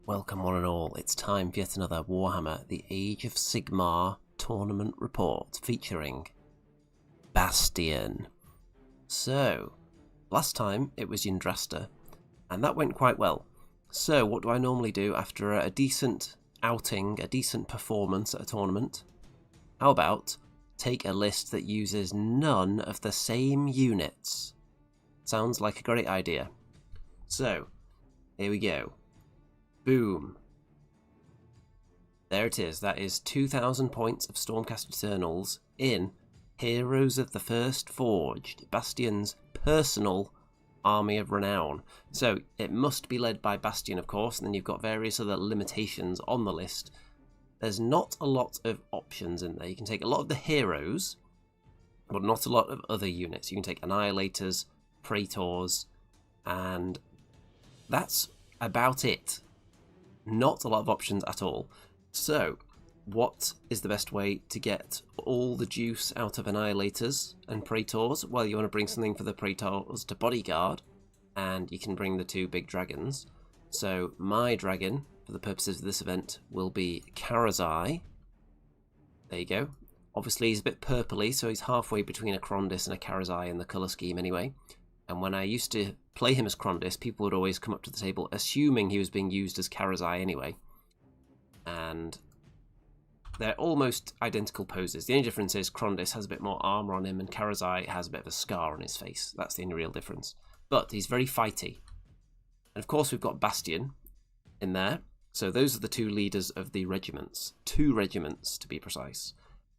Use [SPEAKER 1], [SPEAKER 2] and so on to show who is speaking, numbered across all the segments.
[SPEAKER 1] Welcome one and all, it's time for yet another Warhammer The Age of Sigmar tournament report featuring Bastian. So, last time it was Yndrasta, and that went quite well. So what do I normally do after a decent outing, a decent performance at a tournament? How about take a list that uses none of the same units? Sounds like a great idea. So, here we go. Boom. There it is. That is 2,000 points of Stormcast Eternals in Heroes of the First Forged, Bastian's personal army of renown. So it must be led by Bastian, of course, and then you've got various other limitations on the list. There's not a lot of options in there. You can take a lot of the heroes, but not a lot of other units. You can take Annihilators, Praetors, and that's about it. Not a lot of options at all. So, what is the best way to get all the juice out of Annihilators and Praetors? Well, you want to bring something for the Praetors to bodyguard, and you can bring the two big dragons. So, my dragon, for the purposes of this event, will be Karazai. There you go. Obviously, he's a bit purpley, so he's halfway between a Krondys and a Karazai in the colour scheme anyway. And when I used to play him as Krondys, people would always come up to the table assuming he was being used as Karazai anyway. And they're almost identical poses. The only difference is Krondys has a bit more armour on him and Karazai has a bit of a scar on his face. That's the only real difference. But he's very fighty. And of course we've got Bastian in there. So those are the two leaders of the regiments. 2 regiments to be precise.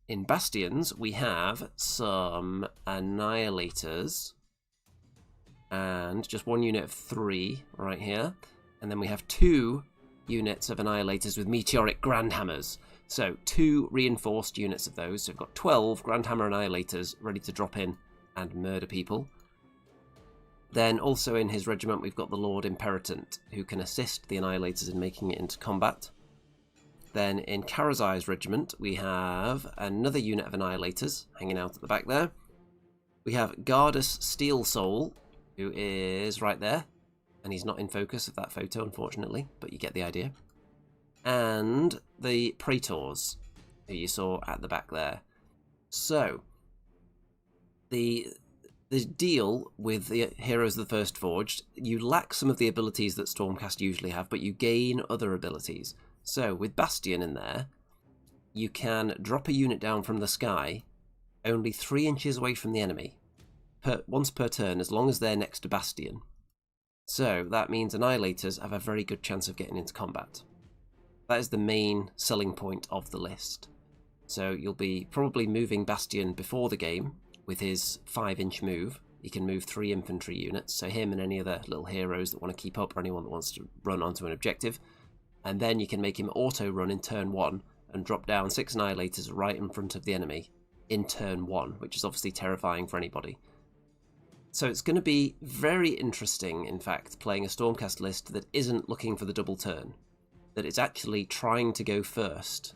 [SPEAKER 1] In Bastian's we have some Annihilators. And just 1 unit of 3 right here. And then we have 2 units of Annihilators with Meteoric Grandhammers. So 2 reinforced units of those. So we've got 12 Grandhammer Annihilators ready to drop in and murder people. Then also in his regiment we've got the Lord Imperatant, who can assist the Annihilators in making it into combat. Then in Karazai's regiment we have another unit of Annihilators hanging out at the back there. We have Gardus Steel Soul, who is right there, and he's not in focus of that photo, unfortunately, but you get the idea. And the Praetors, who you saw at the back there. So, the deal with the Heroes of the First Forged, you lack some of the abilities that Stormcast usually have, but you gain other abilities. So, with Bastian in there, you can drop a unit down from the sky only 3 inches away from the enemy. Once per turn, as long as they're next to Bastian. So that means Annihilators have a very good chance of getting into combat. That is the main selling point of the list. So you'll be probably moving Bastian before the game with his 5-inch move. He can move 3 infantry units, so him and any other little heroes that want to keep up or anyone that wants to run onto an objective. And then you can make him auto-run in turn 1 and drop down 6 Annihilators right in front of the enemy in turn 1, which is obviously terrifying for anybody. So it's going to be very interesting, in fact, playing a Stormcast list that isn't looking for the double turn, that it's actually trying to go first.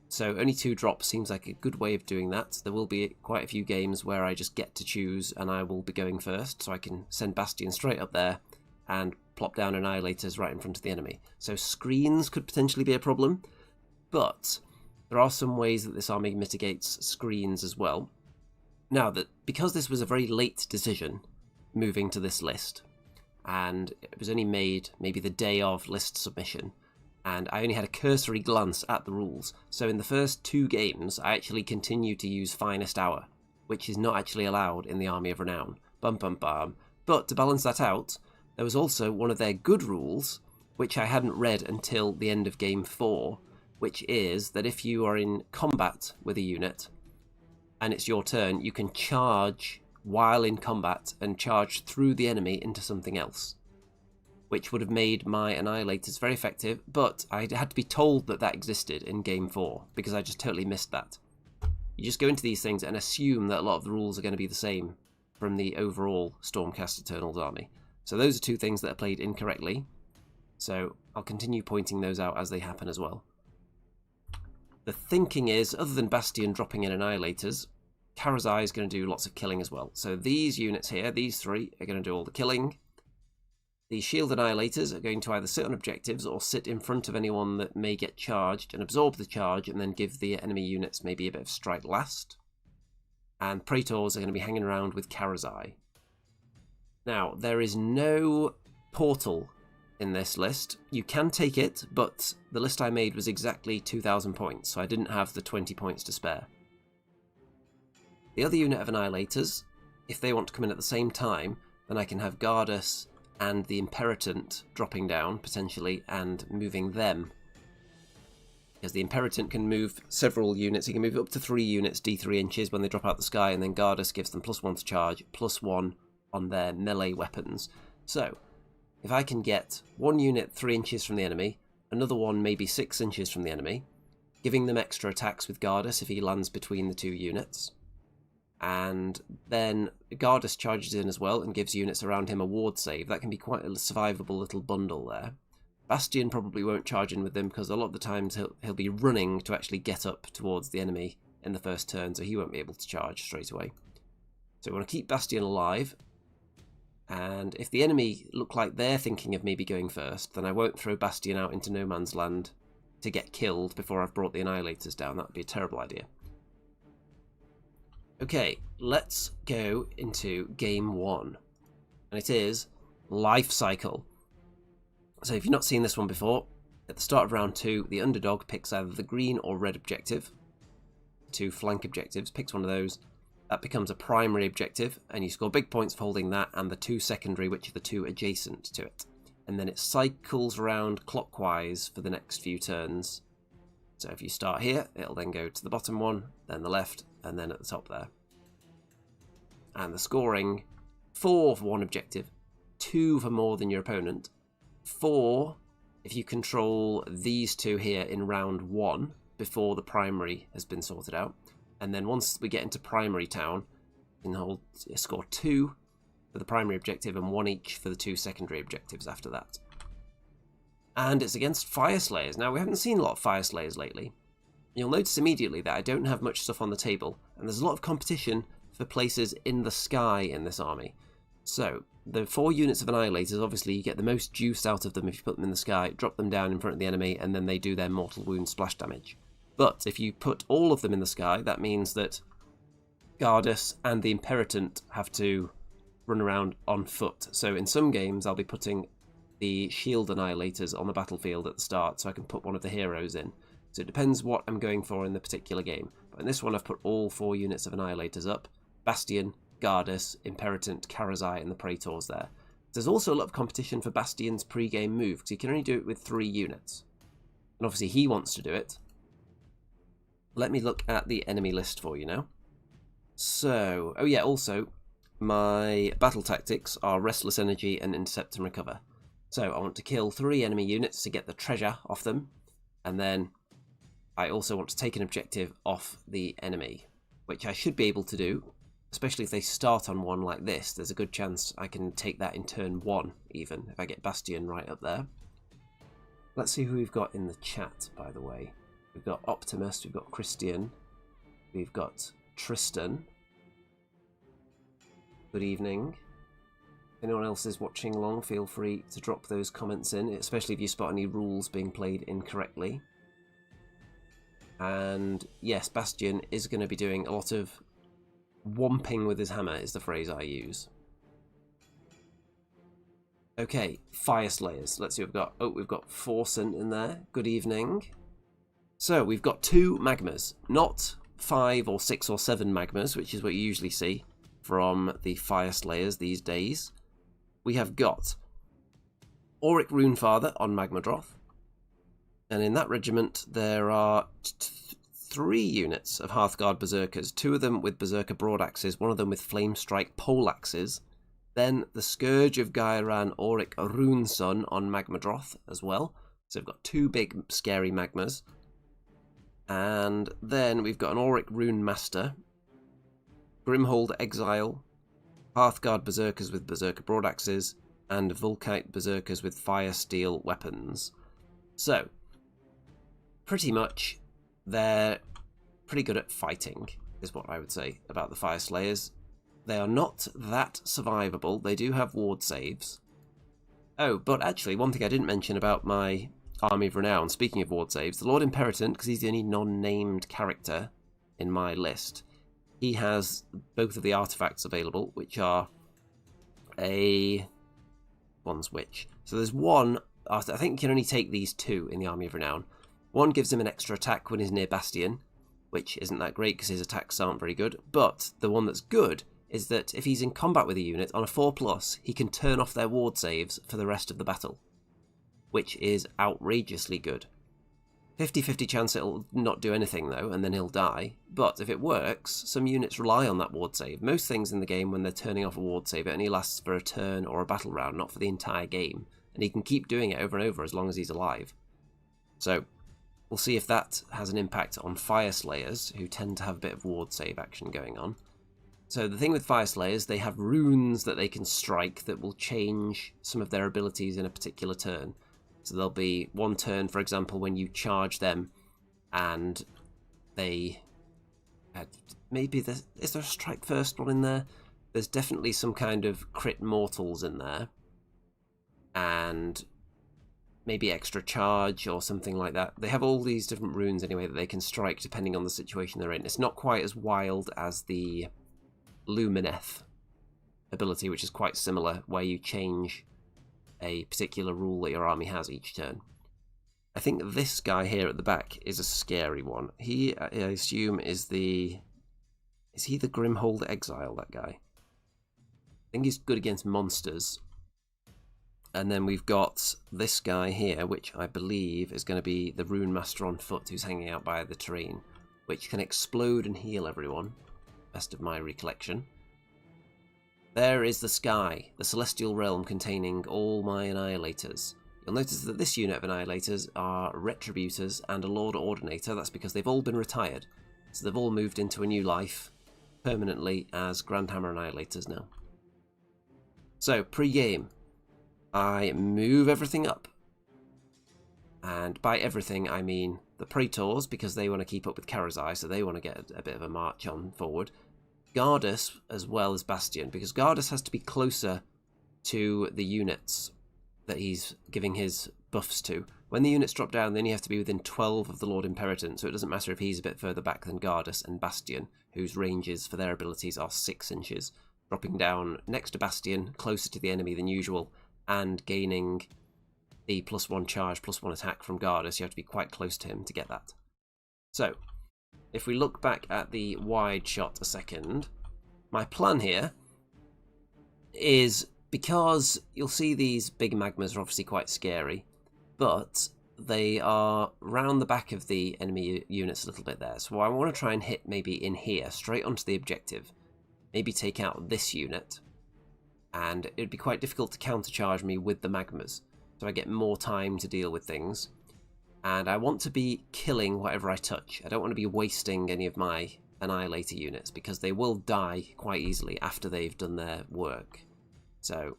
[SPEAKER 1] So only 2 drops seems like a good way of doing that. There will be quite a few games where I just get to choose and I will be going first, so I can send Bastian straight up there and plop down Annihilators right in front of the enemy. So screens could potentially be a problem, but there are some ways that this army mitigates screens as well. Now, because this was a very late decision, moving to this list, and it was only made maybe the day of list submission, and I only had a cursory glance at the rules, so in the first 2 games, I actually continued to use Finest Hour, which is not actually allowed in the Army of Renown. Bum bum bum. But to balance that out, there was also one of their good rules, which I hadn't read until the end of Game 4, which is that if you are in combat with a unit, and it's your turn, you can charge while in combat and charge through the enemy into something else, which would have made my Annihilators very effective, but I had to be told that that existed in Game 4, because I just totally missed that. You just go into these things and assume that a lot of the rules are going to be the same from the overall Stormcast Eternals army. So those are 2 things that are played incorrectly, so I'll continue pointing those out as they happen as well. The thinking is, other than Bastian dropping in Annihilators, Karazai is going to do lots of killing as well. So these units here, these 3, are going to do all the killing. The shield annihilators are going to either sit on objectives or sit in front of anyone that may get charged and absorb the charge and then give the enemy units maybe a bit of strike last. And praetors are going to be hanging around with Karazai. Now, there is no portal in this list. You can take it, but the list I made was exactly 2,000 points, so I didn't have the 20 points to spare. The other unit of annihilators, if they want to come in at the same time, then I can have Gardas and the Imperatant dropping down, potentially, and moving them. Because the Imperatant can move several units. He can move up to 3 units, D3 inches, when they drop out the sky, and then Gardas gives them +1 to charge, +1 on their melee weapons. So, if I can get 1 unit 3 inches from the enemy, another one maybe 6 inches from the enemy, giving them extra attacks with Gardas if he lands between the 2 units, and then Gardas charges in as well and gives units around him a ward save. That can be quite a survivable little bundle there. Bastian probably won't charge in with them because a lot of the times he'll be running to actually get up towards the enemy in the first turn, so he won't be able to charge straight away. So we want to keep Bastian alive, and if the enemy look like they're thinking of maybe going first, then I won't throw Bastian out into no man's land to get killed before I've brought the annihilators down. That would be a terrible idea. Okay, let's go into game 1, and it is Life Cycle. So if you've not seen this one before, at the start of round 2, the underdog picks either the green or red objective, 2 flank objectives, picks one of those. That becomes a primary objective, and you score big points for holding that and the 2 secondary, which are the 2 adjacent to it. And then it cycles around clockwise for the next few turns. So if you start here, it'll then go to the bottom one, then the left, and then at the top there. And the scoring, 4 for one objective, 2 for more than your opponent, 4 if you control these 2 here in round 1 before the primary has been sorted out. And then once we get into primary town, you can score 2 for the primary objective and 1 each for the 2 secondary objectives after that. And it's against Fire Slayers. Now, we haven't seen a lot of Fire Slayers lately. You'll notice immediately that I don't have much stuff on the table, and there's a lot of competition for places in the sky in this army. So, the 4 units of Annihilators, obviously you get the most juice out of them if you put them in the sky, drop them down in front of the enemy, and then they do their mortal wound splash damage. But if you put all of them in the sky, that means that Gardas and the Imperatant have to run around on foot. So in some games I'll be putting the shield annihilators on the battlefield at the start so I can put one of the heroes in. So it depends what I'm going for in the particular game. But in this one I've put all 4 units of annihilators up. Bastian, Gardas, Imperatant, Karazai and the Praetors there. There's also a lot of competition for Bastian's pre-game move because he can only do it with 3 units. And obviously he wants to do it. Let me look at the enemy list for you now. So, oh yeah, also my battle tactics are Restless Energy and Intercept and Recover. So I want to kill 3 enemy units to get the treasure off them, and then I also want to take an objective off the enemy, which I should be able to do, especially if they start on one like this. There's a good chance I can take that in turn 1 even, if I get Bastian right up there. Let's see who we've got in the chat, by the way. We've got Optimus, we've got Christian, we've got Tristan. Good evening. If anyone else is watching along, feel free to drop those comments in, especially if you spot any rules being played incorrectly. And yes, Bastian is going to be doing a lot of whomping with his hammer, is the phrase I use. Okay, Fire Slayers. Let's see what we've got. Oh, we've got Forsen in there. Good evening. So, we've got 2 magmas, not 5 or 6 or 7 magmas, which is what you usually see from the Fire Slayers these days. We have got Auric Runefather on Magmadroth, and in that regiment there are 3 units of Hearthguard Berserkers, 2 of them with Berserker Broadaxes, 1 of them with Flamestrike Poleaxes, then the Scourge of Gairan Auric Runeson on Magmadroth as well. So we've got 2 big scary magmas. And then we've got an Auric Rune Master, Grimhold Exile, Hearthguard Berserkers with Berserker Broadaxes, and Vulkite Berserkers with Fire Steel weapons. So, pretty much, they're pretty good at fighting, is what I would say about the Fire Slayers. They are not that survivable. They do have ward saves. Oh, but actually, one thing I didn't mention about my Army of Renown, speaking of ward saves, the Lord Imperatant, because he's the only non-named character in my list, he has both of the artifacts available, which are one's which. So there's one, I think you can only take these two in the Army of Renown. One gives him an extra attack when he's near Bastian, which isn't that great because his attacks aren't very good, but the one that's good is that if he's in combat with a unit on a 4+, he can turn off their ward saves for the rest of the battle, which is outrageously good. 50-50 chance it'll not do anything though, and then he'll die, but if it works, some units rely on that ward save. Most things in the game, when they're turning off a ward save, it only lasts for a turn or a battle round, not for the entire game, and he can keep doing it over and over as long as he's alive. So we'll see if that has an impact on Fire Slayers, who tend to have a bit of ward save action going on. So the thing with Fire Slayers, they have runes that they can strike that will change some of their abilities in a particular turn. So there'll be one turn, for example, when you charge them and they... maybe is there a strike first one in there? There's definitely some kind of crit mortals in there. And maybe extra charge or something like that. They have all these different runes anyway that they can strike depending on the situation they're in. It's not quite as wild as the Lumineth ability, which is quite similar, where you change a particular rule that your army has each turn. I think this guy here at the back is a scary one. He, I assume, is he the Grimhold Exile, that guy? I think he's good against monsters. And then we've got this guy here, which I believe is going to be the Rune Master on foot, who's hanging out by the terrain, which can explode and heal everyone. Best of my recollection. There is the sky, the celestial realm containing all my annihilators. You'll notice that this unit of annihilators are retributors and a Lord Ordinator. That's because they've all been retired, so they've all moved into a new life permanently as Grandhammer annihilators now. So pre-game, I move everything up, and by everything I mean the Praetors, because they want to keep up with Karazai, so they want to get a bit of a march on forward. Gardas as well as Bastian, because Gardas has to be closer to the units that he's giving his buffs to. When the units drop down, then you have to be within 12 of the Lord Imperatant, so it doesn't matter if he's a bit further back than Gardas and Bastian, whose ranges for their abilities are 6 inches. Dropping down next to Bastian, closer to the enemy than usual, and gaining the +1 charge, +1 attack from Gardas, you have to be quite close to him to get that. So, if we look back at the wide shot a second, my plan here is, because you'll see these big magmas are obviously quite scary, but they are round the back of the enemy units a little bit there. So I want to try and hit maybe in here, straight onto the objective, maybe take out this unit, and it would be quite difficult to countercharge me with the magmas, so I get more time to deal with things. And I want to be killing whatever I touch. I don't want to be wasting any of my Annihilator units, because they will die quite easily after they've done their work. So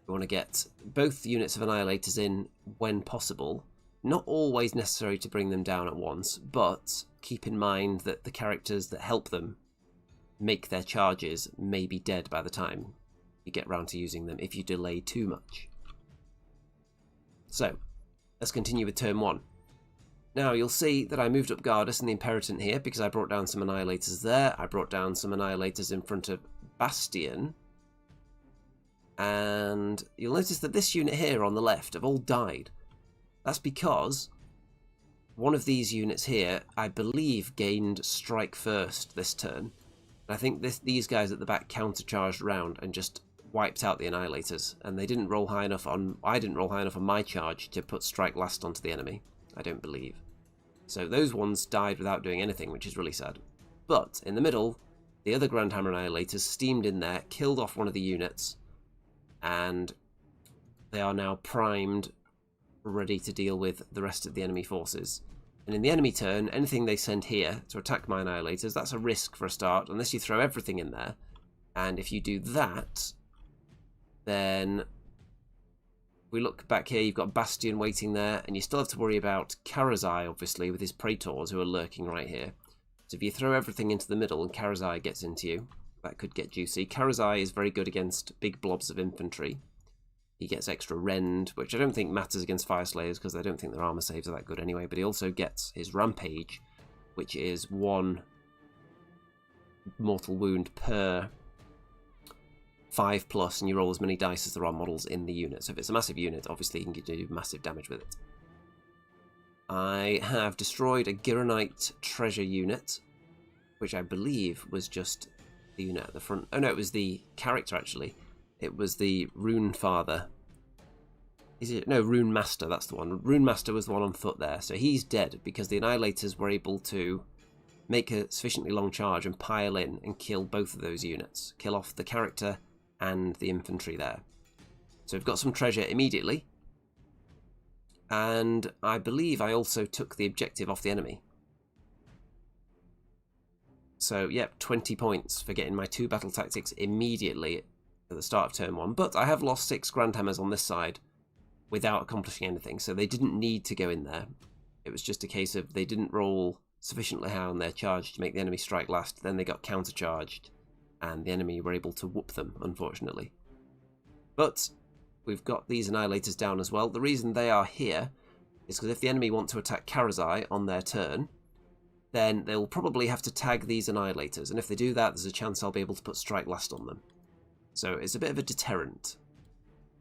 [SPEAKER 1] we want to get both units of Annihilators in when possible. Not always necessary to bring them down at once, but keep in mind that the characters that help them make their charges may be dead by the time you get round to using them if you delay too much. So let's continue with turn 1. Now you'll see that I moved up Gardas and the Imperatant here because I brought down some Annihilators there. I brought down some Annihilators in front of Bastian. And you'll notice that this unit here on the left have all died. That's because one of these units here, I believe, gained Strike First this turn. And I think these guys at the back countercharged round and just wiped out the Annihilators. And they didn't roll high enough on... I didn't roll high enough on my charge to put Strike Last onto the enemy. I don't believe. So those ones died without doing anything, which is really sad. But in the middle, the other Grandhammer Annihilators steamed in there, killed off one of the units, and they are now primed, ready to deal with the rest of the enemy forces. And in the enemy turn, anything they send here to attack my Annihilators, that's a risk for a start, unless you throw everything in there. And if you do that, then we look back here, you've got Bastian waiting there, and you still have to worry about Karazai, obviously, with his Praetors who are lurking right here. So if you throw everything into the middle and Karazai gets into you, that could get juicy. Karazai is very good against big blobs of infantry. He gets extra rend, which I don't think matters against Fire Slayers because I don't think their armor saves are that good anyway. But he also gets his Rampage, which is 1 mortal wound per 5+, and you roll as many dice as there are models in the unit. So if it's a massive unit, obviously you can do massive damage with it. I have destroyed a Gironite treasure unit, which I believe was just the unit at the front. Oh no, it was the character actually. It was the Rune Father. Is it? No, Rune Master, that's the one. Rune Master was the one on foot there. So he's dead because the Annihilators were able to make a sufficiently long charge and pile in and kill both of those units. Kill off the character and the infantry there. So we've got some treasure immediately. And I believe I also took the objective off the enemy. So, yep, 20 points for getting my 2 battle tactics immediately at the start of turn 1. But I have lost 6 Grand Hammers on this side without accomplishing anything. So they didn't need to go in there. It was just a case of they didn't roll sufficiently high on their charge to make the enemy strike last. Then they got countercharged. And the enemy were able to whoop them, unfortunately. But we've got these Annihilators down as well. The reason they are here is because if the enemy want to attack Karazai on their turn, then they'll probably have to tag these Annihilators, and if they do that, there's a chance I'll be able to put Strike Last on them. So it's a bit of a deterrent.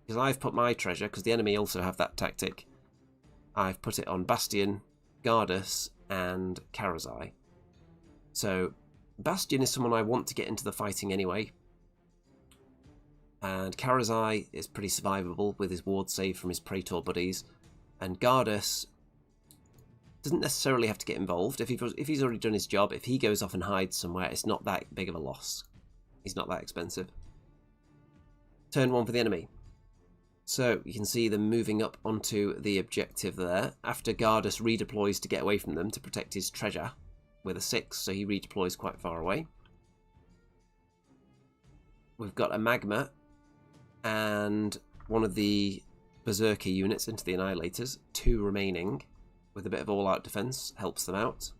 [SPEAKER 1] Because I've put my treasure, because the enemy also have that tactic, I've put it on Bastian, Gardas, and Karazai. So Bastian is someone I want to get into the fighting anyway, and Karazai is pretty survivable with his ward save from his Praetor buddies, and Gardas doesn't necessarily have to get involved. If he's already done his job, if he goes off and hides somewhere, it's not that big of a loss. He's not that expensive. Turn 1 for the enemy. So you can see them moving up onto the objective there. After Gardas redeploys to get away from them to protect his treasure with a 6, so he redeploys quite far away. We've got a Magma and one of the Berserker units into the Annihilators, 2 remaining, with a bit of all-out defense, helps them out.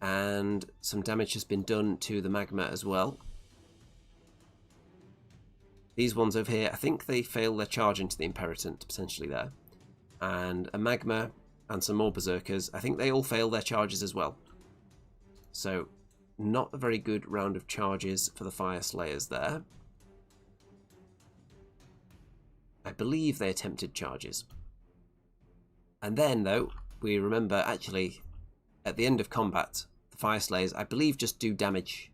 [SPEAKER 1] And some damage has been done to the Magma as well. These ones over here, I think they fail their charge into the Imperatant, potentially there. And a Magma and some more Berserkers, I think they all fail their charges as well. So, not a very good round of charges for the Fire Slayers there. I believe they attempted charges. And then, though, we remember, actually, at the end of combat, the Fire Slayers, I believe, just do damage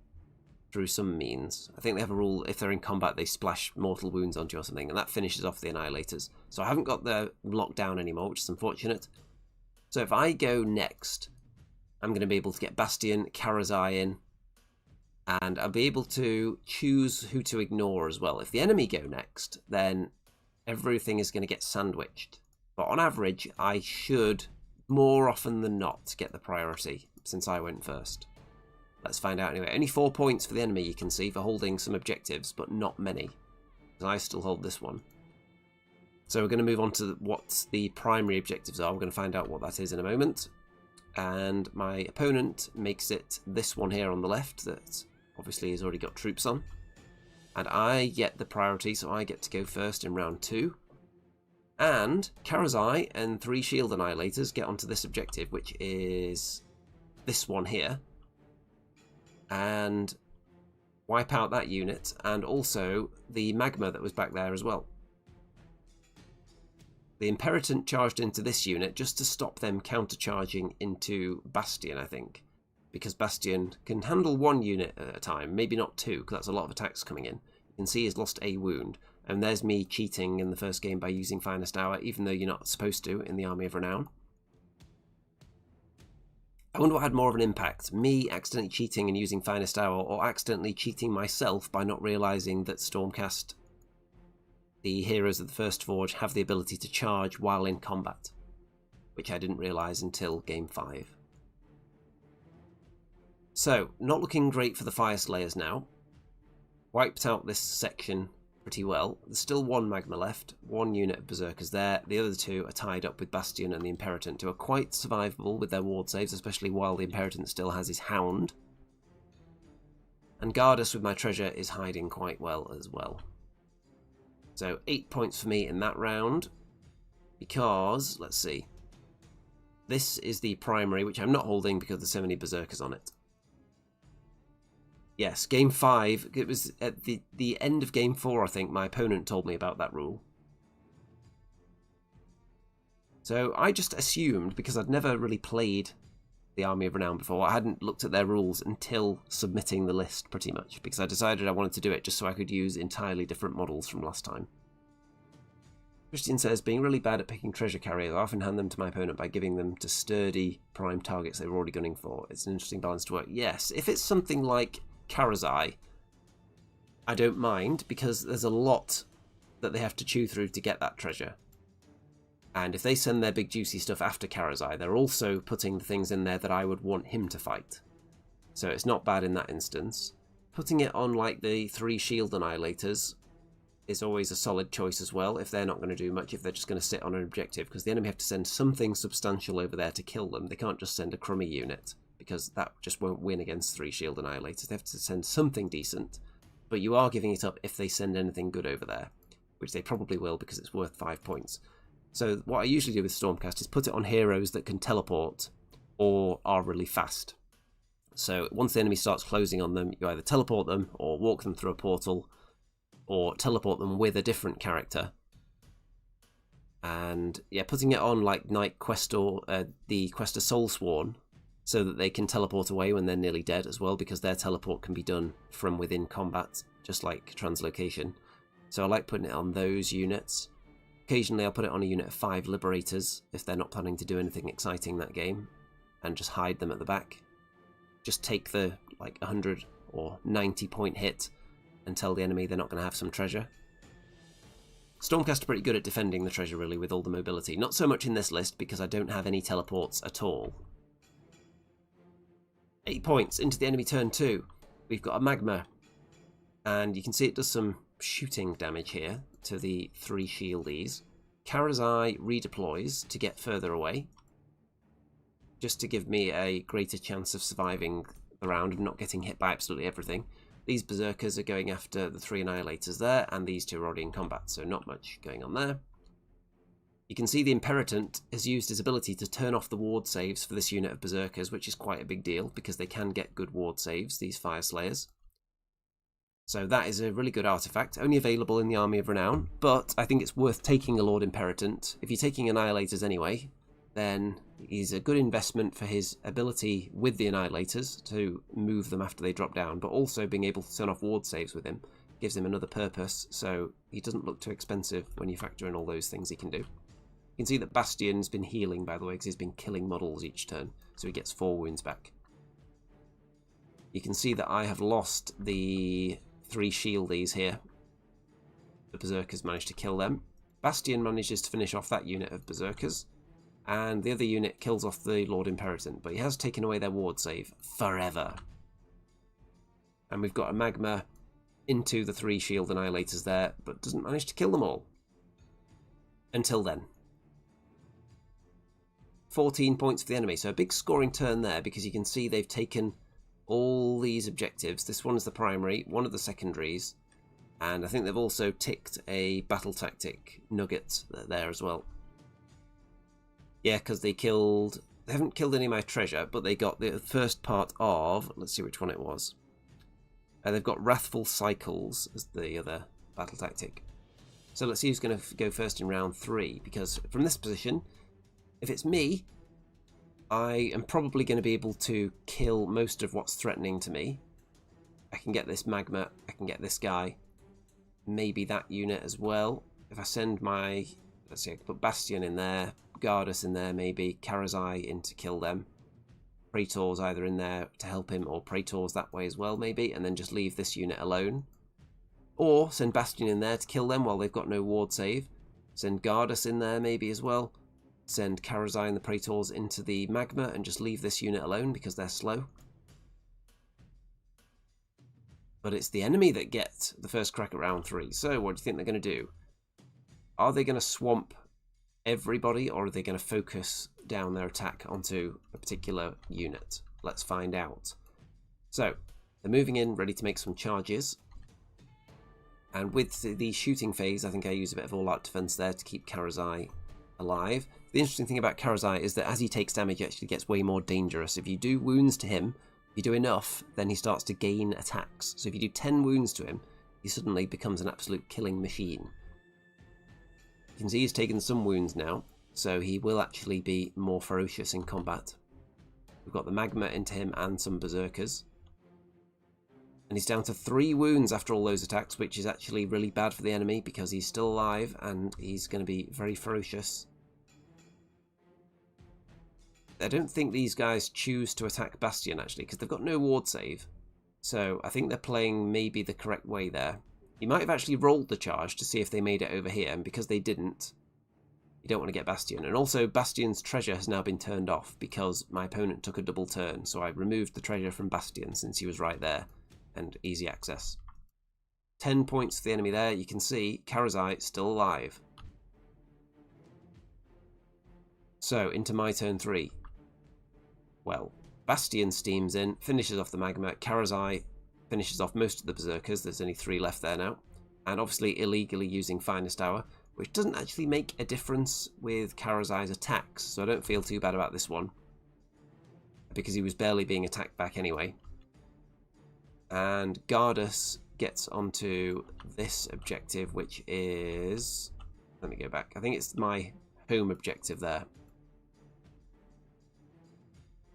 [SPEAKER 1] through some means. I think they have a rule, if they're in combat, they splash mortal wounds onto you or something, and that finishes off the Annihilators. So I haven't got the lockdown anymore, which is unfortunate. So if I go next, I'm going to be able to get Bastian, Karazai in, and I'll be able to choose who to ignore as well. If the enemy go next, then everything is going to get sandwiched. But on average, I should, more often than not, get the priority, since I went first. Let's find out anyway. Only 4 points for the enemy, you can see, for holding some objectives, but not many. Because I still hold this one. So we're going to move on to what the primary objectives are. We're going to find out what that is in a moment. And my opponent makes it this one here on the left, that obviously has already got troops on. And I get the priority, so I get to go first in round 2. And Karazai and 3 shield annihilators get onto this objective, which is this one here, and wipe out that unit, and also the Magma that was back there as well. The Imperatant charged into this unit just to stop them countercharging into Bastian, I think, because Bastian can handle 1 unit at a time, maybe not 2, because that's a lot of attacks coming in. You can see he's lost a wound. And there's me cheating in the first game by using Finest Hour, even though you're not supposed to in the Army of Renown. I wonder what had more of an impact, me accidentally cheating and using Finest Hour, or accidentally cheating myself by not realising that Stormcast, the heroes of the First Forge, have the ability to charge while in combat, which I didn't realise until Game 5. So, not looking great for the Fire Slayers now. Wiped out this section pretty well. There's still 1 Magma left, 1 unit of Berserkers there. The other 2 are tied up with Bastian and the Imperatant, who are quite survivable with their ward saves, especially while the Imperatant still has his Hound. And Gardas with my treasure is hiding quite well as well. So 8 points for me in that round. Because, let's see. This is the primary, which I'm not holding because there's so many berserkers on it. Yes, game 5, it was at the end of game 4, I think, my opponent told me about that rule. So I just assumed, because I'd never really played the Army of Renown before, I hadn't looked at their rules until submitting the list, pretty much, because I decided I wanted to do it just so I could use entirely different models from last time. Christian says, being really bad at picking treasure carriers, I often hand them to my opponent by giving them to sturdy prime targets they were already gunning for. It's an interesting balance to work. Yes, if it's something like Karazai, I don't mind, because there's a lot that they have to chew through to get that treasure. And if they send their big juicy stuff after Karazai, they're also putting the things in there that I would want him to fight. So it's not bad in that instance. Putting it on like the 3 shield annihilators is always a solid choice as well, if they're not going to do much, if they're just going to sit on an objective, because the enemy have to send something substantial over there to kill them. They can't just send a crummy unit, because that just won't win against 3 shield annihilators. They have to send something decent, but you are giving it up if they send anything good over there, which they probably will because it's worth 5 points. So what I usually do with Stormcast is put it on heroes that can teleport or are really fast. So once the enemy starts closing on them, you either teleport them or walk them through a portal, or teleport them with a different character. And yeah, putting it on like Knight Questor, the Questor Soulsworn, so that they can teleport away when they're nearly dead as well, because their teleport can be done from within combat, just like Translocation. So I like putting it on those units. Occasionally I'll put it on a unit of 5 Liberators, if they're not planning to do anything exciting that game, and just hide them at the back. Just take the like 100 or 90 point hit, and tell the enemy they're not going to have some treasure. Stormcast are pretty good at defending the treasure, really, with all the mobility. Not so much in this list, because I don't have any teleports at all. 8 points into the enemy turn 2. We've got a Magma, and you can see it does some shooting damage here to the 3 shieldies. Karazai redeploys to get further away, just to give me a greater chance of surviving the round and not getting hit by absolutely everything. These Berserkers are going after the 3 Annihilators there, and these 2 are already in combat, so not much going on there. You can see the Imperatant has used his ability to turn off the ward saves for this unit of Berserkers, which is quite a big deal, because they can get good ward saves, these Fire Slayers. So that is a really good artifact, only available in the Army of Renown, but I think it's worth taking a Lord Imperatant. If you're taking Annihilators anyway, then he's a good investment for his ability with the Annihilators to move them after they drop down, but also being able to turn off ward saves with him gives him another purpose, so he doesn't look too expensive when you factor in all those things he can do. You can see that Bastian's been healing, by the way, because he's been killing models each turn, so he gets 4 wounds back. You can see that I have lost the 3 shieldies here. The Berserkers managed to kill them. Bastian manages to finish off that unit of Berserkers, and the other unit kills off the Lord Imperatant, but he has taken away their ward save forever. And we've got a Magma into the 3 shield annihilators there, but doesn't manage to kill them all. Until then. 14 points for the enemy, so a big scoring turn there, because you can see they've taken all these objectives. This one is the primary, one of the secondaries, and I think they've also ticked a battle tactic nugget there as well. Yeah, because they haven't killed any of my treasure, but they got the first part of, let's see which one it was. They've got Wrathful Cycles as the other battle tactic. So let's see who's going to go first in round 3, because from this position, if it's me, I am probably going to be able to kill most of what's threatening to me. I can get this Magma, I can get this guy, maybe that unit as well. If I send my, let's see, I can put Bastian in there, Gardas in there maybe, Karazai in to kill them, Praetors either in there to help him, or Praetors that way as well maybe, and then just leave this unit alone. Or send Bastian in there to kill them while they've got no ward save. Send Gardas in there maybe as well. Send Karazai and the Praetors into the Magma and just leave this unit alone because they're slow. But it's the enemy that get the first crack at round 3. So what do you think they're going to do? Are they going to swamp everybody, or are they going to focus down their attack onto a particular unit? Let's find out. So they're moving in, ready to make some charges. And with the shooting phase, I think I use a bit of all-out defense there to keep Karazai alive. The interesting thing about Karazai is that as he takes damage, he actually gets way more dangerous. If you do wounds to him, if you do enough, then he starts to gain attacks. So if you do 10 wounds to him, he suddenly becomes an absolute killing machine. You can see he's taken some wounds now, so he will actually be more ferocious in combat. We've got the magma into him and some berserkers. And he's down to 3 wounds after all those attacks, which is actually really bad for the enemy because he's still alive and he's going to be very ferocious. I don't think these guys choose to attack Bastian, actually, because they've got no ward save. So I think they're playing maybe the correct way there. You might have actually rolled the charge to see if they made it over here, and because they didn't, you don't want to get Bastian. And also, Bastian's treasure has now been turned off because my opponent took a double turn, so I removed the treasure from Bastian since he was right there. And easy access. 10 points for the enemy there. You can see Karazai still alive. So, into my turn 3. Well, Bastian steams in, finishes off the magma. Karazai finishes off most of the berserkers. There's only 3 left there now. And obviously illegally using Finest Hour, which doesn't actually make a difference with Karazai's attacks. So I don't feel too bad about this one, because he was barely being attacked back anyway. And Gardas gets onto this objective, which is... Let me go back. I think it's my home objective there.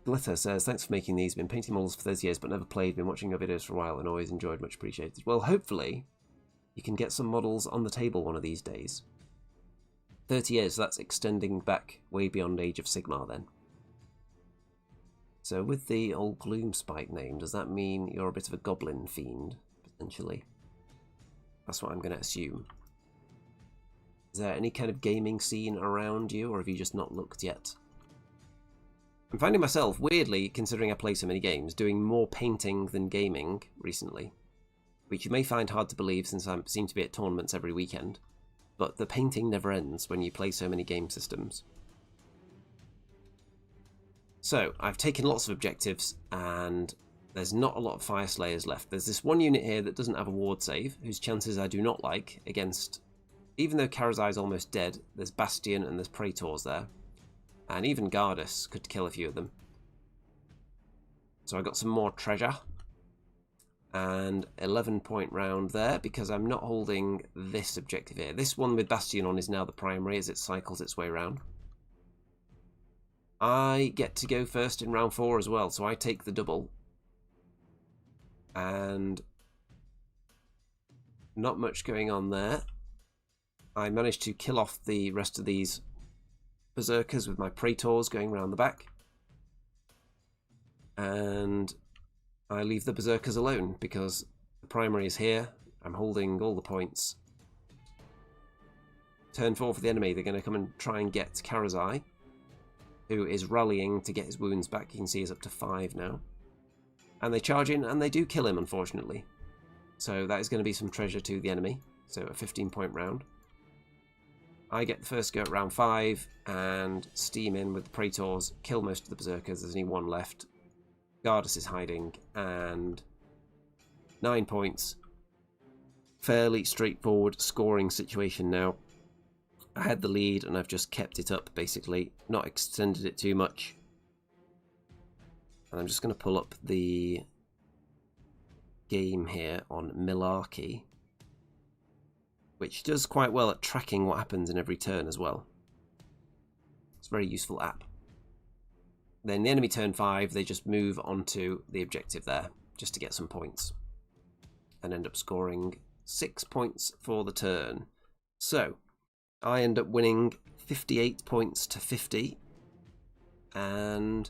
[SPEAKER 1] Glitter says, thanks for making these. Been painting models for 30 years, but never played. Been watching your videos for a while and always enjoyed. Much appreciated. Well, hopefully you can get some models on the table one of these days. 30 years, that's extending back way beyond Age of Sigmar then. So with the old Gloom Spike name, does that mean you're a bit of a goblin fiend, potentially? That's what I'm going to assume. Is there any kind of gaming scene around you, or have you just not looked yet? I'm finding myself, weirdly, considering I play so many games, doing more painting than gaming recently. Which you may find hard to believe since I seem to be at tournaments every weekend. But the painting never ends when you play so many game systems. So, I've taken lots of objectives, and there's not a lot of Fire Slayers left. There's this one unit here that doesn't have a ward save, whose chances I do not like against... Even though Karazai is almost dead, there's Bastian and there's Praetors there. And even Gardas could kill a few of them. So I got some more treasure. And 11-point round there, because I'm not holding this objective here. This one with Bastian on is now the primary as it cycles its way around. I get to go first in round 4 as well, so I take the double. And not much going on there. I managed to kill off the rest of these berserkers with my Praetors going round the back. And I leave the berserkers alone because the primary is here. I'm holding all the points. Turn 4 for the enemy. They're going to come and try and get Karazai, who is rallying to get his wounds back. You can see he's up to 5 now. And they charge in, and they do kill him, unfortunately. So that is going to be some treasure to the enemy. So a 15-point round. I get the first go at round 5, and steam in with the Praetors, kill most of the berserkers. There's only 1 left. Gardas is hiding, and 9 points. Fairly straightforward scoring situation now. I had the lead and I've just kept it up, basically, not extended it too much. And I'm just going to pull up the game here on Millarkey, which does quite well at tracking what happens in every turn as well. It's a very useful app. Then the enemy turn 5, they just move onto the objective there, just to get some points. And end up scoring 6 points for the turn. So, I end up winning 58 points to 50, and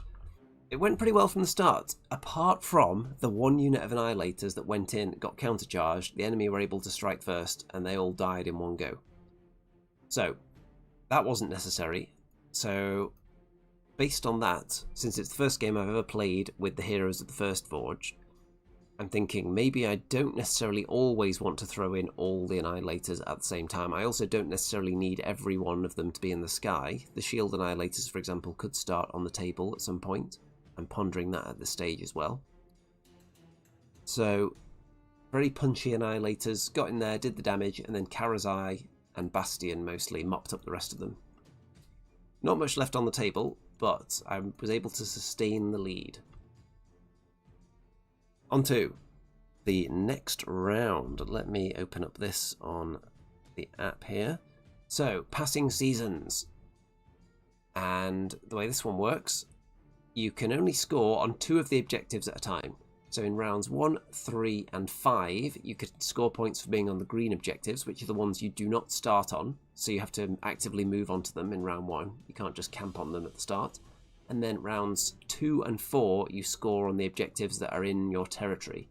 [SPEAKER 1] it went pretty well from the start. Apart from the 1 unit of Annihilators that went in, got countercharged, the enemy were able to strike first, and they all died in one go. So, that wasn't necessary. So, based on that, since it's the first game I've ever played with the heroes of the First Forge, I'm thinking maybe I don't necessarily always want to throw in all the Annihilators at the same time. I also don't necessarily need every one of them to be in the sky. The Shield Annihilators, for example, could start on the table at some point. I'm pondering that at this stage as well. So Very punchy Annihilators, got in there, did the damage, and then Karazai and Bastian mostly mopped up the rest of them. Not much left on the table, but I was able to sustain the lead. On to the next round. Let me open up this on the app here. So, passing seasons. And the way this one works, you can only score on 2 of the objectives at a time. So in rounds 1, 3 and 5, you could score points for being on the green objectives, which are the ones you do not start on. So you have to actively move on to them in round 1. You can't just camp on them at the start. And then rounds 2 and 4, you score on the objectives that are in your territory.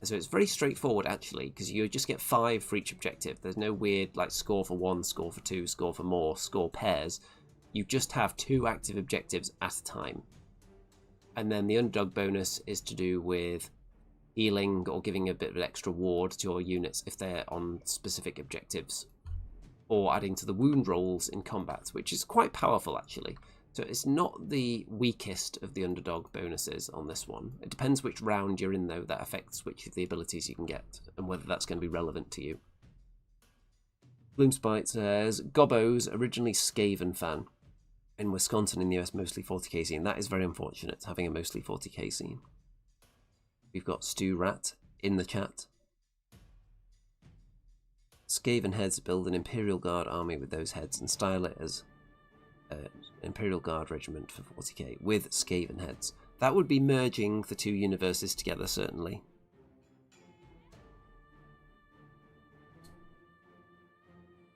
[SPEAKER 1] So it's very straightforward actually, because you just get 5 for each objective. There's no weird like score for 1, score for 2, score for more, score pairs. You just have 2 active objectives at a time. And then the underdog bonus is to do with healing or giving a bit of an extra ward to your units if they're on specific objectives, or adding to the wound rolls in combat, which is quite powerful actually. So it's not the weakest of the underdog bonuses on this one. It depends which round you're in though, that affects which of the abilities you can get and whether that's going to be relevant to you. Gloomspite says, Gobbo's originally Skaven fan. In Wisconsin in the US, mostly 40k scene. That is very unfortunate, having a mostly 40k scene. We've got Stu Rat in the chat. Skaven heads build an Imperial Guard army with those heads and style it as Imperial Guard regiment for 40k with Skaven heads. That would be merging the 2 universes together, certainly.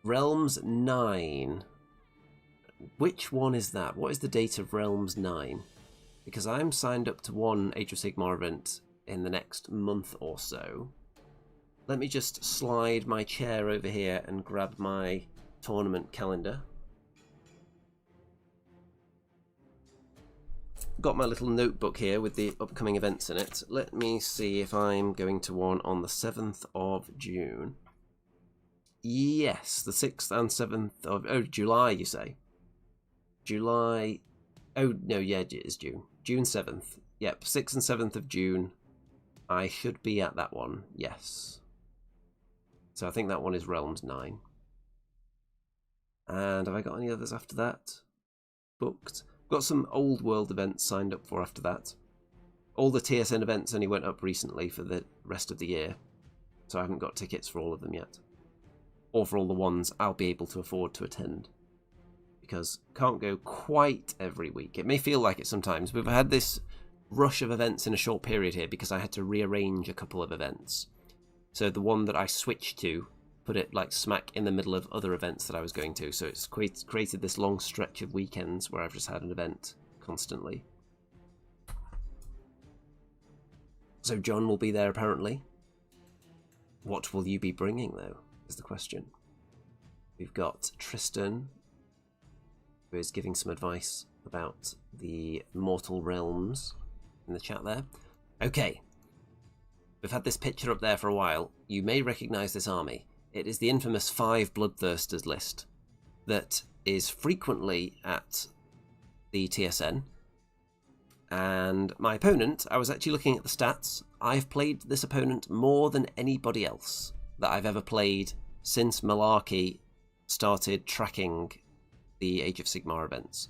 [SPEAKER 1] Realms 9. Which one is that? What is the date of Realms 9? Because I'm signed up to one Age of Sigmar event in the next month or so. Let me just slide my chair over here and grab my tournament calendar. Got my little notebook here with the upcoming events in it. Let me see if I'm going to one on the 7th of June. Yes, the 6th and 7th of... Oh, July, you say? July, oh no, yeah, it is June. June 7th. Yep, 6th and 7th of June. I should be at that one, yes. So I think that one is Realms 9. And have I got any others after that? Booked. Got some old world events signed up for after that. All the TSN events only went up recently for the rest of the year. So I haven't got tickets for all of them yet. Or for all the ones I'll be able to afford to attend. Because can't go quite every week. It may feel like it sometimes. We've had this rush of events in a short period here because I had to rearrange a couple of events. So the one that I switched to, put it like smack in the middle of other events that I was going to. So it's created this long stretch of weekends where I've just had an event constantly. So John will be there apparently. What will you be bringing though, is the question. We've got Tristan, who is giving some advice about the Mortal Realms in the chat there. Okay, we've had this picture up there for a while. You may recognise this army. It is the infamous 5 Bloodthirsters list that is frequently at the TSN. And my opponent, I was actually looking at the stats. I've played this opponent more than anybody else that I've ever played since Malarkey started tracking the Age of Sigmar events.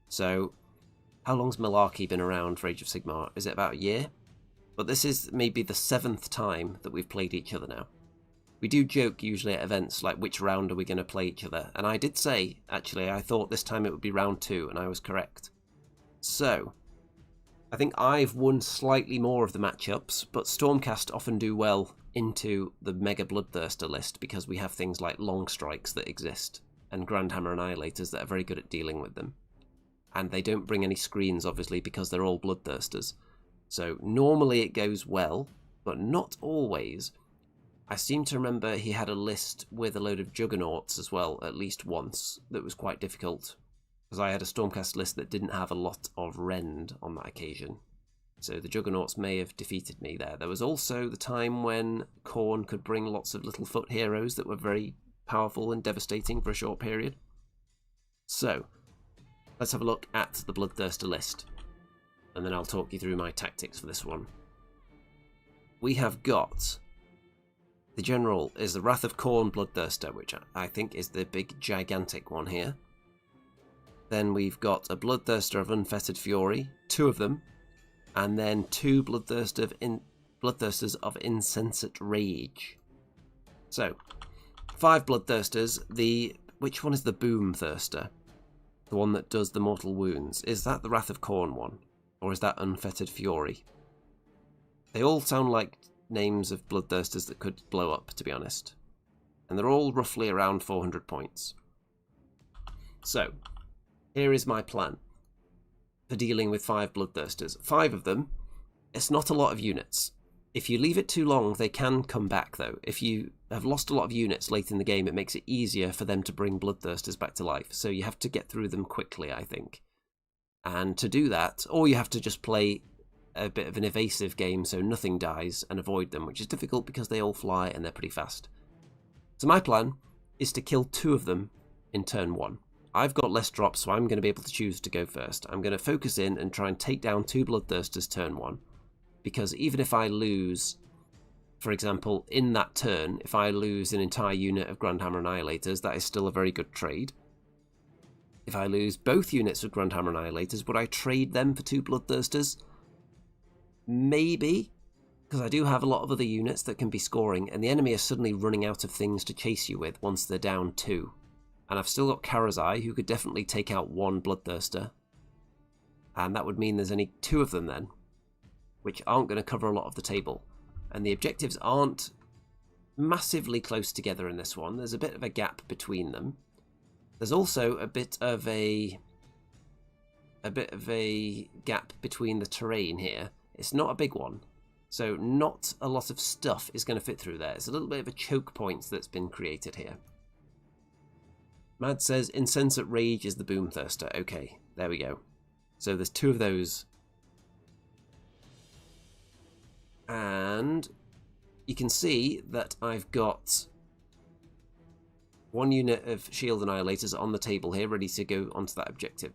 [SPEAKER 1] So, how long's Malarkey been around for Age of Sigmar? Is it about a year? But this is maybe the 7th time that we've played each other now. We do joke usually at events, like which round are we going to play each other? And I did say, actually, I thought this time it would be round 2, and I was correct. So, I think I've won slightly more of the matchups, but Stormcast often do well into the Mega Bloodthirster list because we have things like Long Strikes that exist, and Grandhammer Annihilators that are very good at dealing with them. And they don't bring any screens, obviously, because they're all Bloodthirsters. So normally it goes well, but not always. I seem to remember he had a list with a load of Juggernauts as well, at least once, that was quite difficult. Because I had a Stormcast list that didn't have a lot of Rend on that occasion. So the Juggernauts may have defeated me there. There was also the time when Khorne could bring lots of little foot heroes that were very powerful and devastating for a short period. So, let's have a look at the Bloodthirster list, and then I'll talk you through my tactics for this one. We have got The general is the Wrath of Khorne Bloodthirster, which I think is the big gigantic one here. Then we've got a Bloodthirster of Unfettered Fury, 2 of them, and then 2 Bloodthirsters of Insensate Rage. So, 5 Bloodthirsters. Which one is the Boom Thirster? The one that does the mortal wounds. Is that the Wrath of Khorne one? Or is that Unfettered Fury? They all sound like names of Bloodthirsters that could blow up, to be honest. And they're all roughly around 400 points. So, here is my plan for dealing with 5 Bloodthirsters. 5 of them, it's not a lot of units. If you leave it too long, they can come back, though. If you have lost a lot of units late in the game, it makes it easier for them to bring Bloodthirsters back to life. So you have to get through them quickly, I think. And to do that, or you have to just play a bit of an evasive game so nothing dies and avoid them, which is difficult because they all fly and they're pretty fast. So my plan is to kill 2 of them in turn 1. I've got less drops, so I'm going to be able to choose to go first. I'm going to focus in and try and take down 2 Bloodthirsters turn 1. Because even if I lose, for example, in that turn, if I lose an entire unit of Grandhammer Annihilators, that is still a very good trade. If I lose both units of Grandhammer Annihilators, would I trade them for 2 Bloodthirsters? Maybe, because I do have a lot of other units that can be scoring, and the enemy is suddenly running out of things to chase you with once they're down 2. And I've still got Karazai, who could definitely take out 1 Bloodthirster. And that would mean there's only 2 of them then, which aren't going to cover a lot of the table. And the objectives aren't massively close together in this one. There's a bit of a gap between them. There's also a bit of a gap between the terrain here. It's not a big one, so not a lot of stuff is going to fit through there. It's a little bit of a choke point that's been created here. Mad says Insensate Rage is the Boom Thirster. Okay, there we go. So there's 2 of those. And you can see that I've got 1 unit of Shield Annihilators on the table here, ready to go onto that objective.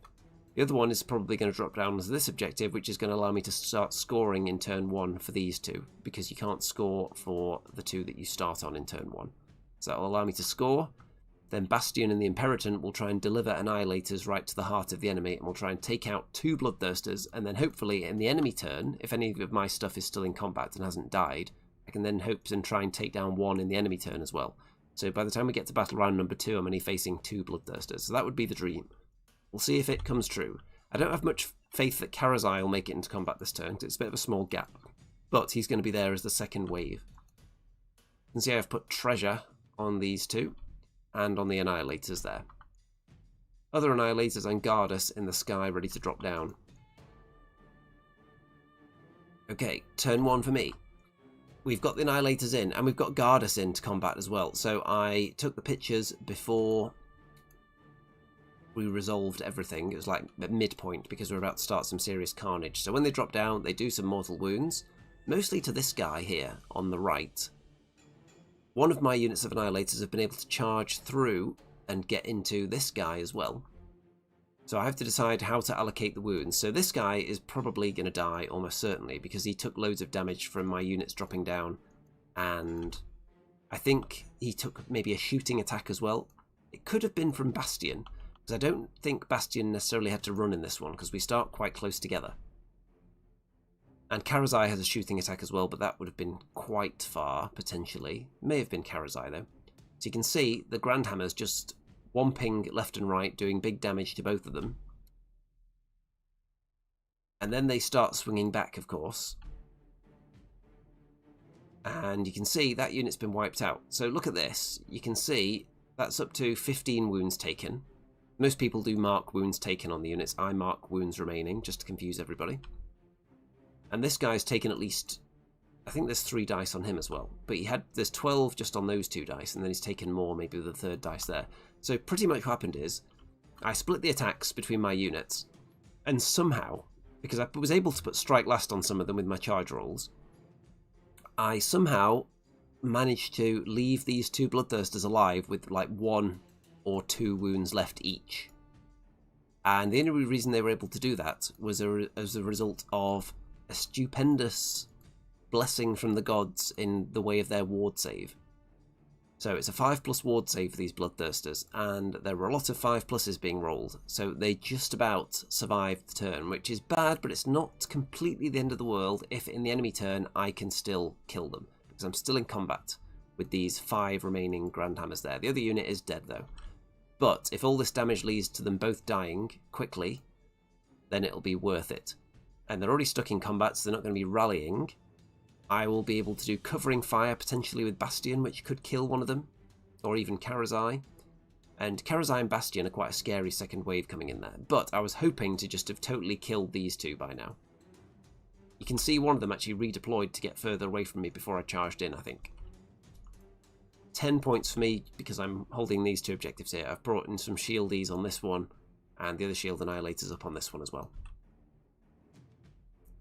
[SPEAKER 1] The other one is probably going to drop down to this objective, which is going to allow me to start scoring in turn 1 for these 2, because you can't score for the 2 that you start on in turn 1. So that will allow me to score. Then Bastian and the Imperator will try and deliver Annihilators right to the heart of the enemy, and we'll try and take out 2 Bloodthirsters, and then hopefully in the enemy turn, if any of my stuff is still in combat and hasn't died, I can then hope and try and take down 1 in the enemy turn as well. So by the time we get to battle round number 2, I'm only facing 2 Bloodthirsters. So that would be the dream. We'll see if it comes true. I don't have much faith that Karazai will make it into combat this turn, because it's a bit of a small gap. But he's going to be there as the second wave. You can see I've put treasure on these 2, and on the Annihilators there. Other Annihilators and Gardas in the sky ready to drop down. Okay, turn 1 for me. We've got the Annihilators in, and we've got Gardas in to combat as well. So I took the pictures before we resolved everything. It was like at midpoint, because we're about to start some serious carnage. So when they drop down, they do some mortal wounds, mostly to this guy here on the right. One of my units of Annihilators have been able to charge through and get into this guy as well. So I have to decide how to allocate the wounds. So this guy is probably going to die, almost certainly, because he took loads of damage from my units dropping down. And I think he took maybe a shooting attack as well. It could have been from Bastian, because I don't think Bastian necessarily had to run in this one, because we start quite close together. And Karazai has a shooting attack as well, but that would have been quite far, potentially. May have been Karazai, though. So you can see the Grandhammer's just whomping left and right, doing big damage to both of them. And then they start swinging back, of course. And you can see that unit's been wiped out. So look at this. You can see that's up to 15 wounds taken. Most people do mark wounds taken on the units. I mark wounds remaining, just to confuse everybody. And this guy's taken at least, I think there's 3 dice on him as well. But there's 12 just on those 2 dice, and then he's taken more, maybe with the 3rd dice there. So pretty much what happened is, I split the attacks between my units, and somehow, because I was able to put strike last on some of them with my charge rolls, I somehow managed to leave these 2 Bloodthirsters alive with like 1 or 2 wounds left each. And the only reason they were able to do that was as a result of a stupendous blessing from the gods in the way of their ward save. So it's a 5+ ward save for these Bloodthirsters, and there were a lot of 5+s being rolled, so they just about survived the turn, which is bad, but it's not completely the end of the world if in the enemy turn I can still kill them, because I'm still in combat with these 5 remaining Grand Hammers there. The other unit is dead though. But if all this damage leads to them both dying quickly, then it'll be worth it. And they're already stuck in combat, so they're not going to be rallying. I will be able to do covering fire potentially with Bastian, which could kill one of them, or even Karazai. And Karazai and Bastian are quite a scary second wave coming in there, but I was hoping to just have totally killed these two by now. You can see one of them actually redeployed to get further away from me before I charged in, I think. 10 points for me because I'm holding these two objectives here. I've brought in some shieldies on this one, and the other shield annihilators up on this one as well.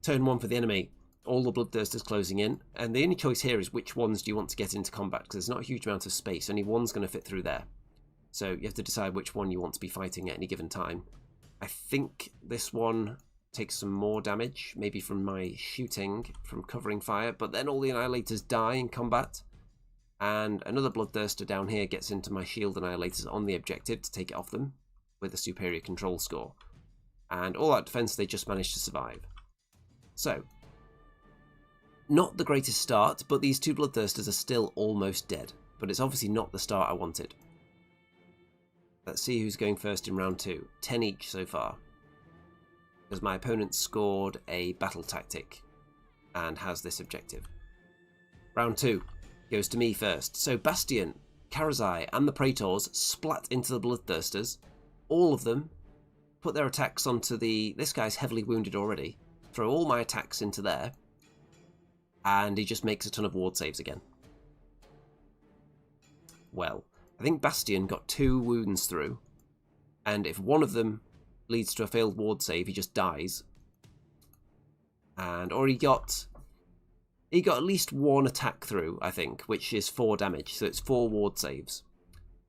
[SPEAKER 1] Turn 1 for the enemy. All the Bloodthirsters closing in, and the only choice here is which ones do you want to get into combat, because there's not a huge amount of space, only one's going to fit through there. So you have to decide which one you want to be fighting at any given time. I think this one takes some more damage, maybe from my shooting, from covering fire, but then all the annihilators die in combat, and another Bloodthirster down here gets into my shield annihilators on the objective to take it off them, with a superior control score. And all that defense, they just managed to survive. So, not the greatest start, but these two Bloodthirsters are still almost dead. But it's obviously not the start I wanted. Let's see who's going first in round 2. 10 each so far. Because my opponent scored a battle tactic and has this objective. Round 2 goes to me first. So Bastian, Karazai and the Praetors splat into the Bloodthirsters. All of them put their attacks onto the... This guy's heavily wounded already. Throw all my attacks into there. And he just makes a ton of ward saves again. Well, I think Bastian got 2 wounds through, and if one of them leads to a failed ward save, he just dies. Or he got at least 1 attack through, I think, which is 4 damage, so it's 4 ward saves.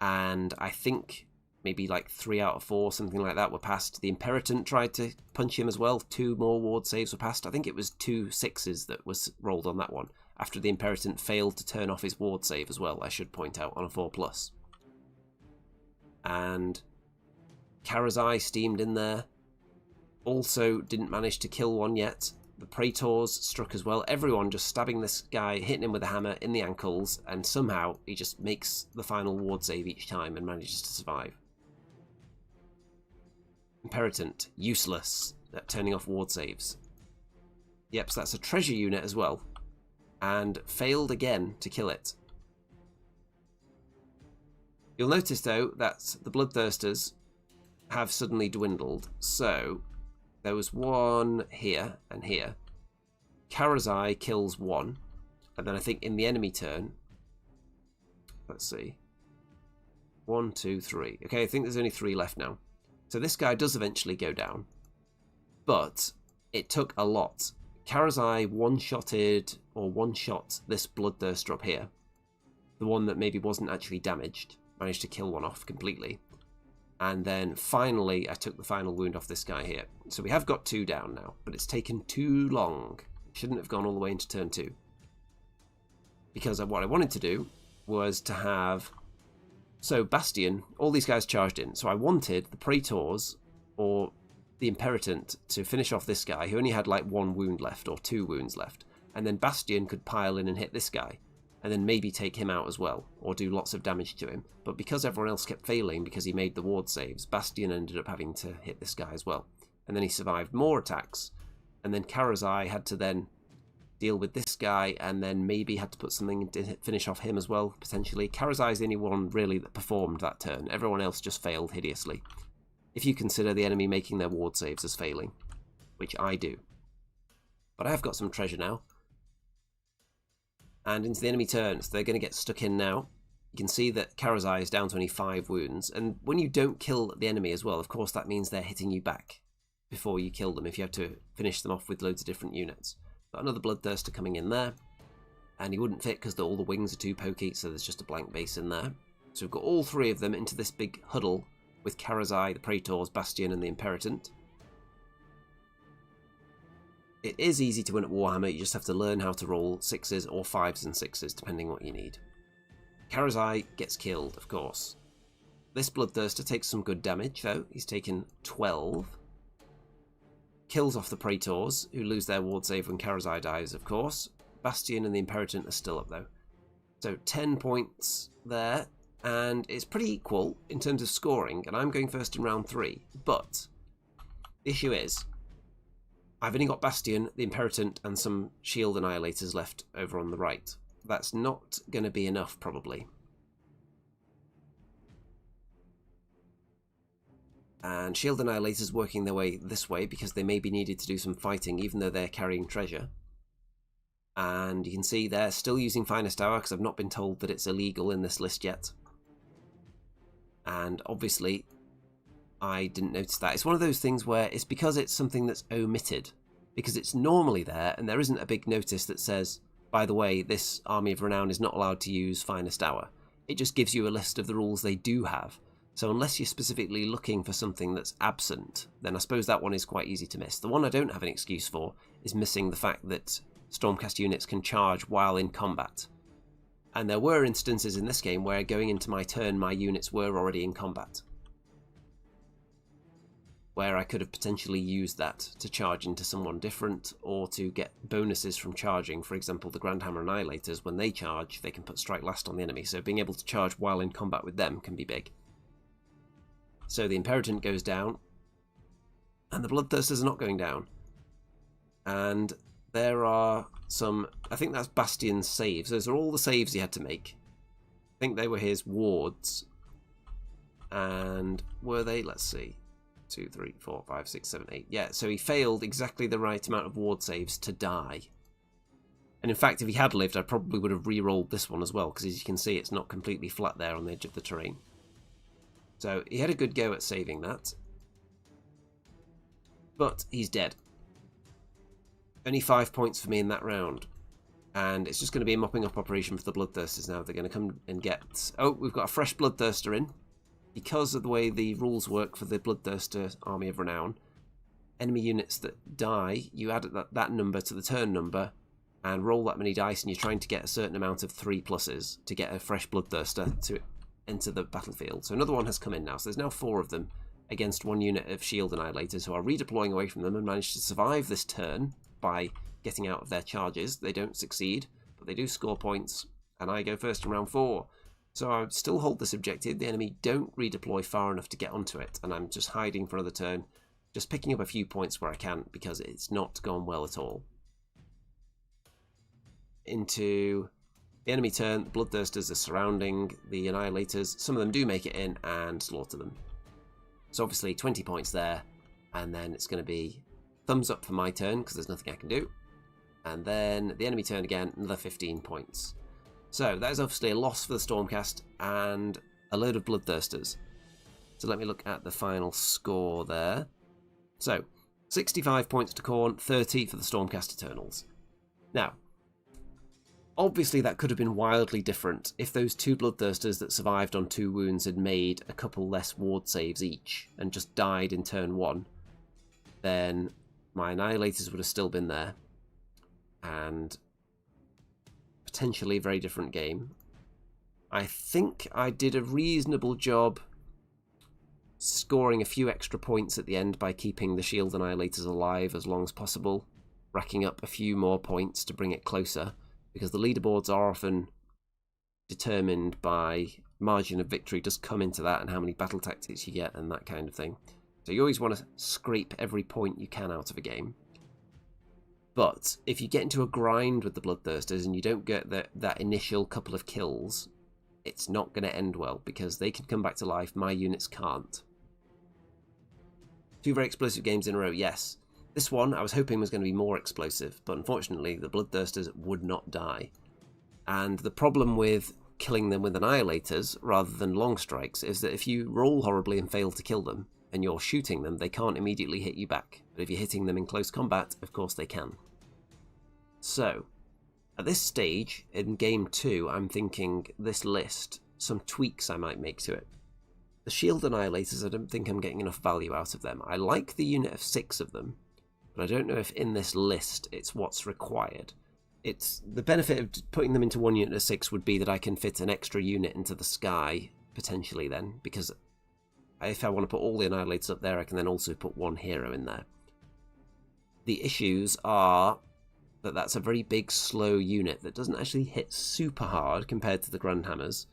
[SPEAKER 1] And I think maybe like 3 out of 4, something like that, were passed. The Imperatant tried to punch him as well. 2 more ward saves were passed. I think it was 2 6s that was rolled on that one, after the Imperatant failed to turn off his ward save as well, I should point out, on a 4+. And Karazai steamed in there. Also didn't manage to kill one yet. The Praetors struck as well. Everyone just stabbing this guy, hitting him with a hammer in the ankles, and somehow he just makes the final ward save each time and manages to survive. Imperatant, useless at turning off ward saves. Yep, so that's a treasure unit as well. And failed again to kill it. You'll notice though that the Bloodthirsters have suddenly dwindled. So there was one here and here. Karazai kills 1. And then I think in the enemy turn, let's see. 1, 2, 3. Okay, I think there's only 3 left now. So this guy does eventually go down. But it took a lot. Karazai one-shotted, or one-shot this Bloodthirster up here. The one that maybe wasn't actually damaged. Managed to kill one off completely. And then finally, I took the final wound off this guy here. So we have got 2 down now, but it's taken too long. Shouldn't have gone all the way into turn 2. Because what I wanted to do was to have... So Bastian, all these guys charged in. So I wanted the Praetors, or the Imperatant, to finish off this guy, who only had like 1 wound left, or 2 wounds left. And then Bastian could pile in and hit this guy. And then maybe take him out as well, or do lots of damage to him. But because everyone else kept failing because he made the ward saves, Bastian ended up having to hit this guy as well. And then he survived more attacks. And then Karazai had to then deal with this guy, and then maybe had to put something to finish off him as well, potentially. Karazai's the only one really that performed that turn. Everyone else just failed hideously. If you consider the enemy making their ward saves as failing, which I do. But I have got some treasure now. And into the enemy turns, they're going to get stuck in now. You can see that Karazai is down to only 5 wounds, and when you don't kill the enemy as well, of course that means they're hitting you back before you kill them, if you have to finish them off with loads of different units. But another Bloodthirster coming in there, and he wouldn't fit because all the wings are too pokey, so there's just a blank base in there. So we've got all 3 of them into this big huddle with Karazai, the Praetors, Bastian and the Imperatant. It is easy to win at Warhammer, you just have to learn how to roll 6s or 5s and 6s, depending what you need. Karazai gets killed, of course. This Bloodthirster takes some good damage, though. He's taken 12. Kills off the Praetors, who lose their ward save when Karazai dies, of course. Bastian and the Imperator are still up, though. So 10 points there, and it's pretty equal in terms of scoring, and I'm going first in round 3. But the issue is, I've only got Bastian, the Imperator, and some shield annihilators left over on the right. That's not going to be enough, probably. And shield annihilators working their way this way because they may be needed to do some fighting, even though they're carrying treasure. And you can see they're still using Finest Hour because I've not been told that it's illegal in this list yet. And obviously, I didn't notice that. It's one of those things where it's because it's something that's omitted, because it's normally there and there isn't a big notice that says, by the way, this Army of Renown is not allowed to use Finest Hour. It just gives you a list of the rules they do have. So unless you're specifically looking for something that's absent, then I suppose that one is quite easy to miss. The one I don't have an excuse for is missing the fact that Stormcast units can charge while in combat. And there were instances in this game where going into my turn, my units were already in combat, where I could have potentially used that to charge into someone different or to get bonuses from charging. For example, the Grand Hammer Annihilators, when they charge, they can put Strike Last on the enemy, so being able to charge while in combat with them can be big. So the Imperator goes down, and the Bloodthirsters are not going down. And there are some, I think that's Bastian's saves. Those are all the saves he had to make. I think they were his wards. And were they? Let's see. 2, 3, 4, 5, 6, 7, 8. Yeah, so he failed exactly the right amount of ward saves to die. And in fact, if he had lived, I probably would have re-rolled this one as well, because as you can see, it's not completely flat there on the edge of the terrain. So he had a good go at saving that. But he's dead. Only 5 points for me in that round. And it's just going to be a mopping up operation for the Bloodthirsters now. They're going to come and get... Oh, we've got a fresh Bloodthirster in. Because of the way the rules work for the Bloodthirster Army of Renown, enemy units that die, you add that number to the turn number and roll that many dice, and you're trying to get a certain amount of 3+s to get a fresh Bloodthirster to enter the battlefield. So another one has come in now. So there's now 4 of them against 1 unit of shield annihilators who are redeploying away from them and managed to survive this turn by getting out of their charges. They don't succeed, but they do score points, and I go first in round 4. So I still hold this objective. The enemy don't redeploy far enough to get onto it, and I'm just hiding for another turn, just picking up a few points where I can, because it's not gone well at all. Into the enemy turn, the Bloodthirsters are surrounding the Annihilators. Some of them do make it in and slaughter them. So obviously 20 points there, and then it's going to be thumbs up for my turn, because there's nothing I can do. And then the enemy turn again, another 15 points. So that is obviously a loss for the Stormcast and a load of Bloodthirsters. So let me look at the final score there. So 65 points to Khorne, 30 for the Stormcast Eternals. Now, obviously that could have been wildly different if those 2 Bloodthirsters that survived on 2 wounds had made a couple less ward saves each and just died in turn 1. Then my Annihilators would have still been there. And potentially a very different game. I think I did a reasonable job scoring a few extra points at the end by keeping the shield annihilators alive as long as possible, racking up a few more points to bring it closer, because the leaderboards are often determined by margin of victory, does come into that, and how many battle tactics you get and that kind of thing. So you always want to scrape every point you can out of a game. But if you get into a grind with the Bloodthirsters and you don't get that initial couple of kills, it's not going to end well, because they can come back to life, my units can't. 2 very explosive games in a row, yes. This one I was hoping was going to be more explosive, but unfortunately the Bloodthirsters would not die. And the problem with killing them with Annihilators rather than long strikes is that if you roll horribly and fail to kill them, and you're shooting them, they can't immediately hit you back. But if you're hitting them in close combat, of course they can. So, at this stage, in Game 2, I'm thinking this list, some tweaks I might make to it. The Shield Annihilators, I don't think I'm getting enough value out of them. I like the unit of 6 of them, but I don't know if in this list it's what's required. it's the benefit of putting them into one unit of 6 would be that I can fit an extra unit into the sky, potentially then, because if I want to put all the Annihilators up there, I can then also put one hero in there. The issues are that that's a very big, slow unit that doesn't actually hit super hard compared to the Grand Hammers.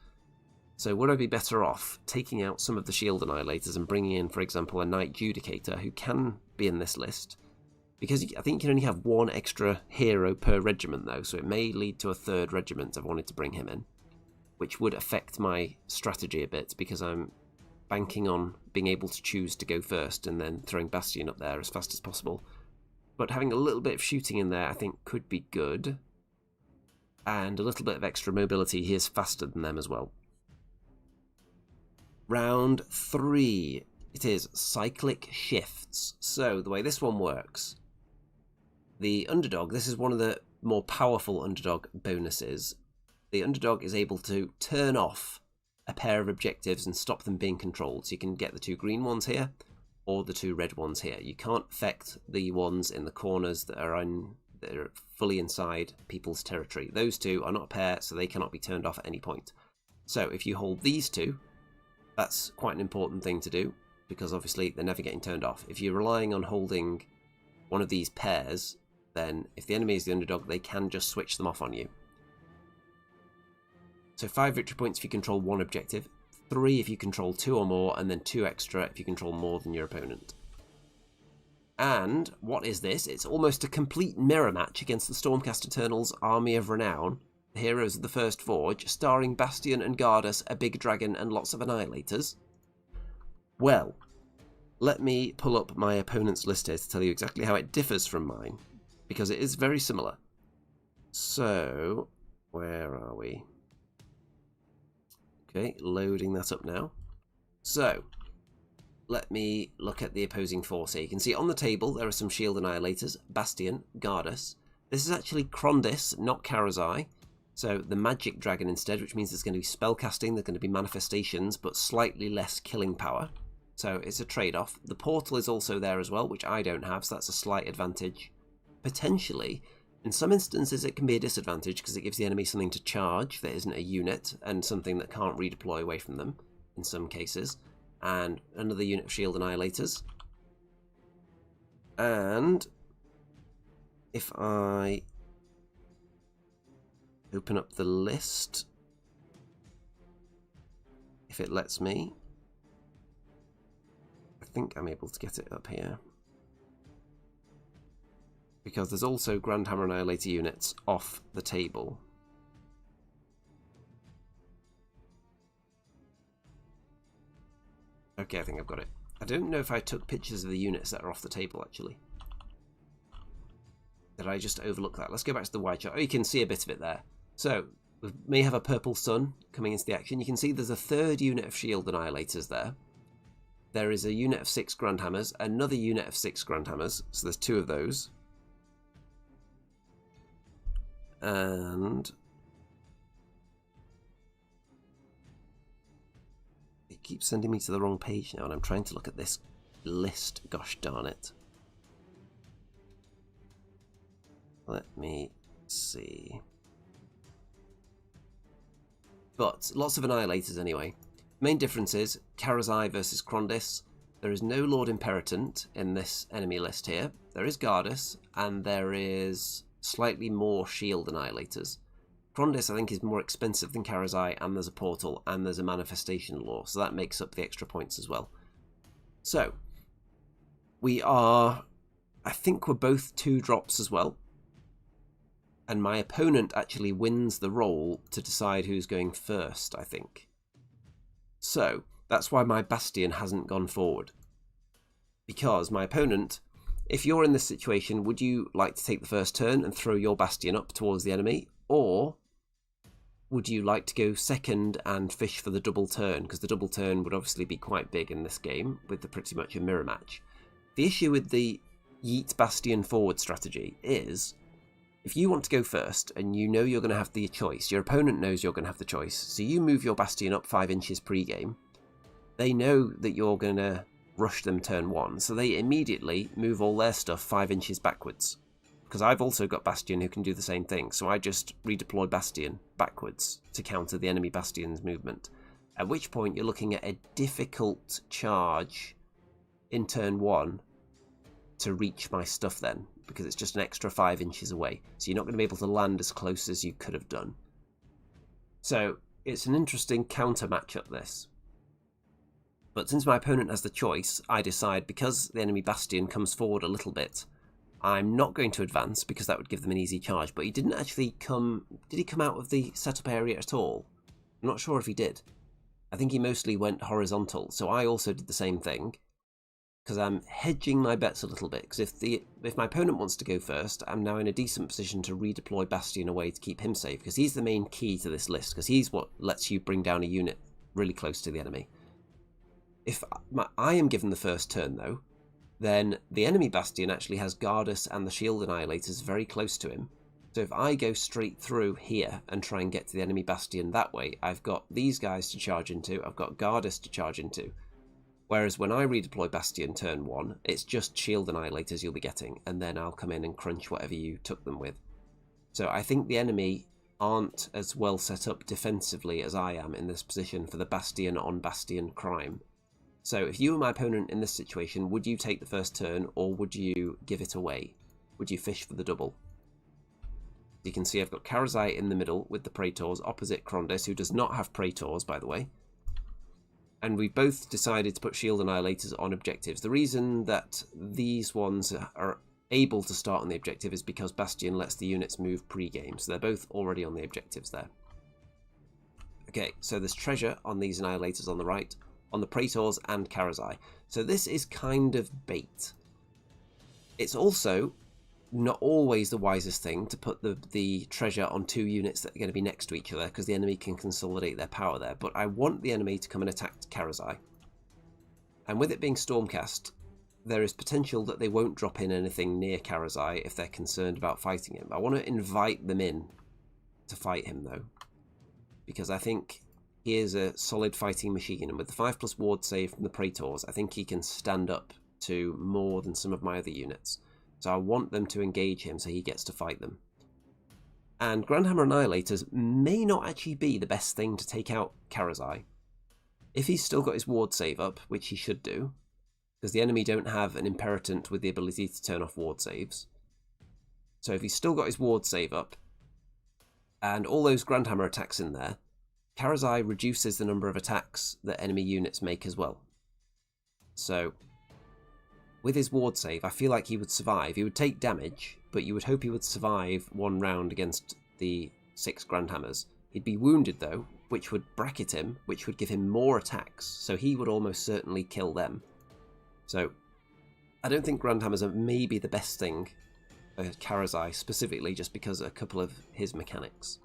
[SPEAKER 1] So would I be better off taking out some of the Shield Annihilators and bringing in, for example, a Knight Judicator, who can be in this list? Because I think you can only have one extra hero per regiment, though, so it may lead to a third regiment if I wanted to bring him in, which would affect my strategy a bit, because I'm banking on being able to choose to go first and then throwing Bastian up there as fast as possible. But having a little bit of shooting in there, I think, could be good. And a little bit of extra mobility. He is faster than them as well. Round 3. It is cyclic shifts. So, the way this one works, the underdog, this is one of the more powerful underdog bonuses. The underdog is able to turn off a pair of objectives and stop them being controlled. So you can get the 2 green ones here, or the 2 red ones here. You can't affect the ones in the corners that are fully inside people's territory. Those 2 are not a pair, so they cannot be turned off at any point. So if you hold these 2, that's quite an important thing to do, because obviously they're never getting turned off. If you're relying on holding one of these pairs, then if the enemy is the underdog, they can just switch them off on you. So 5 victory points if you control 1 objective, 3 if you control 2 or more, and then 2 extra if you control more than your opponent. And what is this? It's almost a complete mirror match against the Stormcast Eternals' Army of Renown, the heroes of the First Forge, starring Bastian and Gardas, a big dragon, and lots of Annihilators. Well, let me pull up my opponent's list here to tell you exactly how it differs from mine, because it is very similar. So, where are we? Okay, loading that up now. So, let me look at the opposing force here. You can see on the table there are some Shield Annihilators, Bastian, Gardas. This is actually Krondys, not Karazai. So the Magic Dragon instead, which means there's going to be spellcasting, there's going to be manifestations, but slightly less killing power. So it's a trade-off. The portal is also there as well, which I don't have, so that's a slight advantage. Potentially, in some instances it can be a disadvantage because it gives the enemy something to charge that isn't a unit, and something that can't redeploy away from them in some cases. And another unit of Shield Annihilators. And if I open up the list, if it lets me, I think I'm able to get it up here. Because there's also Grand Hammer Annihilator units off the table. Okay, I think I've got it. I don't know if I took pictures of the units that are off the table, actually. Did I just overlook that? Let's go back to the wide shot. Oh, you can see a bit of it there. So, we may have a purple sun coming into the action. You can see there's a third unit of Shield Annihilators there. There is a unit of 6 Grand Hammers, another unit of 6 Grand Hammers. So there's 2 of those. And it keeps sending me to the wrong page now, and I'm trying to look at this list. Gosh darn it. Let me see. But lots of Annihilators anyway. Main difference is Karazai versus Krondys. There is no Lord Imperatant in this enemy list here. There is Gardas, and there is slightly more Shield Annihilators. Krondys, I think, is more expensive than Karazai, and there's a portal, and there's a manifestation law, so that makes up the extra points as well. So, we are, I think we're both 2 drops as well, and my opponent actually wins the roll to decide who's going first, I think. So, that's why my Bastian hasn't gone forward. Because my opponent, if you're in this situation, would you like to take the first turn and throw your Bastian up towards the enemy? Or would you like to go second and fish for the double turn? Because the double turn would obviously be quite big in this game, with pretty much a mirror match. The issue with the Yeet Bastian forward strategy is, if you want to go first, and you know you're going to have the choice, your opponent knows you're going to have the choice, so you move your Bastian up 5 inches pre-game, they know that you're going to rush them turn 1, so they immediately move all their stuff 5 inches backwards. because I've also got Bastian who can do the same thing. So I just redeploy Bastian backwards to counter the enemy Bastian's movement. At which point you're looking at a difficult charge in turn 1 to reach my stuff then, because it's just an extra 5 inches away. So you're not going to be able to land as close as you could have done. So it's an interesting counter matchup, this. But since my opponent has the choice, I decide, because the enemy Bastian comes forward a little bit, I'm not going to advance because that would give them an easy charge. But he didn't actually come... Did he come out of the setup area at all? I'm not sure if he did. I think he mostly went horizontal, so I also did the same thing. Because I'm hedging my bets a little bit. Because if my opponent wants to go first, I'm now in a decent position to redeploy Bastian away to keep him safe. Because he's the main key to this list. Because he's what lets you bring down a unit really close to the enemy. If I am given the first turn, though, then the enemy Bastian actually has Gardas and the Shield Annihilators very close to him. So if I go straight through here and try and get to the enemy Bastian that way, I've got these guys to charge into, I've got Gardas to charge into. Whereas when I redeploy Bastian turn 1, it's just Shield Annihilators you'll be getting, and then I'll come in and crunch whatever you took them with. So I think the enemy aren't as well set up defensively as I am in this position for the Bastian on Bastian crime. So if you were my opponent in this situation, would you take the first turn, or would you give it away? Would you fish for the double? You can see I've got Karazai in the middle with the Praetors opposite Krondys, who does not have Praetors, by the way. And we both decided to put Shield Annihilators on objectives. The reason that these ones are able to start on the objective is because Bastian lets the units move pre-game, so they're both already on the objectives there. Okay, so there's treasure on these Annihilators on the right, on the Praetors and Karazai. So this is kind of bait. It's also not always the wisest thing to put the treasure on 2 units that are going to be next to each other, because the enemy can consolidate their power there. But I want the enemy to come and attack Karazai. And with it being Stormcast, there is potential that they won't drop in anything near Karazai if they're concerned about fighting him. I want to invite them in to fight him, though, because I think he is a solid fighting machine, and with the 5+ ward save from the Praetors, I think he can stand up to more than some of my other units. So I want them to engage him so he gets to fight them. And Grandhammer Annihilators may not actually be the best thing to take out Karazai. If he's still got his ward save up, which he should do, because the enemy don't have an Imperatant with the ability to turn off ward saves. So if he's still got his ward save up, and all those Grandhammer attacks in there, Karazai reduces the number of attacks that enemy units make as well. So with his ward save, I feel like he would survive. He would take damage, but you would hope he would survive 1 round against the 6 Grandhammers. He'd be wounded though, which would bracket him, which would give him more attacks, so he would almost certainly kill them. So I don't think Grandhammers are maybe the best thing for Karazai, specifically just because of a couple of his mechanics.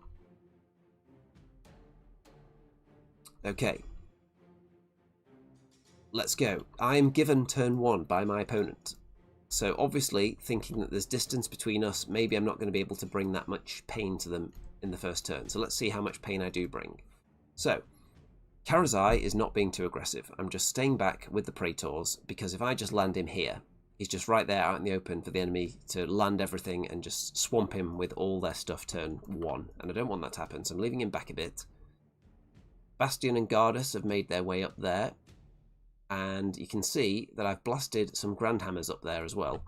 [SPEAKER 1] Okay. Let's go. I'm given turn 1 by my opponent. So obviously, thinking that there's distance between us, maybe I'm not going to be able to bring that much pain to them in the first turn. So let's see how much pain I do bring. So, Karazai is not being too aggressive. I'm just staying back with the Praetors, because if I just land him here, he's just right there out in the open for the enemy to land everything and just swamp him with all their stuff turn 1. And I don't want that to happen, so I'm leaving him back a bit. Bastian and Gardas have made their way up there. And you can see that I've blasted some Grandhammers up there as well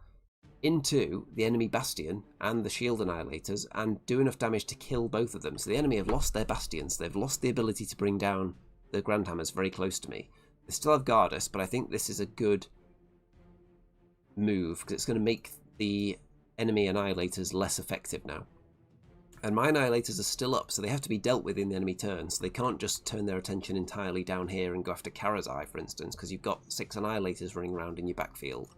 [SPEAKER 1] into the enemy Bastian and the Shield Annihilators, and do enough damage to kill both of them. So the enemy have lost their Bastions. They've lost the ability to bring down the Grandhammers very close to me. They still have Gardas, but I think this is a good move because it's going to make the enemy Annihilators less effective now. And my Annihilators are still up, so they have to be dealt with in the enemy turn, so they can't just turn their attention entirely down here and go after Karazai, for instance, because you've got 6 Annihilators running around in your backfield.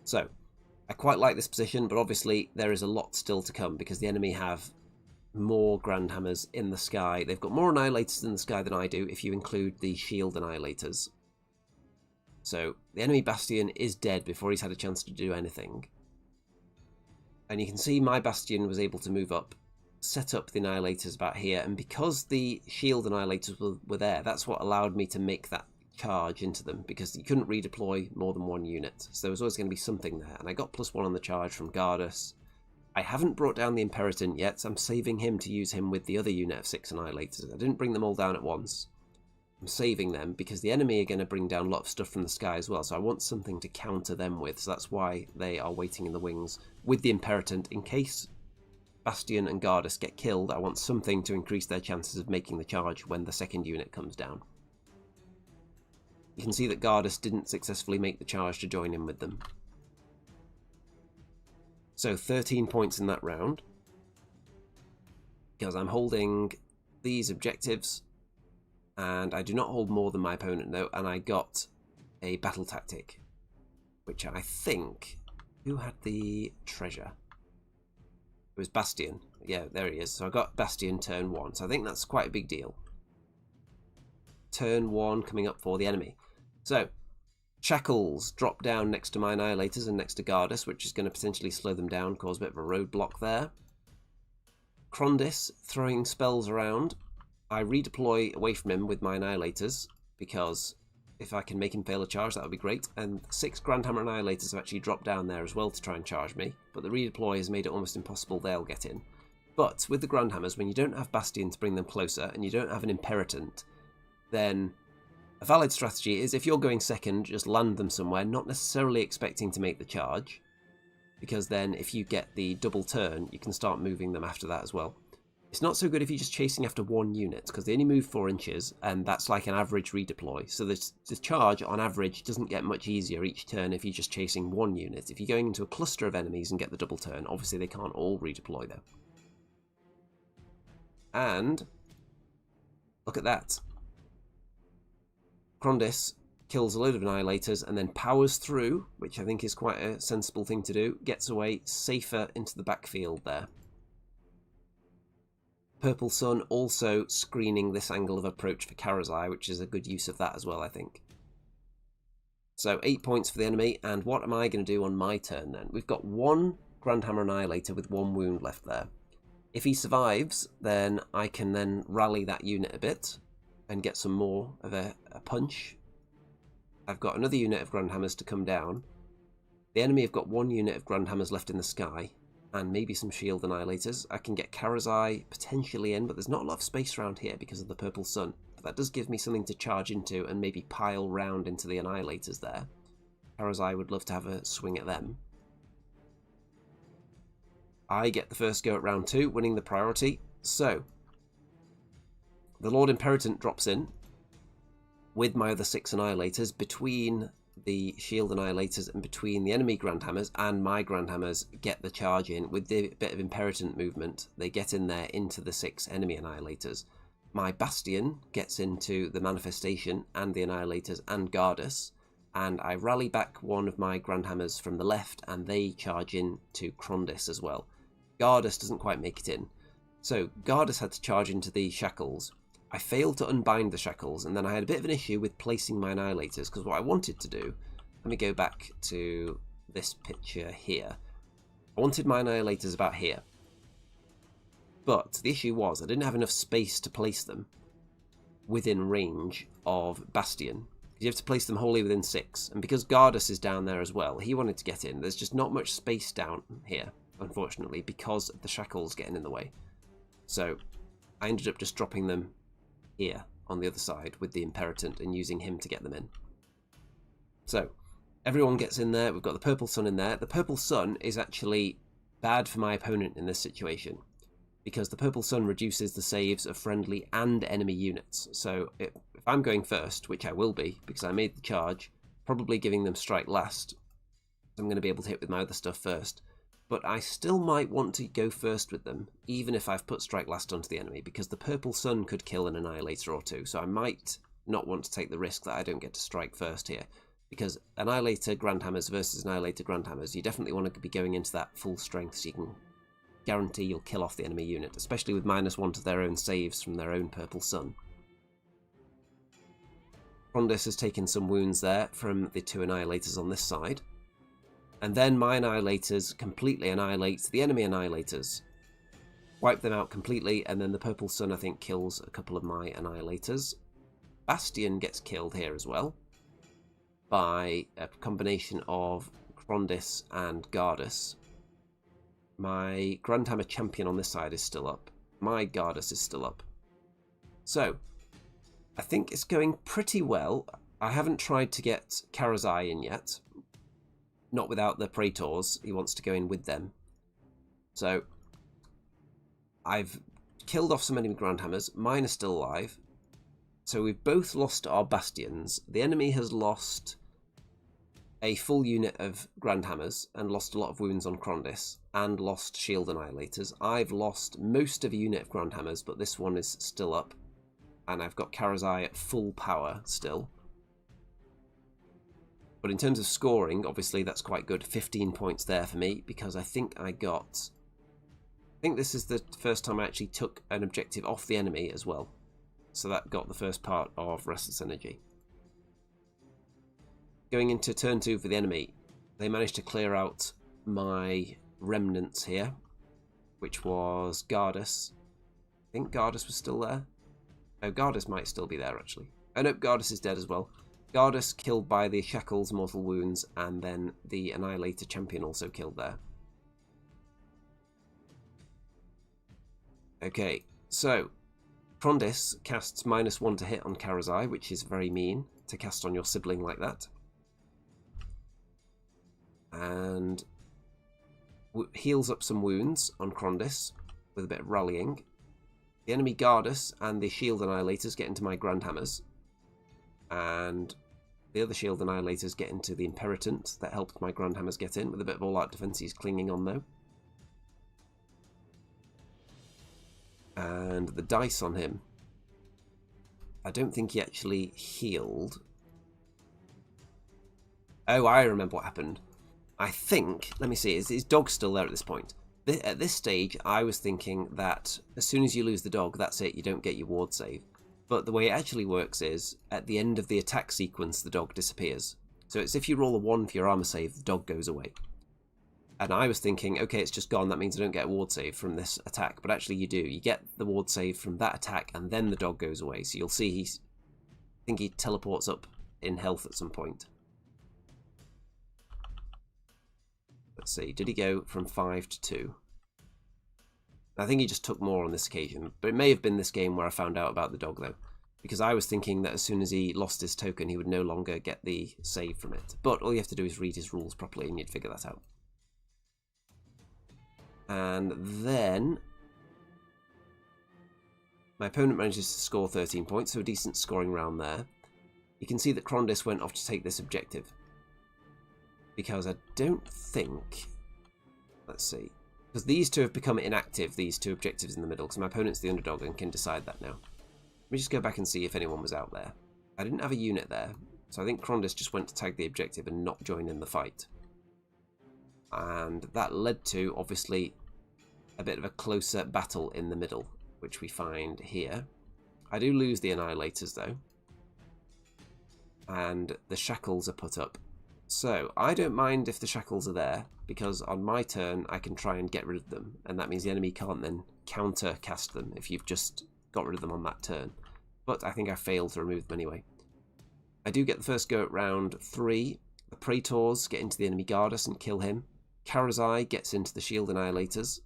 [SPEAKER 1] So, I quite like this position, but obviously there is a lot still to come, because the enemy have more Grandhammers in the sky. They've got more Annihilators in the sky than I do, if you include the Shield Annihilators. So, the enemy Bastian is dead before he's had a chance to do anything. And you can see my Bastian was able to move up, set up the Annihilators about here, and because the Shield Annihilators were there, that's what allowed me to make that charge into them, because you couldn't redeploy more than one unit. So there was always going to be something there. And I got +1 on the charge from Gardas. I haven't brought down the Imperator yet, so I'm saving him to use him with the other unit of 6 Annihilators. I didn't bring them all down at once. I'm saving them because the enemy are going to bring down a lot of stuff from the sky as well, so I want something to counter them with, so that's why they are waiting in the wings with the Imperator. In case Bastian and Gardas get killed, I want something to increase their chances of making the charge when the second unit comes down. You can see that Gardas didn't successfully make the charge to join in with them. So 13 points in that round, because I'm holding these objectives, and I do not hold more than my opponent though, and I got a battle tactic, which I think, who had the treasure? It was Bastian. Yeah, there he is. So I got Bastian turn 1, so I think that's quite a big deal. Turn 1 coming up for the enemy. So Shackles drop down next to my Annihilators and next to Gardas, which is going to potentially slow them down, cause a bit of a roadblock there. Krondis throwing spells around. I redeploy away from him with my Annihilators, because if I can make him fail a charge, that would be great. And 6 Grandhammer Annihilators have actually dropped down there as well to try and charge me, but the redeploy has made it almost impossible they'll get in. But with the Grandhammers, when you don't have Bastian to bring them closer, and you don't have an Imperator, then a valid strategy is, if you're going second, just land them somewhere, not necessarily expecting to make the charge, because then if you get the double turn, you can start moving them after that as well. It's not so good if you're just chasing after one unit, because they only move 4 inches, and that's like an average redeploy. So the charge, on average, doesn't get much easier each turn if you're just chasing one unit. If you're going into a cluster of enemies and get the double turn, obviously they can't all redeploy there. And look at that. Krondis kills a load of Annihilators and then powers through, which I think is quite a sensible thing to do, gets away safer into the backfield there. Purple Sun also screening this angle of approach for Karazai, which is a good use of that as well, I think. So 8 points for the enemy, and what am I going to do on my turn then? We've got 1 Grandhammer Annihilator with 1 wound left there. If he survives, then I can then rally that unit a bit and get some more of a punch. I've got another unit of Grandhammers to come down. The enemy have got 1 unit of Grandhammers left in the sky, and maybe some shield Annihilators. I can get Karazai potentially in, but there's not a lot of space around here because of the Purple Sun. But that does give me something to charge into and maybe pile round into the Annihilators there. Karazai would love to have a swing at them. I get the first go at round 2, winning the priority. So the Lord Imperator drops in with my other 6 Annihilators between the shield Annihilators and between the enemy Grandhammers, and my Grandhammers get the charge in with the bit of Imperator movement. They get in there into the 6 enemy Annihilators. My Bastian gets into the Manifestation and the Annihilators and Gardas, and I rally back 1 of my Grandhammers from the left and they charge in to Krondis as well. Gardas doesn't quite make it in. So Gardas had to charge into the Shackles. I failed to unbind the Shackles, and then I had a bit of an issue with placing my Annihilators, because what I wanted to do, let me go back to this picture here. I wanted my Annihilators about here. But the issue was I didn't have enough space to place them within range of Bastian. You have to place them wholly within 6, and because Gardas is down there as well, he wanted to get in. There's just not much space down here, unfortunately, because of the Shackles getting in the way. So I ended up just dropping them here on the other side with the Imperator and using him to get them in. So everyone gets in there. We've got the Purple Sun in there. The Purple Sun is actually bad for my opponent in this situation, because the Purple Sun reduces the saves of friendly and enemy units. So if I'm going first, which I will be because I made the charge, probably giving them strike last, I'm going to be able to hit with my other stuff first. But I still might want to go first with them, even if I've put strike last onto the enemy, because the Purple Sun could kill an Annihilator or 2, so I might not want to take the risk that I don't get to strike first here. Because Annihilator Grandhammers versus Annihilator Grandhammers, you definitely want to be going into that full strength so you can guarantee you'll kill off the enemy unit, especially with -1 to their own saves from their own Purple Sun. Krondis has taken some wounds there from the 2 Annihilators on this side. And then my Annihilators completely annihilate the enemy Annihilators. Wipe them out completely, and then the Purple Sun, I think, kills a couple of my Annihilators. Bastian gets killed here as well by a combination of Crondis and Gardus. My Grandhammer champion on this side is still up. My Gardus is still up. So, I think it's going pretty well. I haven't tried to get Karazai in yet. Not without the Praetors. He wants to go in with them. So, I've killed off some enemy Grandhammers. Mine are still alive. So we've both lost our Bastions. The enemy has lost a full unit of Grandhammers and lost a lot of wounds on Crondis and lost Shield Annihilators. I've lost most of a unit of Grandhammers, but this one is still up. And I've got Karazai at full power still. But in terms of scoring, obviously that's quite good. 15 points there for me, because I think this is the first time I actually took an objective off the enemy as well. So that got the first part of Restless Energy. Going into turn 2 for the enemy, they managed to clear out my remnants here, which was Gardus. I think Gardus was still there. Oh, Gardus might still be there, actually. Oh, no, Gardus is dead as well. Gardus killed by the Shackles, Mortal Wounds, and then the Annihilator champion also killed there. Okay, so Crondis casts -1 to hit on Karazai, which is very mean to cast on your sibling like that. And heals up some wounds on Crondis with a bit of rallying. The enemy Gardus and the Shield Annihilators get into my Grandhammers. And the other Shield Annihilators get into the Imperatant. That helped my Grandhammers get in with a bit of all-out defense he's clinging on though. And the dice on him, I don't think he actually healed. Oh, I remember what happened. I think, let me see, is his dog still there at this point? At this stage, I was thinking that as soon as you lose the dog, that's it, you don't get your ward save. But the way it actually works is, at the end of the attack sequence, the dog disappears. So it's if you roll a 1 for your armor save, the dog goes away. And I was thinking, okay, it's just gone, that means I don't get a ward save from this attack. But actually you do. You get the ward save from that attack, and then the dog goes away. So you'll see I think he teleports up in health at some point. Let's see, did he go from 5 to 2? I think he just took more on this occasion. But it may have been this game where I found out about the dog, though. Because I was thinking that as soon as he lost his token, he would no longer get the save from it. But all you have to do is read his rules properly, and you'd figure that out. And then my opponent manages to score 13 points, so a decent scoring round there. You can see that Crondis went off to take this objective. Because I don't think... Let's see. Because these two have become inactive, these two objectives in the middle, because my opponent's the underdog and can decide that now. Let me just go back and see if anyone was out there. I didn't have a unit there, so I think Crondis just went to tag the objective and not join in the fight. And that led to, obviously, a bit of a closer battle in the middle, which we find here. I do lose the Annihilators, though. And the Shackles are put up. So, I don't mind if the Shackles are there, because on my turn, I can try and get rid of them. And that means the enemy can't then counter-cast them if you've just got rid of them on that turn. But I think I failed to remove them anyway. I do get the first go at round 3. The Praetors get into the enemy Gardus and kill him. Karazai gets into the Shield Annihilators.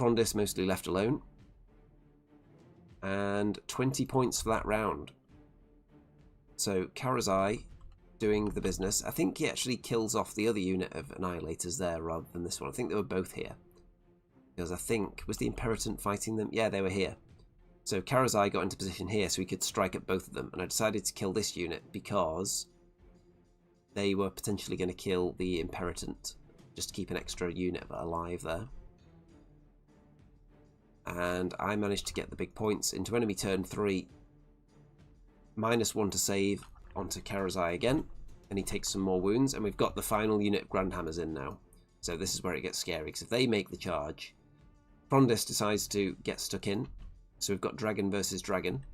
[SPEAKER 1] Crondis mostly left alone. And 20 points for that round. So Karazai doing the business. I think he actually kills off the other unit of Annihilators there rather than this one. I think they were both here. Because I think, was the Imperatant fighting them? Yeah, they were here. So Karazai got into position here so he could strike at both of them. And I decided to kill this unit because they were potentially going to kill the Imperatant. Just to keep an extra unit alive there. And I managed to get the big points into enemy turn 3. -1 to save onto Karazai again. And he takes some more wounds. And we've got the final unit of Grandhammers in now. So this is where it gets scary. Because if they make the charge, Crondis decides to get stuck in. So we've got Dragon versus Dragon.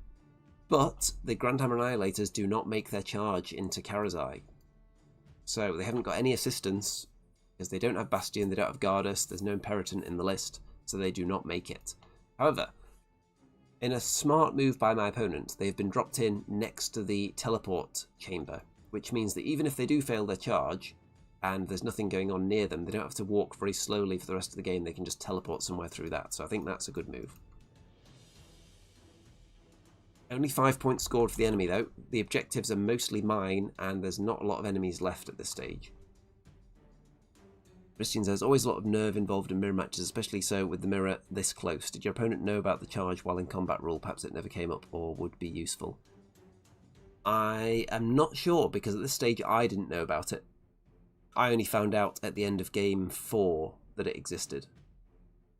[SPEAKER 1] But the Grandhammer Annihilators do not make their charge into Karazai. So they haven't got any assistance. Because they don't have Bastian, they don't have Gardus, there's no Imperatant in the list. So they do not make it. However, In a smart move by my opponent, they've been dropped in next to the teleport chamber, which means that even if they do fail their charge, and there's nothing going on near them, they don't have to walk very slowly for the rest of the game, they can just teleport somewhere through that, so I think that's a good move. Only 5 points scored for the enemy though. The objectives are mostly mine, and there's not a lot of enemies left at this stage. Bastian says, always a lot of nerve involved in mirror matches, especially so with the mirror this close. Did your opponent know about the charge while in combat rule? Perhaps it never came up or would be useful. I am not sure, because at this stage I didn't know about it. I only found out at the end of game 4 that it existed.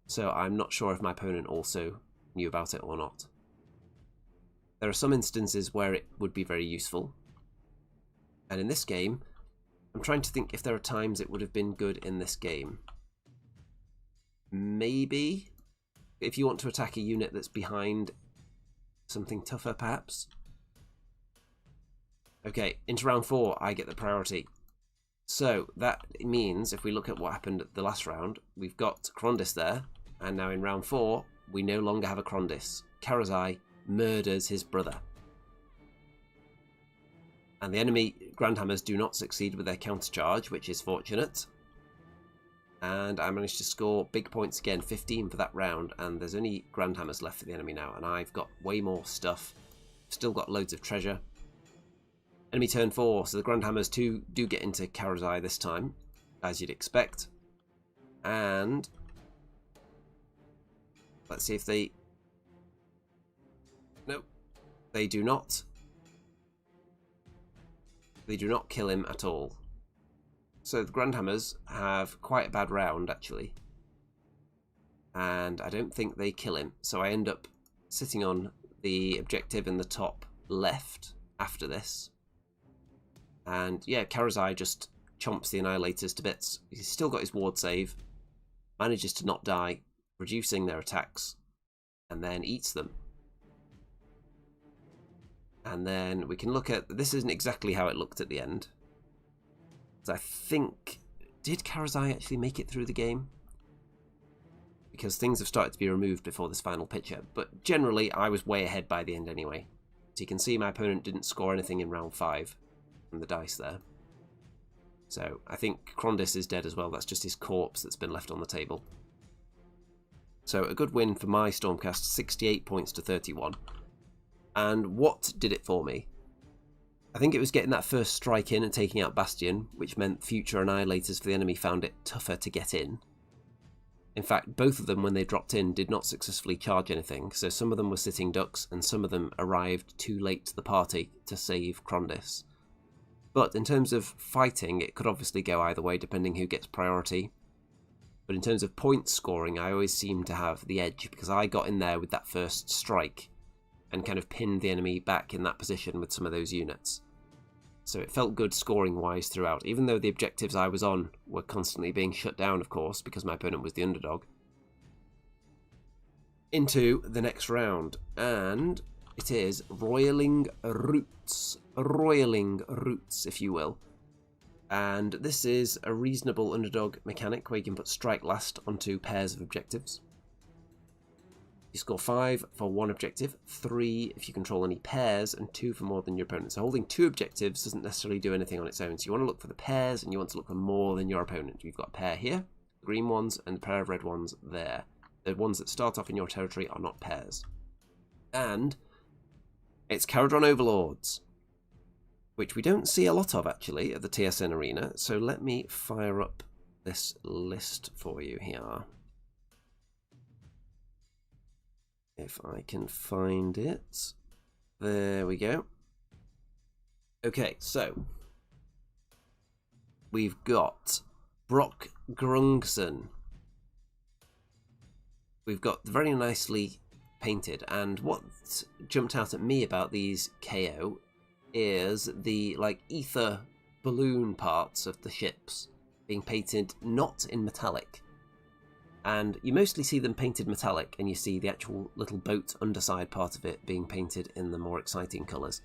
[SPEAKER 1] So I'm not sure if my opponent also knew about it or not. There are some instances where it would be very useful. And in this game, I'm trying to think if there are times it would have been good in this game. Maybe if you want to attack a unit that's behind something tougher, perhaps. Okay, into round 4, I get the priority. So that means if we look at what happened at the last round, we've got Krondis there, and now in round 4, we no longer have a Krondis. Karazai murders his brother. And the enemy Grandhammers do not succeed with their countercharge, which is fortunate. And I managed to score big points again, 15 for that round, and there's only Grandhammers left for the enemy now, and I've got way more stuff. Still got loads of treasure. Enemy turn 4, so the Grandhammers do get into Karazai this time, as you'd expect. And let's see if they... Nope, they do not. They do not kill him at all. So the Grandhammers have quite a bad round, actually. And I don't think they kill him. So I end up sitting on the objective in the top left after this. And yeah, Karazai just chomps the Annihilators to bits. He's still got his ward save. Manages to not die, reducing their attacks. And then eats them. And then we can look at... This isn't exactly how it looked at the end. So I think... Did Karazai actually make it through the game? Because things have started to be removed before this final picture. But generally, I was way ahead by the end anyway. So you can see my opponent didn't score anything in round 5 from the dice there. So I think Krondis is dead as well. That's just his corpse that's been left on the table. So a good win for my Stormcast, 68 points to 31. And what did it for me? I think it was getting that first strike in and taking out Bastian, which meant future Annihilators for the enemy found it tougher to get in. In fact, both of them, when they dropped in, did not successfully charge anything, so some of them were sitting ducks, and some of them arrived too late to the party to save Krondis. But in terms of fighting, it could obviously go either way, depending who gets priority. But in terms of point scoring, I always seem to have the edge, because I got in there with that first strike, and kind of pinned the enemy back in that position with some of those units. So it felt good scoring-wise throughout, even though the objectives I was on were constantly being shut down, of course, because my opponent was the underdog. Into the next round, and it is Roiling Roots, if you will. And this is a reasonable underdog mechanic where you can put strike last onto pairs of objectives. You score 5 for one objective, 3 if you control any pairs, and 2 for more than your opponent. So holding 2 objectives doesn't necessarily do anything on its own. So you want to look for the pairs, and you want to look for more than your opponent. You've got a pair here, green ones, and a pair of red ones there. The ones that start off in your territory are not pairs. And it's Caradron Overlords, which we don't see a lot of, actually, at the TSN Arena. So let me fire up this list for you here. If I can find it. There we go. Okay, so we've got Brock Grungson. We've got very nicely painted, and what jumped out at me about these KO is the ether balloon parts of the ships being painted not in metallic. And you mostly see them painted metallic, and you see the actual little boat underside part of it being painted in the more exciting colours.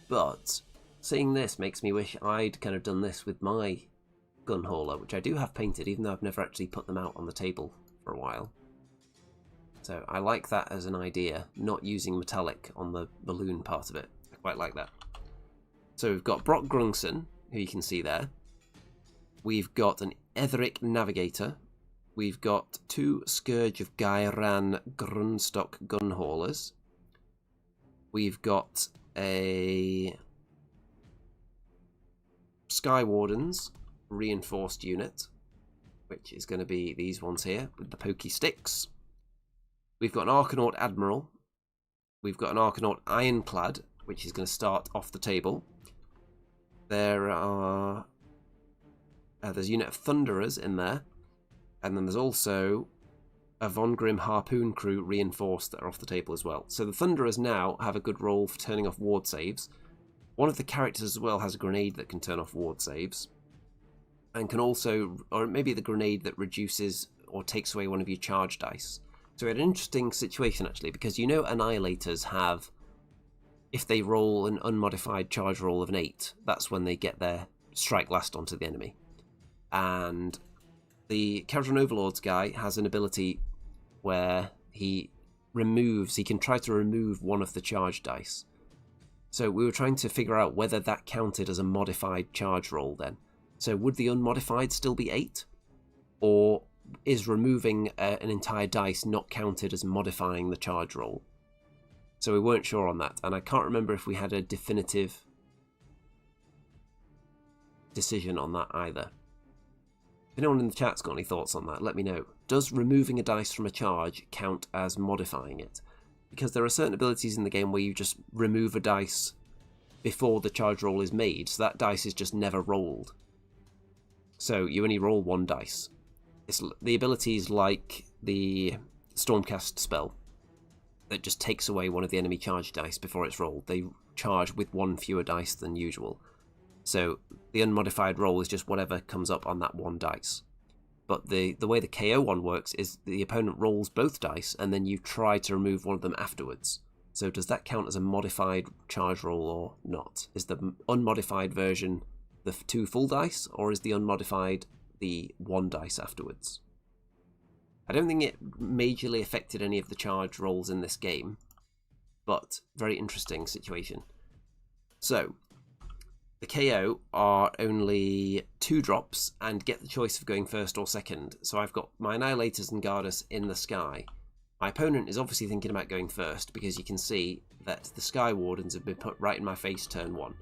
[SPEAKER 1] But seeing this makes me wish I'd kind of done this with my gun hauler, which I do have painted, even though I've never actually put them out on the table for a while. So I like that as an idea, not using metallic on the balloon part of it. I quite like that. So we've got Brock Grungson, who you can see there. We've got an Etheric Navigator. We've got 2 Scourge of Gairan Grundstock gun haulers. We've got a Sky Wardens reinforced unit, which is going to be these ones here with the pokey sticks. We've got an Arcanaut Admiral. We've got an Arcanaut Ironclad, which is going to start off the table. There are there's a unit of Thunderers in there, and then there's also a Von Grimm Harpoon crew reinforced that are off the table as well. So the Thunderers now have a good role for turning off ward saves. One of the characters as well has a grenade that can turn off ward saves, and can also, or maybe the grenade that reduces or takes away one of your charge dice. So we had an interesting situation actually, because you know Annihilators have, if they roll an unmodified charge roll of an 8, that's when they get their strike last onto the enemy. And the Kharadron Overlords guy has an ability where he can try to remove one of the charge dice. So we were trying to figure out whether that counted as a modified charge roll then. So would the unmodified still be 8? Or is removing an entire dice not counted as modifying the charge roll? So we weren't sure on that, and I can't remember if we had a definitive decision on that either. If anyone in the chat's got any thoughts on that, let me know. Does removing a dice from a charge count as modifying it? Because there are certain abilities in the game where you just remove a dice before the charge roll is made, so that dice is just never rolled. So you only roll 1 dice. The ability is like the Stormcast spell that just takes away one of the enemy charge dice before it's rolled. They charge with 1 fewer dice than usual. So the unmodified roll is just whatever comes up on that 1 dice. But the way the KO one works is the opponent rolls both dice and then you try to remove one of them afterwards. So does that count as a modified charge roll or not? Is the unmodified version the 2 full dice, or is the unmodified the 1 dice afterwards? I don't think it majorly affected any of the charge rolls in this game, but very interesting situation. So the KO are only 2 drops and get the choice of going first or second. So I've got my Annihilators and Gardas in the sky. My opponent is obviously thinking about going first because you can see that the Sky Wardens have been put right in my face turn 1.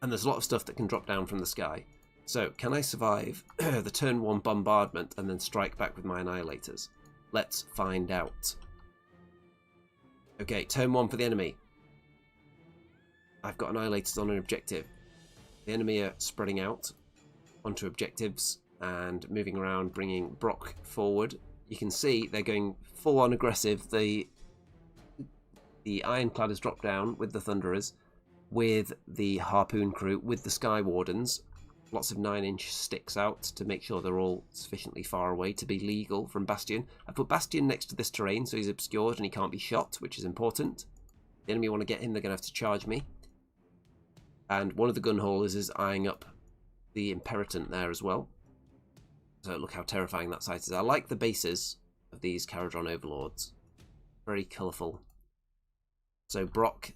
[SPEAKER 1] And there's a lot of stuff that can drop down from the sky. So can I survive the turn 1 bombardment and then strike back with my Annihilators? Let's find out. Okay, turn 1 for the enemy. I've got Annihilators on an objective. The enemy are spreading out onto objectives and moving around, bringing Brock forward. You can see they're going full on aggressive. The Ironclad has dropped down with the Thunderers, with the Harpoon crew, with the Sky Wardens. Lots of 9-inch sticks out to make sure they're all sufficiently far away to be legal from Bastian. I put Bastian next to this terrain so he's obscured and he can't be shot, which is important. The enemy want to get him, they're going to have to charge me. And one of the gun haulers is eyeing up the Imperatant there as well. So look how terrifying that sight is. I like the bases of these Kharadron Overlords. Very colourful. So Brock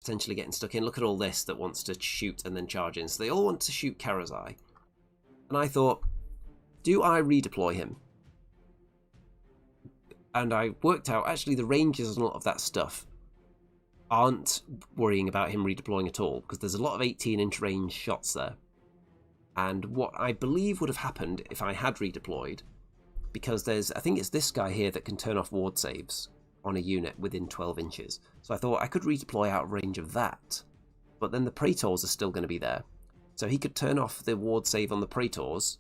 [SPEAKER 1] potentially getting stuck in. Look at all this that wants to shoot and then charge in. So they all want to shoot Karazai. And I thought, do I redeploy him? And I worked out, actually, the ranges and a lot of that stuff aren't worrying about him redeploying at all, because there's a lot of 18-inch range shots there. And what I believe would have happened if I had redeployed, because I think it's this guy here that can turn off ward saves on a unit within 12 inches. So I thought I could redeploy out of range of that, but then the Praetors are still going to be there. So he could turn off the ward save on the Praetors.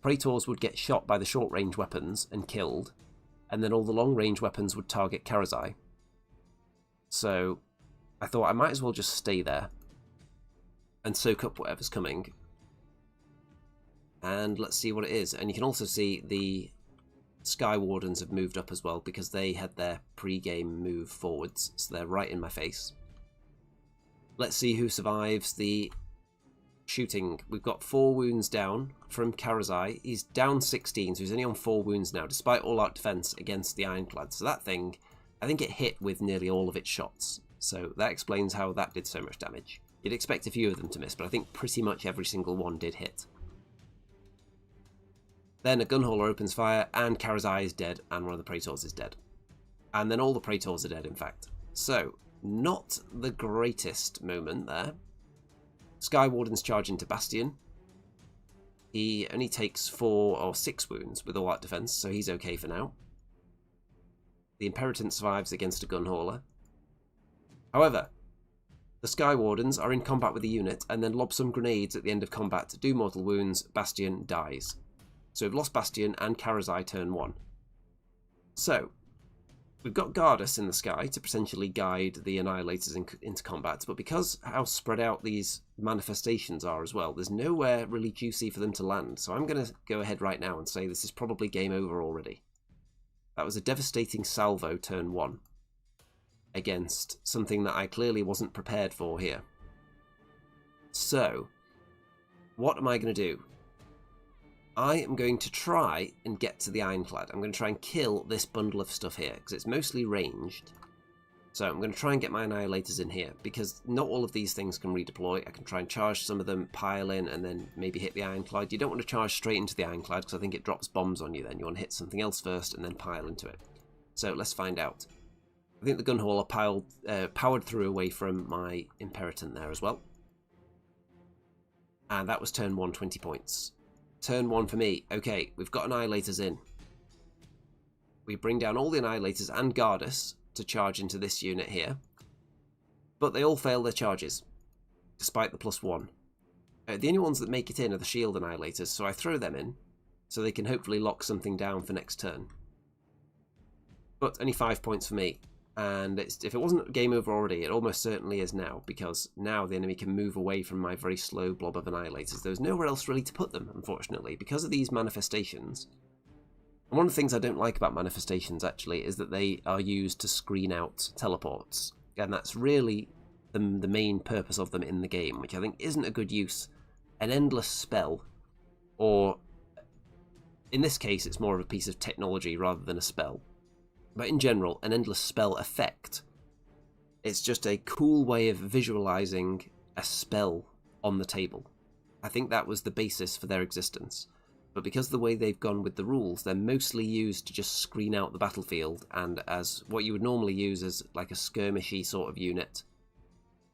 [SPEAKER 1] Praetors would get shot by the short-range weapons and killed, and then all the long-range weapons would target Karazai. So I thought I might as well just stay there and soak up whatever's coming. And let's see what it is. And you can also see the Sky Wardens have moved up as well because they had their pre-game move forwards, so they're right in my face. Let's see who survives the shooting. We've got 4 wounds down from Karazai. He's down 16, so he's only on 4 wounds now, despite all out defense against the Ironclad. So that thing, I think it hit with nearly all of its shots. So that explains how that did so much damage. You'd expect a few of them to miss, but I think pretty much every single one did hit. Then a gunhauler opens fire, and Karazai is dead, and one of the Praetors is dead. And then all the Praetors are dead, in fact. So, not the greatest moment there. Sky Warden's charge into Bastian. He only takes 4 or 6 wounds with all out defense, so he's okay for now. The Imperator survives against a gunhauler. However, the Sky Wardens are in combat with the unit and then lob some grenades at the end of combat to do mortal wounds. Bastian dies. So we've lost Bastian and Karazai turn 1. So, we've got Gardas in the sky to potentially guide the Annihilators into combat, but because how spread out these manifestations are as well, there's nowhere really juicy for them to land. So I'm going to go ahead right now and say this is probably game over already. That was a devastating salvo turn 1 against something that I clearly wasn't prepared for here. So, what am I going to do? I am going to try and get to the Ironclad. I'm going to try and kill this bundle of stuff here, because it's mostly ranged. So I'm going to try and get my Annihilators in here, because not all of these things can redeploy. I can try and charge some of them, pile in, and then maybe hit the Ironclad. You don't want to charge straight into the Ironclad, because I think it drops bombs on you then. You want to hit something else first, and then pile into it. So let's find out. I think the Gunhauler powered through away from my Imperator there as well. And that was turn 1, 20 points. Turn 1 for me. Okay, we've got Annihilators in. We bring down all the Annihilators and Gardas to charge into this unit here. But they all fail their charges, despite the +1. The only ones that make it in are the shield Annihilators, so I throw them in, so they can hopefully lock something down for next turn. But only 5 points for me. And if it wasn't game over already, it almost certainly is now, because now the enemy can move away from my very slow blob of Annihilators. There's nowhere else really to put them, unfortunately, because of these manifestations. And one of the things I don't like about manifestations, actually, is that they are used to screen out teleports. And that's really the main purpose of them in the game, which I think isn't a good use. An endless spell, or in this case, it's more of a piece of technology rather than a spell. But in general, an endless spell effect. It's just a cool way of visualizing a spell on the table. I think that was the basis for their existence. But because of the way they've gone with the rules, they're mostly used to just screen out the battlefield, and as what you would normally use as like a skirmishy sort of unit.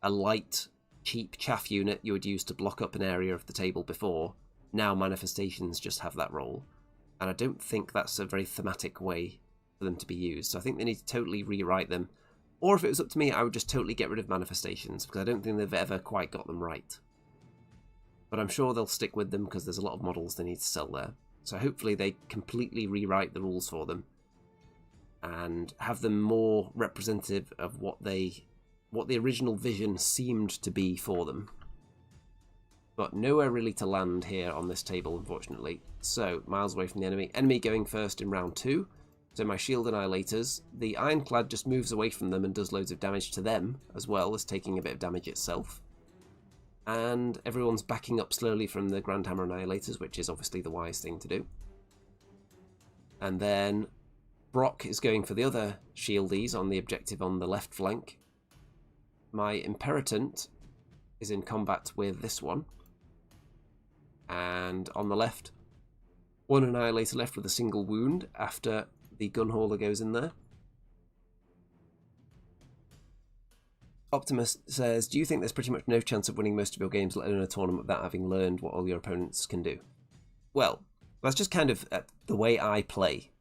[SPEAKER 1] A light, cheap chaff unit you would use to block up an area of the table before. Now manifestations just have that role. And I don't think that's a very thematic way for them to be used, so I think they need to totally rewrite them, or if it was up to me I would just totally get rid of manifestations, because I don't think they've ever quite got them right. But I'm sure they'll stick with them because there's a lot of models they need to sell there, so hopefully they completely rewrite the rules for them and have them more representative of what the original vision seemed to be for them. But nowhere really to land here on this table, unfortunately, so miles away from the enemy going first in round 2. So my shield Annihilators, the Ironclad just moves away from them and does loads of damage to them, as well as taking a bit of damage itself. And everyone's backing up slowly from the Grand Hammer Annihilators, which is obviously the wise thing to do. And then Brock is going for the other shieldies on the objective on the left flank. My Imperator is in combat with this one. And on the left, one Annihilator left with a single wound after the Gunhauler goes in there. Optimus says, do you think there's pretty much no chance of winning most of your games, let alone a tournament, without having learned what all your opponents can do? Well, that's just kind of the way I play.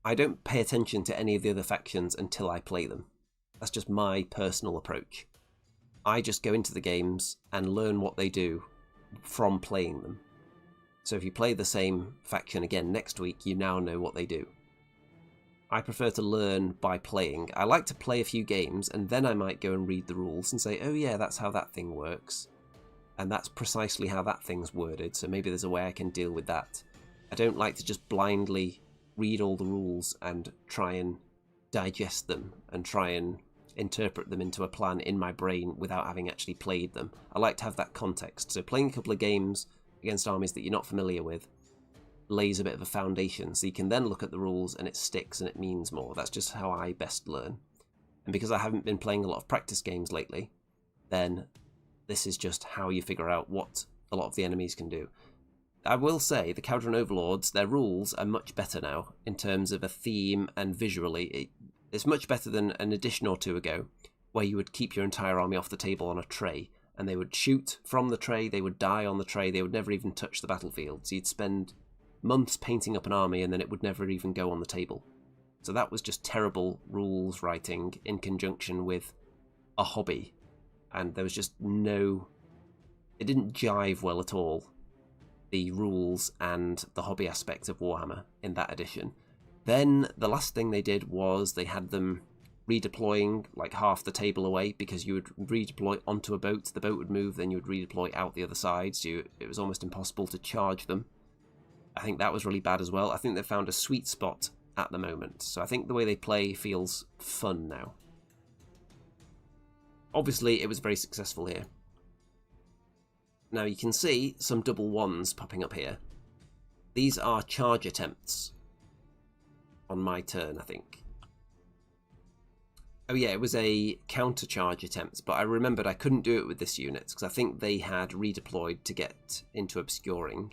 [SPEAKER 1] I don't pay attention to any of the other factions until I play them. That's just my personal approach. I just go into the games and learn what they do from playing them. So if you play the same faction again next week, you now know what they do. I prefer to learn by playing. I like to play a few games, and then I might go and read the rules and say, oh yeah, that's how that thing works. And that's precisely how that thing's worded, so maybe there's a way I can deal with that. I don't like to just blindly read all the rules and try and digest them, and try and interpret them into a plan in my brain without having actually played them. I like to have that context. So playing a couple of games against armies that you're not familiar with lays a bit of a foundation, so you can then look at the rules and it sticks and it means more. That's just how I best learn. And because I haven't been playing a lot of practice games lately, then this is just how you figure out what a lot of the enemies can do. I will say the Caldron Overlords, their rules are much better now in terms of a theme and visually. It's much better than an edition or two ago, where you would keep your entire army off the table on a tray, and they would shoot from the tray, they would die on the tray, they would never even touch the battlefield. So you'd spend months painting up an army and then it would never even go on the table. So that was just terrible rules writing in conjunction with a hobby. And there was just no... It didn't jive well at all, the rules and the hobby aspect of Warhammer in that edition. Then the last thing they did was they had them redeploying like half the table away, because you would redeploy onto a boat, the boat would move, then you would redeploy out the other side, so it was almost impossible to charge them. I think that was really bad as well. I think they found a sweet spot at the moment, so I think the way they play feels fun now. Obviously it was very successful here. Now you can see some double ones popping up here. These are charge attempts on my turn, I think. Oh yeah, it was a counter charge attempt, but I remembered I couldn't do it with this unit because I think they had redeployed to get into obscuring,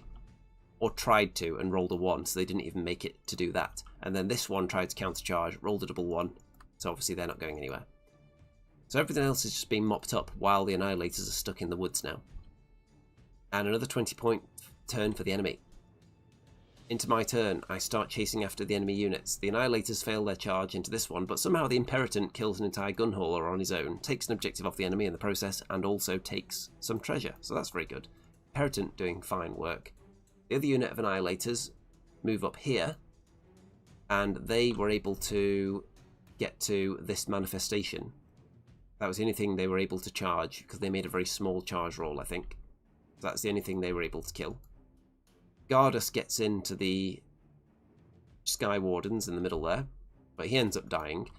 [SPEAKER 1] or tried to and rolled a 1, so they didn't even make it to do that. And then this one tried to counter charge, rolled a double 1, so obviously they're not going anywhere. So everything else is just being mopped up while the Annihilators are stuck in the woods now. And another 20-point turn for the enemy. Into my turn, I start chasing after the enemy units. The Annihilators fail their charge into this one, but somehow the Imperatant kills an entire gun hauler on his own, takes an objective off the enemy in the process, and also takes some treasure, so that's very good. Imperatant doing fine work. The other unit of Annihilators move up here, and they were able to get to this manifestation. That was the only thing they were able to charge, because they made a very small charge roll, I think. So that's the only thing they were able to kill. Gardas gets into the Sky Wardens in the middle there, but he ends up dying.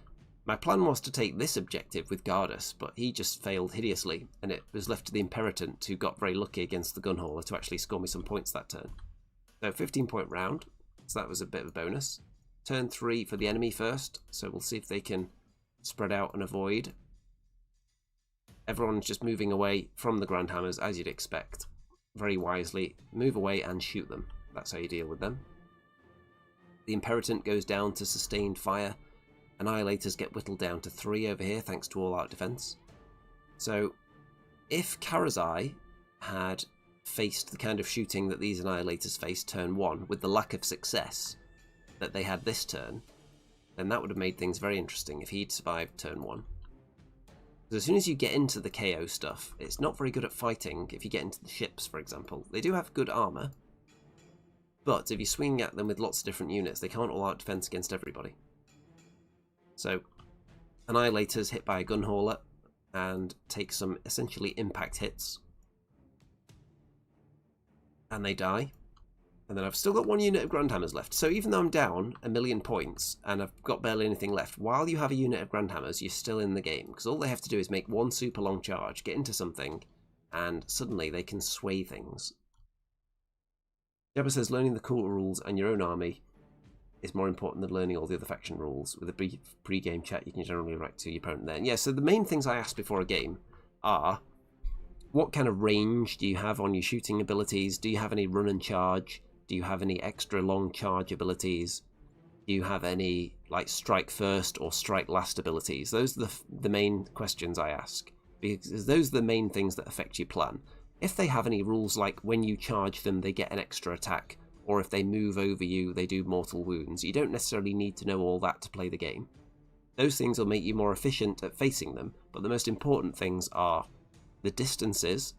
[SPEAKER 1] My plan was to take this objective with Gardas, but he just failed hideously, and it was left to the Imperatant, who got very lucky against the Gunhauler to actually score me some points that turn. So 15-point round, so that was a bit of a bonus. Turn 3 for the enemy first, so we'll see if they can spread out and avoid. Everyone's just moving away from the Grand Hammers, as you'd expect. Very wisely, move away and shoot them. That's how you deal with them. The Imperatant goes down to sustained fire. Annihilators get whittled down to 3 over here, thanks to all-out defense. So, if Karazai had faced the kind of shooting that these Annihilators faced turn 1, with the lack of success that they had this turn, then that would have made things very interesting if he'd survived turn 1. Because as soon as you get into the KO stuff, it's not very good at fighting if you get into the ships, for example. They do have good armour, but if you're swinging at them with lots of different units, they can't all out defense against everybody. So, Annihilators hit by a gun hauler and take some essentially impact hits. And they die. And then I've still got 1 unit of Grand Hammers left. So even though I'm down 1,000,000 points and I've got barely anything left, while you have a unit of Grand Hammers, you're still in the game. Because all they have to do is make 1 super long charge, get into something, and suddenly they can sway things. Jabba says learning the core rules and your own army is more important than learning all the other faction rules. With a brief pre-game chat, you can generally write to your opponent there. And yeah, so the main things I ask before a game are, what kind of range do you have on your shooting abilities? Do you have any run and charge? Do you have any extra long charge abilities? Do you have any like strike first or strike last abilities? Those are the main questions I ask, because those are the main things that affect your plan. If they have any rules like when you charge them they get an extra attack, or if they move over you they do mortal wounds, you don't necessarily need to know all that to play the game. Those things will make you more efficient at facing them, but the most important things are the distances.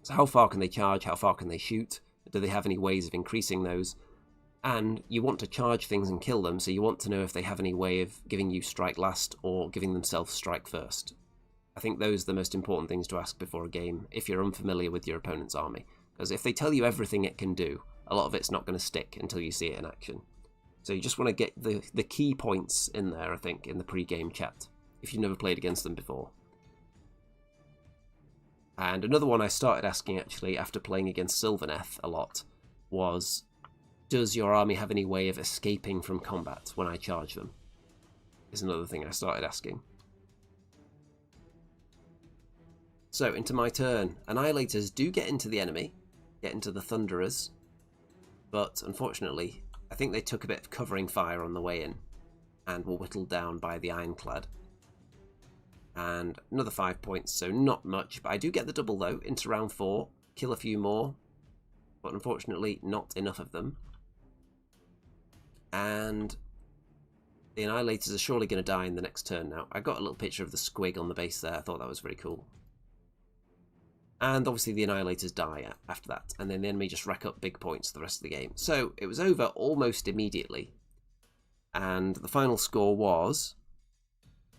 [SPEAKER 1] So how far can they charge, how far can they shoot? Do they have any ways of increasing those? And you want to charge things and kill them, so you want to know if they have any way of giving you strike last or giving themselves strike first. I think those are the most important things to ask before a game if you're unfamiliar with your opponent's army. Because if they tell you everything it can do, a lot of it's not going to stick until you see it in action. So you just want to get the key points in there, I think, in the pre-game chat. if you've never played against them before. And another one I started asking, actually, after playing against Sylvaneth a lot, was, does your army have any way of escaping from combat when I charge them? Is another thing I started asking. So, into my turn. Annihilators do get into the enemy, get into the Thunderers, but unfortunately, I think they took a bit of covering fire on the way in, and were whittled down by the Ironclad. And another 5 points, so not much, but I do get the double though, into round 4, kill a few more, but unfortunately not enough of them. And the Annihilators are surely going to die in the next turn now. I got a little picture of the squig on the base there, I thought that was very cool. And obviously the Annihilators die after that, and then the enemy just rack up big points the rest of the game. So it was over almost immediately, and the final score was,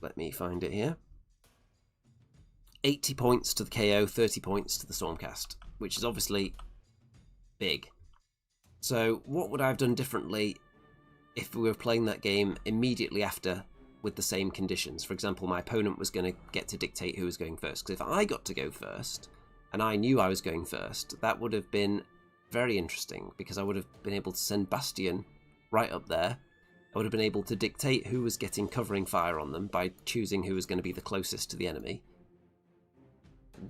[SPEAKER 1] let me find it here, 80 points to the KO, 30 points to the Stormcast, which is obviously big. So what would I have done differently if we were playing that game immediately after with the same conditions? For example, my opponent was going to get to dictate who was going first, because if I got to go first, and I knew I was going first, that would have been very interesting, because I would have been able to send Bastian right up there. I would have been able to dictate who was getting covering fire on them by choosing who was going to be the closest to the enemy.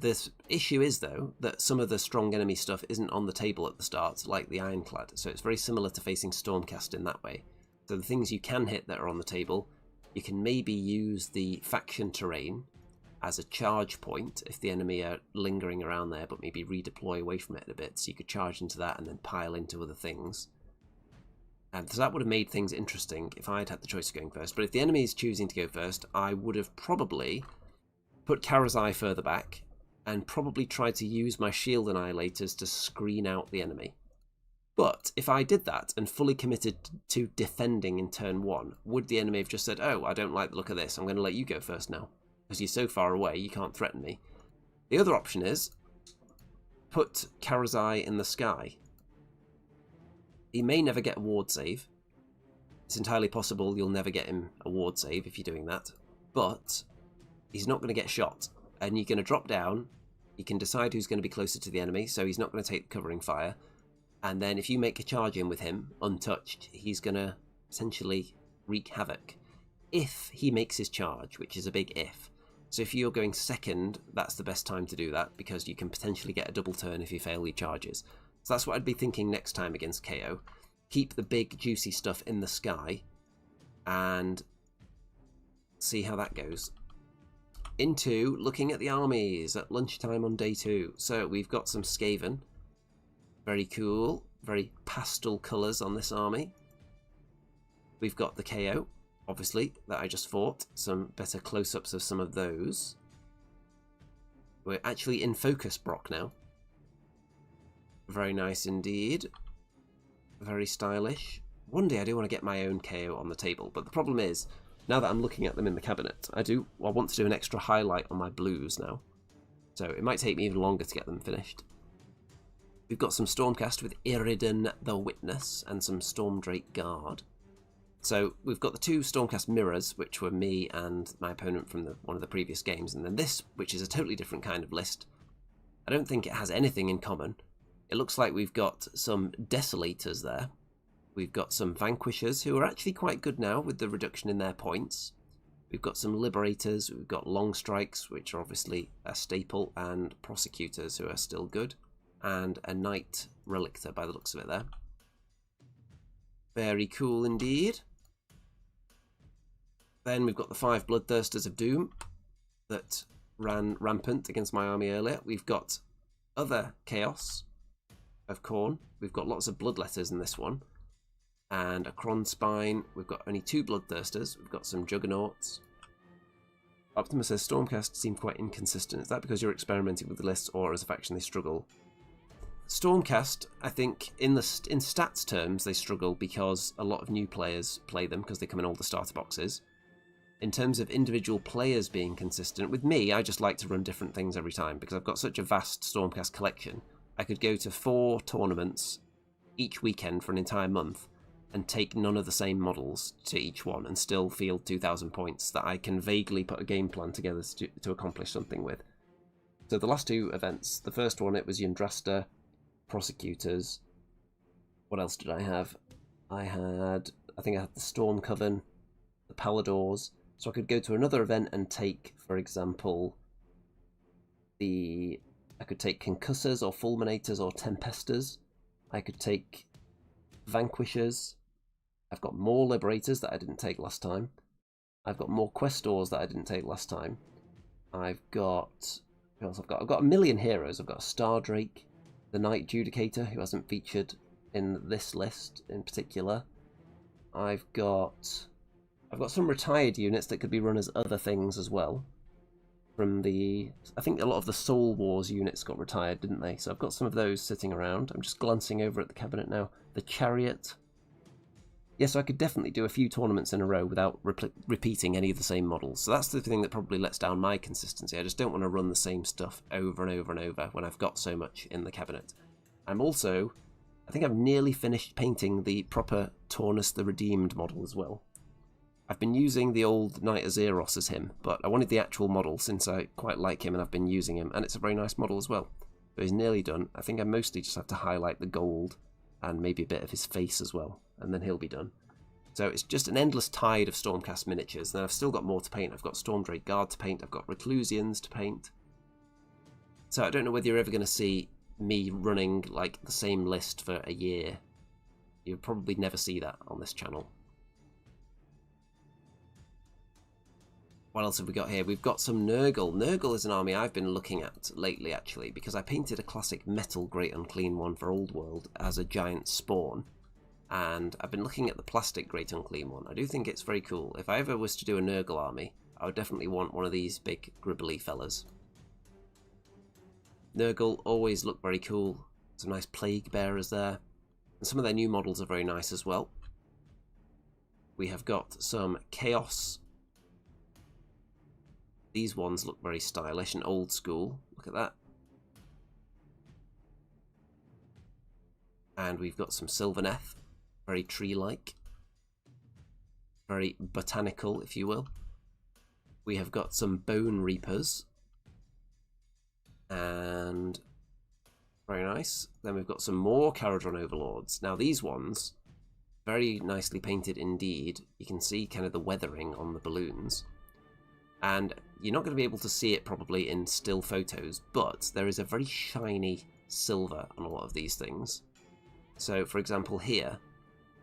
[SPEAKER 1] This issue is, though, that some of the strong enemy stuff isn't on the table at the start, like the Ironclad, so it's very similar to facing Stormcast in that way. So the things you can hit that are on the table, you can maybe use the faction terrain as a charge point if the enemy are lingering around there, but maybe redeploy away from it a bit, so you could charge into that and then pile into other things. And so that would have made things interesting if I had had the choice of going first. But if the enemy is choosing to go first, I would have probably put Karazai further back, and probably try to use my shield annihilators to screen out the enemy. But if I did that and fully committed to defending in turn 1, would the enemy have just said, oh, I don't like the look of this, I'm going to let you go first now, because you're so far away, you can't threaten me? The other option is, put Karazai in the sky. He may never get a ward save. It's entirely possible you'll never get him a ward save if you're doing that, but he's not going to get shot. And you're going to drop down, you can decide who's going to be closer to the enemy, so he's not going to take the covering fire. And then if you make a charge in with him, untouched, he's going to essentially wreak havoc. If he makes his charge, which is a big if. So if you're going second, that's the best time to do that, because you can potentially get a double turn if you fail your charges. So that's what I'd be thinking next time against KO. Keep the big juicy stuff in the sky, and see how that goes. Into looking at the armies at lunchtime on day 2. So we've got some Skaven. Very cool. Very pastel colours on this army. We've got the KO, obviously, that I just fought. Some better close-ups of some of those. We're actually in focus Brock now. Very nice indeed. Very stylish. One day I do want to get my own KO on the table, but the problem is, now that I'm looking at them in the cabinet, I want to do an extra highlight on my blues now. So it might take me even longer to get them finished. We've got some Stormcast with Iridan the Witness and some Stormdrake Guard. So we've got the 2 Stormcast mirrors, which were me and my opponent from one of the previous games, and then this, which is a totally different kind of list. I don't think it has anything in common. It looks like we've got some Desolators there. We've got some Vanquishers, who are actually quite good now with the reduction in their points. We've got some Liberators, we've got Long Strikes, which are obviously a staple, and Prosecutors, who are still good, and a Knight Relictor by the looks of it there. Very cool indeed. Then we've got the 5 Bloodthirsters of Doom that ran rampant against my army earlier. We've got other Chaos of Khorne. We've got lots of Bloodletters in this one. And a Kron Spine. We've got only 2 Bloodthirsters. We've got some Juggernauts. Optimus says Stormcast seem quite inconsistent. Is that because you're experimenting with the lists, or as a faction they struggle? Stormcast, I think, in stats terms, they struggle because a lot of new players play them because they come in all the starter boxes. In terms of individual players being consistent, with me, I just like to run different things every time because I've got such a vast Stormcast collection. I could go to 4 tournaments each weekend for an entire month, and take none of the same models to each one and still field 2,000 points that I can vaguely put a game plan together to accomplish something with. So the last two events, the first one, it was Yndrasta, Prosecutors. What else did I have? I think I had the Storm Coven, the Paladors. So I could go to another event and take, for example, I could take Concussors or Fulminators or Tempesters. I could take Vanquishers. I've got more Liberators that I didn't take last time. I've got more Questors that I didn't take last time. I've got... What else I've got? I've got a million heroes. I've got Stardrake, the Knight Judicator, who hasn't featured in this list in particular. I've got some retired units that could be run as other things as well. I think a lot of the Soul Wars units got retired, didn't they? So I've got some of those sitting around. I'm just glancing over at the cabinet now. The Chariot. Yeah, so I could definitely do a few tournaments in a row without repeating any of the same models. So that's the thing that probably lets down my consistency. I just don't want to run the same stuff over and over and over when I've got so much in the cabinet. I think I've nearly finished painting the proper Taunus the Redeemed model as well. I've been using the old Knight Azeros as him, but I wanted the actual model since I quite like him and I've been using him, and it's a very nice model as well. So he's nearly done. I think I mostly just have to highlight the gold and maybe a bit of his face as well, and then he'll be done. So it's just an endless tide of Stormcast miniatures. Then I've still got more to paint. I've got Stormdrake Guard to paint. I've got Reclusians to paint. So I don't know whether you're ever going to see me running like the same list for a year. You'll probably never see that on this channel. What else have we got here? We've got some Nurgle. Nurgle is an army I've been looking at lately, actually, because I painted a classic metal Great Unclean one for Old World as a giant spawn. And I've been looking at the plastic Great Unclean one. I do think it's very cool. If I ever was to do a Nurgle army, I would definitely want one of these big gribbly fellas. Nurgle always look very cool. Some nice Plague Bearers there. And some of their new models are very nice as well. We have got some Chaos. These ones look very stylish and old school. Look at that. And we've got some Sylvaneth. Very tree-like. Very botanical, if you will. We have got some Bone Reapers. And very nice. Then we've got some more Caradron Overlords. Now these ones, very nicely painted indeed. You can see kind of the weathering on the balloons. And you're not going to be able to see it probably in still photos, but there is a very shiny silver on a lot of these things. So, for example, here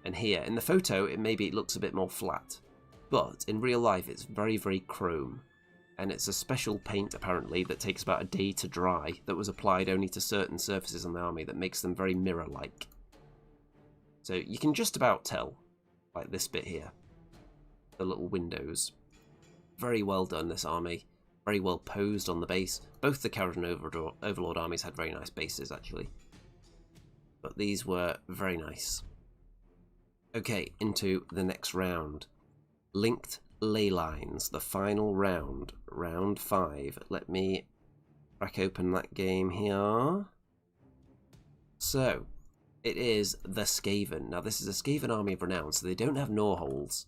[SPEAKER 1] and here. In the photo, it looks a bit more flat, but in real life, it's very, very chrome. And it's a special paint, apparently, that takes about a day to dry, that was applied only to certain surfaces on the army that makes them very mirror-like. So you can just about tell, like this bit here, the little windows. Very well done, this army. Very well posed on the base. Both the Caradron Overlord armies had very nice bases, actually. But these were very nice. Okay, into the next round. Linked Ley Lines, the final round. Round 5. Let me crack open that game here. So, it is the Skaven. Now, this is a Skaven army of renown, so they don't have Gnorholes.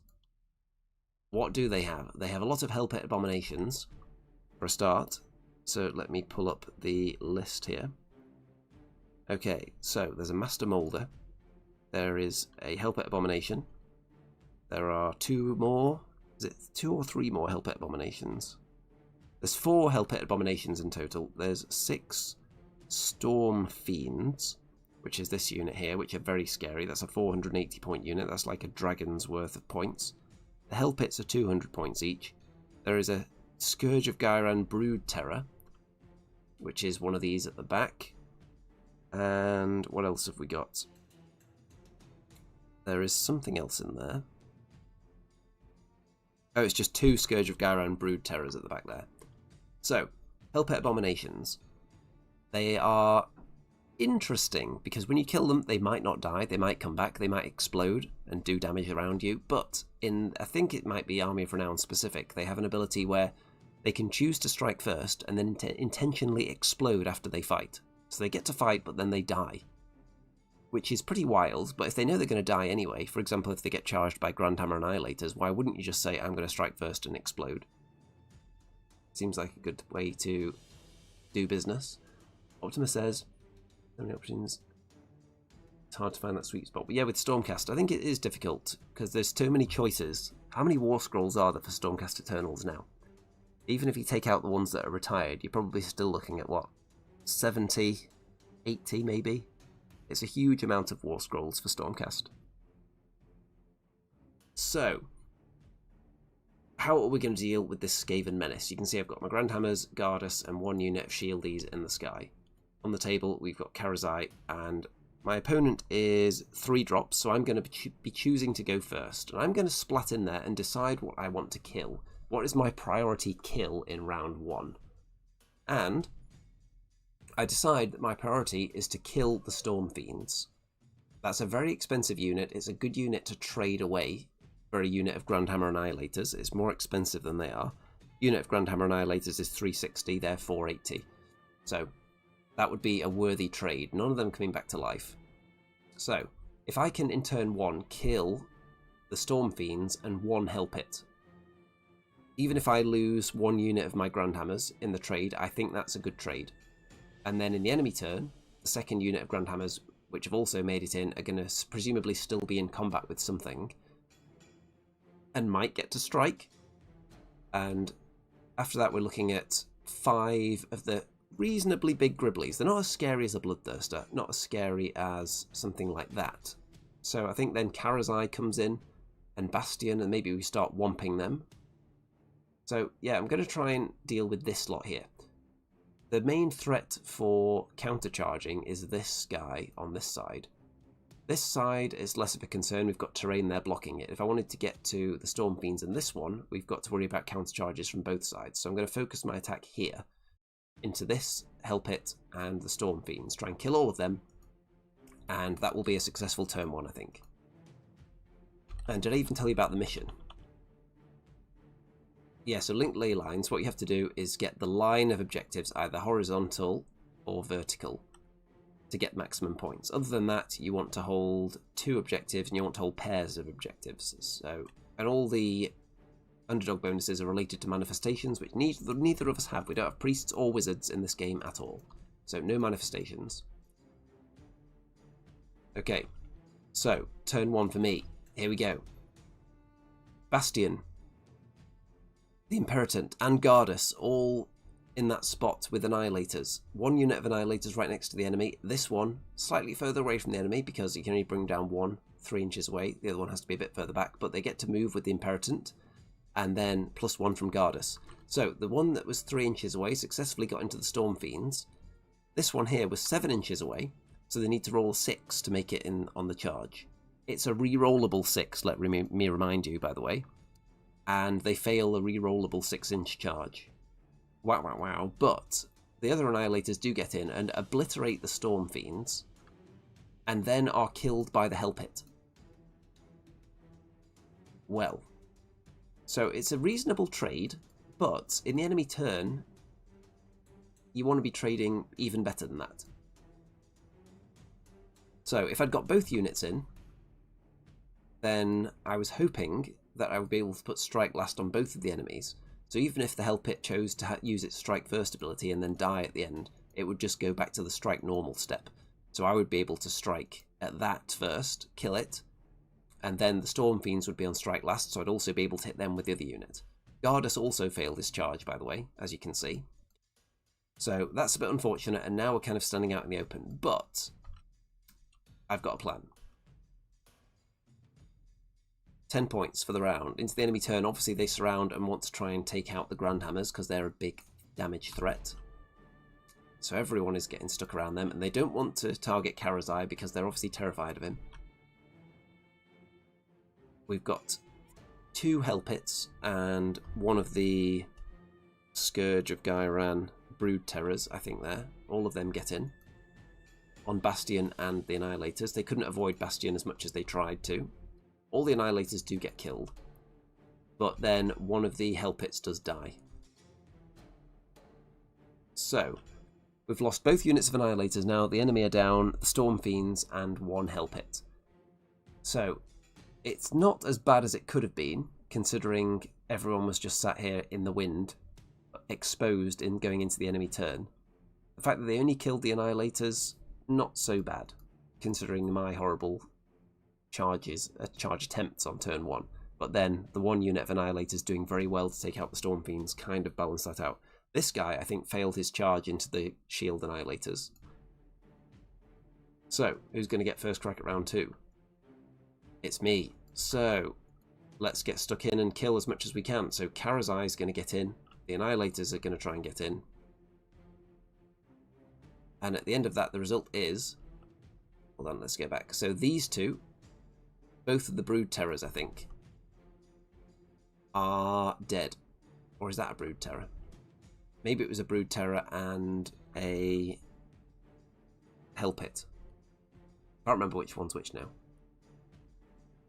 [SPEAKER 1] What do they have? They have a lot of Hellpit Abominations, for a start. So let me pull up the list here. Okay, so there's a Master Moulder. There is a Hellpit Abomination. There are 2 more. Is it 2 or 3 more Hellpit Abominations? There's 4 Hellpit Abominations in total. There's 6 Storm Fiends, which is this unit here, which are very scary. That's a 480 point unit. That's like a dragon's worth of points. The Hellpits are 200 points each. There is a Scourge of Ghyran Brood Terror, which is one of these at the back. And what else have we got? There is something else in there. Oh, it's just 2 Scourge of Ghyran Brood Terrors at the back there. So, Hellpit Abominations. They are interesting, because when you kill them, they might not die, they might come back, they might explode and do damage around you, but I think it might be Army of Renown specific, they have an ability where they can choose to strike first and then intentionally explode after they fight. So they get to fight, but then they die. which is pretty wild, but if they know they're going to die anyway, for example, if they get charged by Grandhammer Annihilators, why wouldn't you just say, I'm going to strike first and explode? Seems like a good way to do business. Optimus says, how many options? It's hard to find that sweet spot. But yeah, with Stormcast, I think it is difficult, because there's too many choices. How many War Scrolls are there for Stormcast Eternals now? Even if you take out the ones that are retired, you're probably still looking at, what, 70, 80 maybe? It's a huge amount of War Scrolls for Stormcast. So, how are we going to deal with this Skaven Menace? You can see I've got my Grandhammers, Gardas, and 1 unit of Shieldies in the sky. On the table, we've got Karazai, and my opponent is 3 drops, so I'm going to be choosing to go first. And I'm going to splat in there and decide what I want to kill. What is my priority kill in round 1? And I decide that my priority is to kill the Storm Fiends. That's a very expensive unit. It's a good unit to trade away for a unit of Grandhammer Annihilators. It's more expensive than they are. Unit of Grandhammer Annihilators is 360, they're 480. So that would be a worthy trade. None of them coming back to life. So if I can in turn 1 kill the Storm Fiends and 1 Hell Pit, even if I lose 1 unit of my Grandhammers in the trade, I think that's a good trade. And then in the enemy turn, the second unit of Grandhammers, which have also made it in, are going to presumably still be in combat with something, and might get to strike. And after that, we're looking at 5 of the reasonably big Gribblies. They're not as scary as a Bloodthirster, not as scary as something like that. So I think then Karazai comes in, and Bastian, and maybe we start womping them. So yeah, I'm going to try and deal with this lot here. The main threat for countercharging is this guy on this side. This side is less of a concern. We've got terrain there blocking it. If I wanted to get to the Storm Fiends in this one, we've got to worry about countercharges from both sides. So I'm going to focus my attack here into this Hell Pit and the Storm Fiends. Try and kill all of them, and that will be a successful turn 1, I think. And did I even tell you about the mission? Yeah, so linked ley lines, what you have to do is get the line of objectives either horizontal or vertical to get maximum points. Other than that, you want to hold 2 objectives and you want to hold pairs of objectives. So, and all the underdog bonuses are related to manifestations, which neither of us have. We don't have priests or wizards in this game at all. So no manifestations. Okay, so turn 1 for me. Here we go. Bastian, the Imperatant, and Gardas, all in that spot with Annihilators. 1 unit of Annihilators right next to the enemy. This one, slightly further away from the enemy, because you can only bring down 1 3 inches away. The other one has to be a bit further back, but they get to move with the Imperatant, and then +1 from Gardas. So the one that was 3 inches away successfully got into the Storm Fiends. This one here was 7 inches away, so they need to roll 6 to make it in on the charge. It's a re-rollable 6, let me remind you, by the way. And they fail a re-rollable 6-inch charge. Wow, wow, wow. But the other Annihilators do get in and obliterate the Storm Fiends, and then are killed by the Hell Pit. Well, so it's a reasonable trade, but in the enemy turn, you want to be trading even better than that. So if I'd got both units in, then I was hoping that I would be able to put Strike Last on both of the enemies. So even if the Hell Pit chose to use its Strike First ability and then die at the end, it would just go back to the Strike Normal step. So I would be able to strike at that first, kill it, and then the Storm Fiends would be on Strike Last, so I'd also be able to hit them with the other unit. Gardas also failed his charge, by the way, as you can see. So that's a bit unfortunate, and now we're kind of standing out in the open, but I've got a plan. 10 points for the round. Into the enemy turn, obviously they surround and want to try and take out the Grandhammers because they're a big damage threat. So everyone is getting stuck around them, and they don't want to target Karazai because they're obviously terrified of him. We've got 2 Hell Pits and 1 of the Scourge of Gairan Brood Terrors, I think there. All of them get in. On Bastian and the Annihilators. They couldn't avoid Bastian as much as they tried to. All the Annihilators do get killed, but then 1 of the Hell Pits does die. So, We've lost both units of Annihilators now. The enemy are down, the Storm Fiends, and 1 Hell Pit. So, it's not as bad as it could have been, considering everyone was just sat here in the wind, exposed in going into the enemy turn. The fact that they only killed the Annihilators, not so bad, considering my horrible charge attempts on turn 1. But then the 1 unit of Annihilators doing very well to take out the Storm Fiends kind of balanced that out. This guy, I think, failed his charge into the shield Annihilators. So, who's going to get first crack at round 2? It's me. So, let's get stuck in and kill as much as we can. So, Karazai is going to get in. The Annihilators are going to try and get in. And at the end of that, the result is... Hold on, let's get back. So, these two, both of the Brood Terrors, I think, are dead. Or is that a Brood Terror? Maybe it was a Brood Terror and a Hell Pit. I can't remember which one's which now.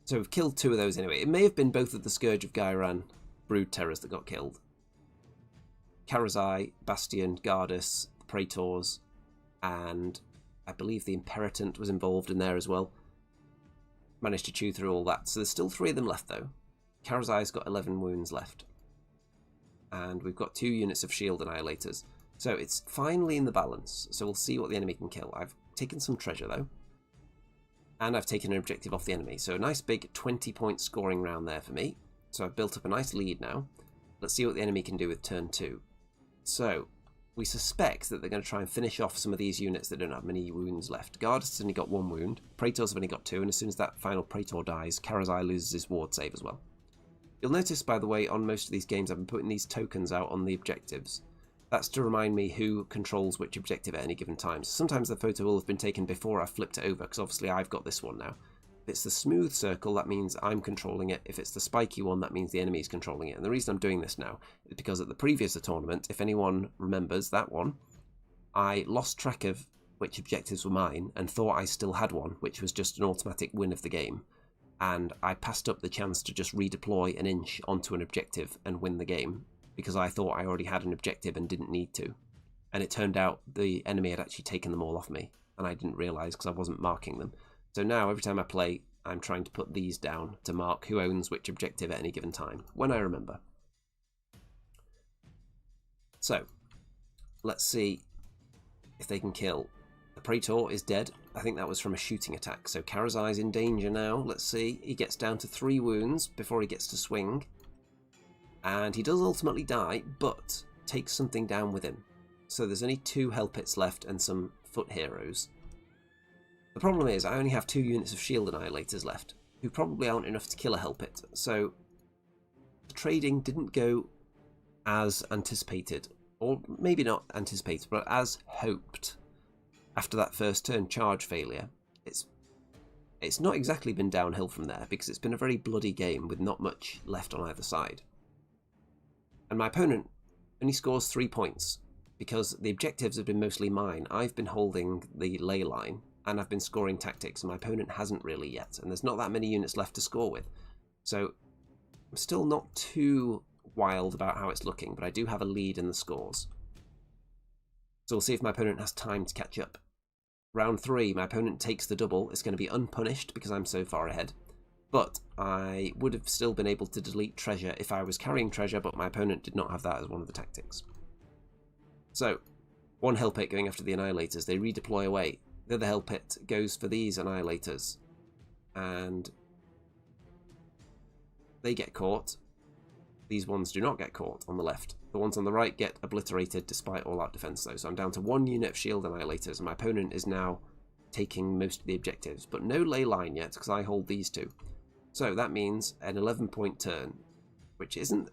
[SPEAKER 1] So we've killed 2 of those anyway. It may have been both of the Scourge of Gairan Brood Terrors that got killed. Karazai, Bastian, Gardas, the Praetors, and I believe the Imperatant was involved in there as well. Managed to chew through all that. So there's still 3 of them left though. Karazai's got 11 wounds left. And we've got 2 units of shield Annihilators. So it's finally in the balance. So we'll see what the enemy can kill. I've taken some treasure though. And I've taken an objective off the enemy. So a nice big 20-point scoring round there for me. So I've built up a nice lead now. Let's see what the enemy can do with turn 2. So we suspect that they're going to try and finish off some of these units that don't have many wounds left. Gardas has only got 1 wound. Praetors have only got 2. And as soon as that final Praetor dies, Karazai loses his ward save as well. You'll notice, by the way, on most of these games I've been putting these tokens out on the objectives. That's to remind me who controls which objective at any given time. So sometimes the photo will have been taken before I've flipped it over, because obviously I've got this one now. If it's the smooth circle, that means I'm controlling it. If it's the spiky one, that means the enemy is controlling it. And the reason I'm doing this now is because at the previous tournament, if anyone remembers that one, I lost track of which objectives were mine and thought I still had one, which was just an automatic win of the game. And I passed up the chance to just redeploy an inch onto an objective and win the game because I thought I already had an objective and didn't need to. And it turned out the enemy had actually taken them all off me and I didn't realise because I wasn't marking them. So now every time I play, I'm trying to put these down to mark who owns which objective at any given time, when I remember. So, let's see if they can kill. The Praetor is dead. I think that was from a shooting attack. So Karazai's in danger now. Let's see. He gets down to 3 wounds before he gets to swing. And he does ultimately die, but takes something down with him. So there's only 2 Hell Pits left and some foot heroes. The problem is I only have 2 units of shield Annihilators left, who probably aren't enough to kill a Hell Pit. So the trading didn't go as anticipated, or maybe not anticipated, but as hoped. After that first turn charge failure, it's not exactly been downhill from there because it's been a very bloody game with not much left on either side. And my opponent only scores 3 points because the objectives have been mostly mine. I've been holding the ley line and I've been scoring tactics and my opponent hasn't really yet, and there's not that many units left to score with. So I'm still not too wild about how it's looking, but I do have a lead in the scores. So we'll see if my opponent has time to catch up. Round 3, my opponent takes the double. It's going to be unpunished because I'm so far ahead. But I would have still been able to delete treasure if I was carrying treasure, but my opponent did not have that as one of the tactics. So, 1 Hell Pit going after the Annihilators. They redeploy away. The other Hell Pit goes for these Annihilators. And they get caught. These ones do not get caught on the left. The ones on the right get obliterated despite all-out defense though. So I'm down to 1 unit of shield Annihilators and my opponent is now taking most of the objectives. But no ley line yet because I hold these 2. So that means an 11-point turn, which isn't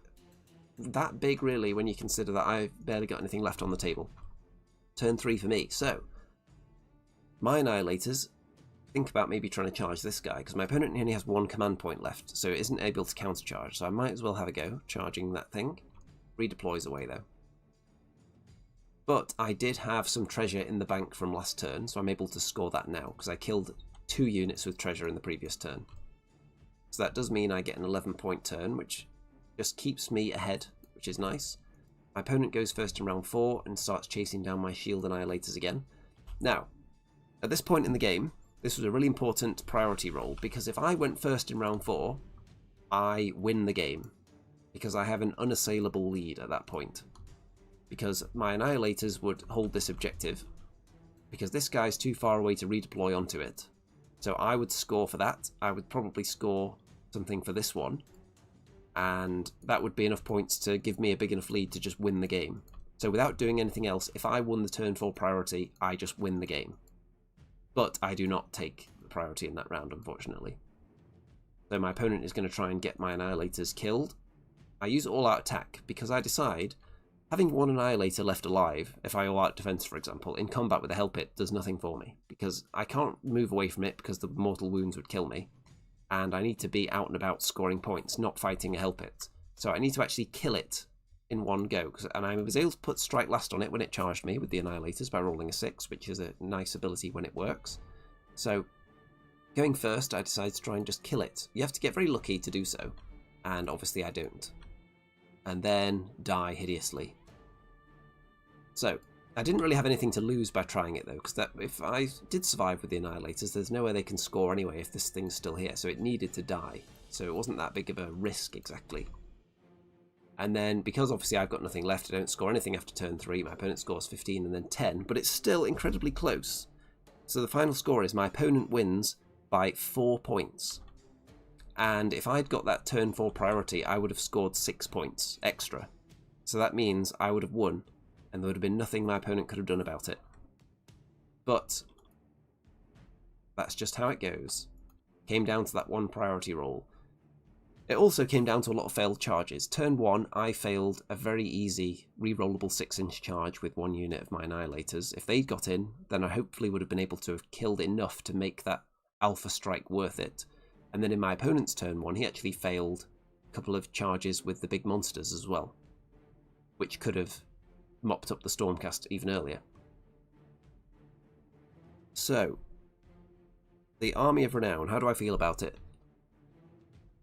[SPEAKER 1] that big really when you consider that I've barely got anything left on the table. Turn 3 for me. So my Annihilators think about maybe trying to charge this guy because my opponent only has 1 command point left, so it isn't able to countercharge. So I might as well have a go charging that thing. Redeploys away though. But I did have some treasure in the bank from last turn, so I'm able to score that now because I killed 2 units with treasure in the previous turn. So that does mean I get an 11-point turn, which just keeps me ahead, which is nice. My opponent goes first in round 4 and starts chasing down my shield annihilators again. Now, at this point in the game, this was a really important priority roll, because if I went first in round 4, I win the game, because I have an unassailable lead at that point. Because my annihilators would hold this objective, because this guy's too far away to redeploy onto it. So I would score for that. I would probably score something for this one, and that would be enough points to give me a big enough lead to just win the game. So without doing anything else, if I won the turn 4 priority, I just win the game. But I do not take the priority in that round, unfortunately. So my opponent is going to try and get my annihilators killed. I use all-out attack because I decide having one annihilator left alive, if I all-out defense, for example, in combat with a Hell Pit does nothing for me, because I can't move away from it because the mortal wounds would kill me, and I need to be out and about scoring points, not fighting a Hell Pit. So I need to actually kill it in one go, and I was able to put Strike Last on it when it charged me with the annihilators by rolling a 6, which is a nice ability when it works. So going first, I decided to try and just kill it. You have to get very lucky to do so, and obviously I don't. And then die hideously. So, I didn't really have anything to lose by trying it though, because if I did survive with the annihilators, there's no way they can score anyway if this thing's still here, so it needed to die. So it wasn't that big of a risk exactly. And then, because obviously I've got nothing left, I don't score anything after turn 3, my opponent scores 15 and then 10, but it's still incredibly close. So the final score is my opponent wins by 4 points. And if I'd got that turn 4 priority, I would have scored 6 points extra. So that means I would have won, and there would have been nothing my opponent could have done about it. But that's just how it goes. Came down to that one priority roll. It also came down to a lot of failed charges. Turn 1, I failed a very easy re-rollable 6-inch charge with 1 unit of my annihilators. If they'd got in, then I hopefully would have been able to have killed enough to make that alpha strike worth it. And then in my opponent's turn 1, he actually failed a couple of charges with the big monsters as well, which could have mopped up the Stormcast even earlier. So, the Army of Renown, how do I feel about it?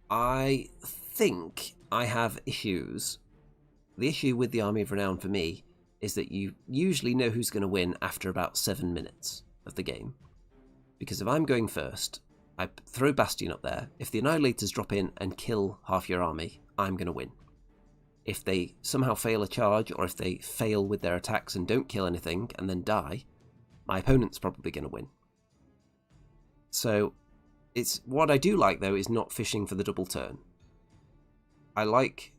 [SPEAKER 1] I think I have issues. The issue with the Army of Renown for me is that you usually know who's going to win after about 7 minutes of the game. Because if I'm going first, I throw Bastian up there. If the Annihilators drop in and kill half your army, I'm going to win. If they somehow fail a charge, or if they fail with their attacks and don't kill anything and then die, my opponent's probably going to win. So, what I do like though is not fishing for the double turn. I like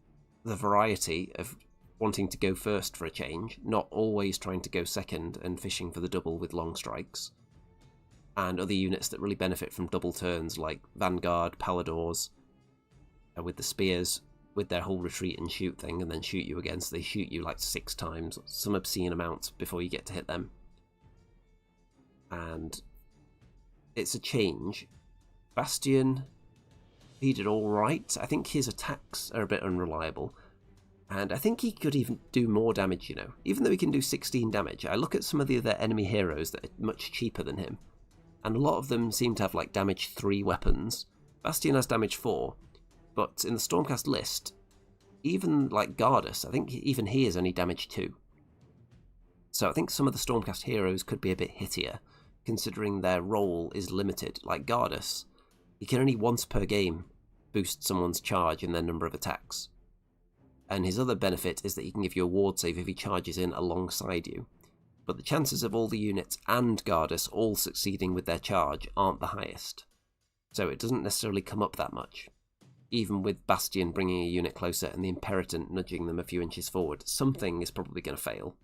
[SPEAKER 1] the variety of wanting to go first for a change, not always trying to go second and fishing for the double with long strikes. And other units that really benefit from double turns, like Vanguard, Paladors, with the spears, with their whole retreat and shoot thing, and then shoot you again, so they shoot you like 6 times, some obscene amount before you get to hit them. And it's a change. Bastian, he did alright. I think his attacks are a bit unreliable. And I think he could even do more damage, you know. Even though he can do 16 damage, I look at some of the other enemy heroes that are much cheaper than him, and a lot of them seem to have like damage 3 weapons. Bastian has damage 4, but in the Stormcast list, even like Gardas, I think even he is only damage 2. So I think some of the Stormcast heroes could be a bit hittier, considering their role is limited. Like Gardas, he can only once per game boost someone's charge and their number of attacks. And his other benefit is that he can give you a ward save if he charges in alongside you. But the chances of all the units and Gardas all succeeding with their charge aren't the highest. So it doesn't necessarily come up that much. Even with Bastian bringing a unit closer and the Imperatant nudging them a few inches forward, something is probably going to fail.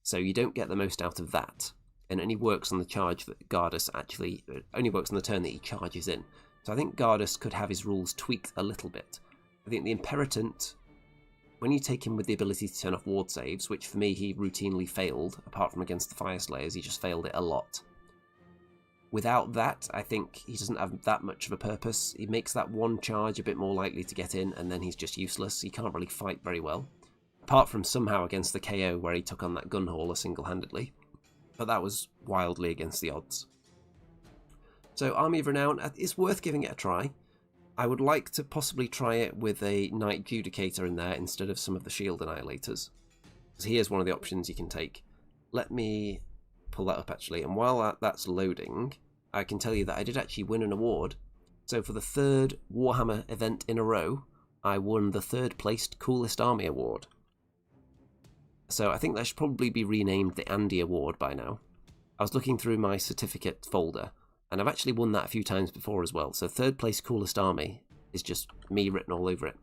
[SPEAKER 1] So you don't get the most out of that. And it only works on the charge that Gardas actually, only works on the turn that he charges in. So I think Gardas could have his rules tweaked a little bit. I think the Imperatant, when you take him with the ability to turn off ward saves, which for me he routinely failed, apart from against the Fire Slayers, he just failed it a lot. Without that, I think he doesn't have that much of a purpose. He makes that one charge a bit more likely to get in, and then he's just useless. He can't really fight very well. Apart from somehow against the KO where he took on that gun hauler single-handedly. But that was wildly against the odds. So Army of Renown, it's worth giving it a try. I would like to possibly try it with a Knight Judicator in there instead of some of the Shield Annihilators. Because here's one of the options you can take. Let me pull that up actually, and while that's loading, I can tell you that I did actually win an award. So for the 3rd Warhammer event in a row, I won the 3rd placed Coolest Army Award. So I think that should probably be renamed the Andy Award by now. I was looking through my certificate folder, and I've actually won that a few times before as well. So 3rd place Coolest Army is just me written all over it.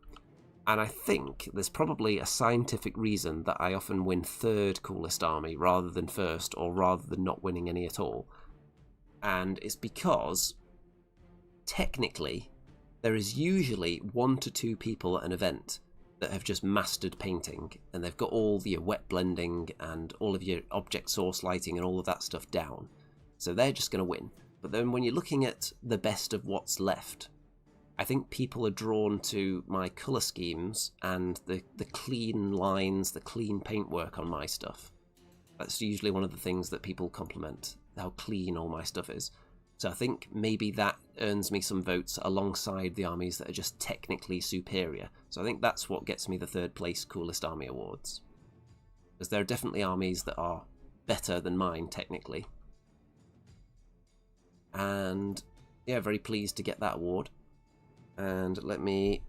[SPEAKER 1] And I think there's probably a scientific reason that I often win 3rd Coolest Army rather than 1st, or rather than not winning any at all. And it's because, technically, there is usually 1 to 2 people at an event that have just mastered painting, and they've got all your wet blending and all of your object source lighting and all of that stuff down. So they're just going to win. But then when you're looking at the best of what's left, I think people are drawn to my colour schemes and the clean lines, the clean paintwork on my stuff. That's usually one of the things that people compliment, how clean all my stuff is. So I think maybe that earns me some votes alongside the armies that are just technically superior. So I think that's what gets me the 3rd place Coolest Army Awards. Because there are definitely armies that are better than mine technically. And yeah, very pleased to get that award. And let me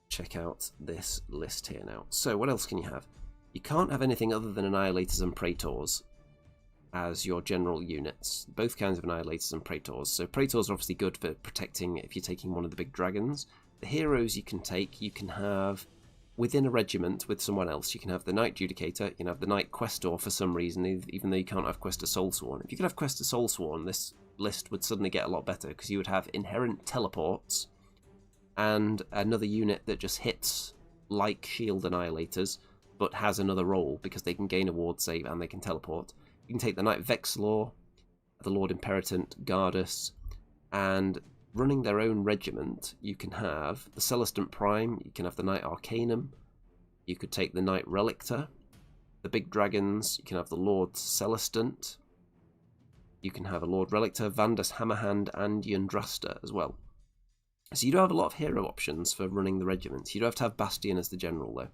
[SPEAKER 1] check out this list here now. So what else can you have? You can't have anything other than Annihilators and Praetors as your general units. Both kinds of Annihilators and Praetors. So Praetors are obviously good for protecting if you're taking one of the big dragons. The heroes you can have within a regiment with someone else. You can have the Knight Judicator, you can have the Knight Questor for some reason, even though you can't have Questor Soulsworn. If you could have Questor Soulsworn, this list would suddenly get a lot better, because you would have inherent teleports and another unit that just hits like Shield Annihilators, but has another role because they can gain a ward save and they can teleport. You can take the Knight Vexlor, the Lord Imperatant, Gardus, and running their own regiment, you can have the Celestant Prime, you can have the Knight Arcanum, you could take the Knight Relictor, the big dragons, you can have the Lord Celestant, you can have a Lord Relictor, Vandus Hammerhand, and Yndrasta as well. So you do have a lot of hero options for running the regiments. You do have to have Bastian as the general though.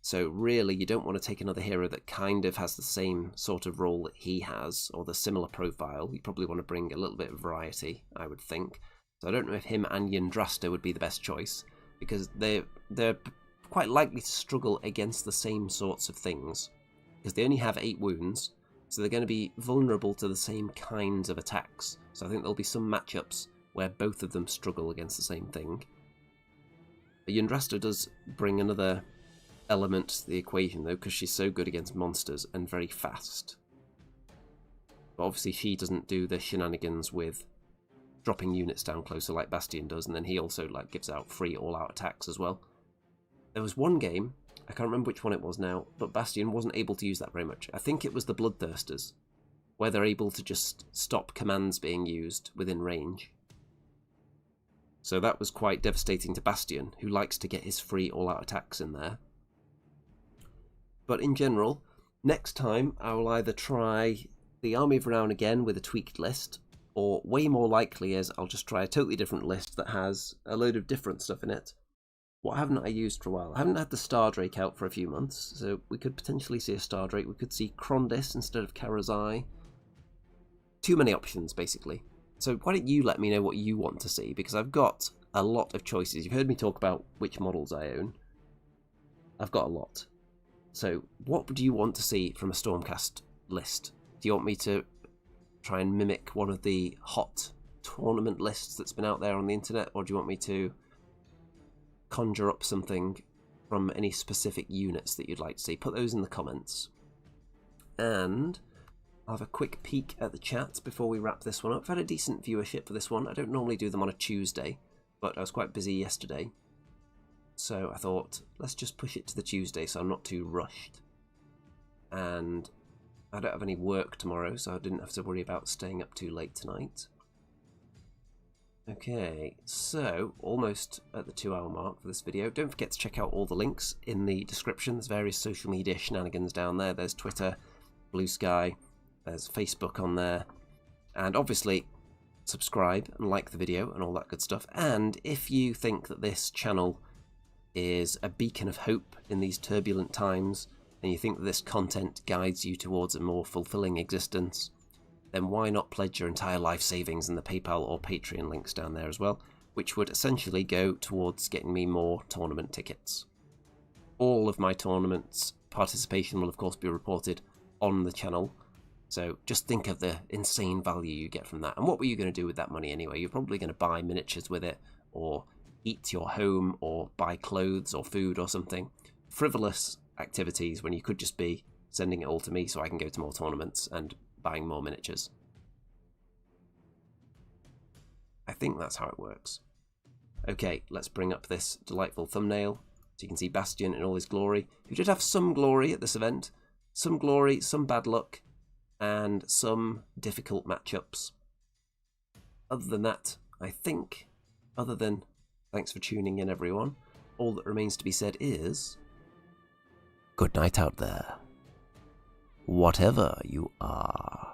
[SPEAKER 1] So really you don't want to take another hero that kind of has the same sort of role that he has, or the similar profile. You probably want to bring a little bit of variety, I would think. So I don't know if him and Yndrasta would be the best choice, because they're quite likely to struggle against the same sorts of things, because they only have 8 wounds, so they're going to be vulnerable to the same kinds of attacks. So I think there'll be some matchups where both of them struggle against the same thing. But Yndrasta does bring another element to the equation though, because she's so good against monsters and very fast. But obviously she doesn't do the shenanigans with dropping units down closer like Bastian does, and then he also gives out free all-out attacks as well. There was one game, I can't remember which one it was now, but Bastian wasn't able to use that very much. I think it was the Bloodthirsters, where they're able to just stop commands being used within range. So that was quite devastating to Bastian, who likes to get his free all-out attacks in there. But in general, next time I will either try the Army of Renown again with a tweaked list, or way more likely is I'll just try a totally different list that has a load of different stuff in it. What haven't I used for a while? I haven't had the Stardrake out for a few months, so we could potentially see a Stardrake. We could see Krondys instead of Karazai. Too many options, basically. So why don't you let me know what you want to see, because I've got a lot of choices. You've heard me talk about which models I own. I've got a lot. So what do you want to see from a Stormcast list? Do you want me to try and mimic one of the hot tournament lists that's been out there on the internet, or do you want me to conjure up something from any specific units that you'd like to see? Put those in the comments. And I'll have a quick peek at the chat before we wrap this one up. I've had a decent viewership for this one. I don't normally do them on a Tuesday, but I was quite busy yesterday. So I thought, let's just push it to the Tuesday so I'm not too rushed. And I don't have any work tomorrow, so I didn't have to worry about staying up too late tonight. Okay, so almost at the 2-hour mark for this video. Don't forget to check out all the links in the description. There's various social media shenanigans down there. There's Twitter, Blue Sky, there's Facebook on there. And obviously, subscribe and like the video and all that good stuff. And if you think that this channel is a beacon of hope in these turbulent times, and you think that this content guides you towards a more fulfilling existence, then why not pledge your entire life savings in the PayPal or Patreon links down there as well, which would essentially go towards getting me more tournament tickets. All of my tournaments participation will of course be reported on the channel, so just think of the insane value you get from that. And what were you going to do with that money anyway? You're probably going to buy miniatures with it, or eat your home, or buy clothes or food or something. Frivolous activities when you could just be sending it all to me so I can go to more tournaments and buying more miniatures. I think that's how it works. Okay, let's bring up this delightful thumbnail so you can see Bastian in all his glory, who did have some glory at this event. Some glory, some bad luck, and some difficult matchups. Other than that, I think, other than thanks for tuning in everyone, all that remains to be said is good night out there, whatever you are.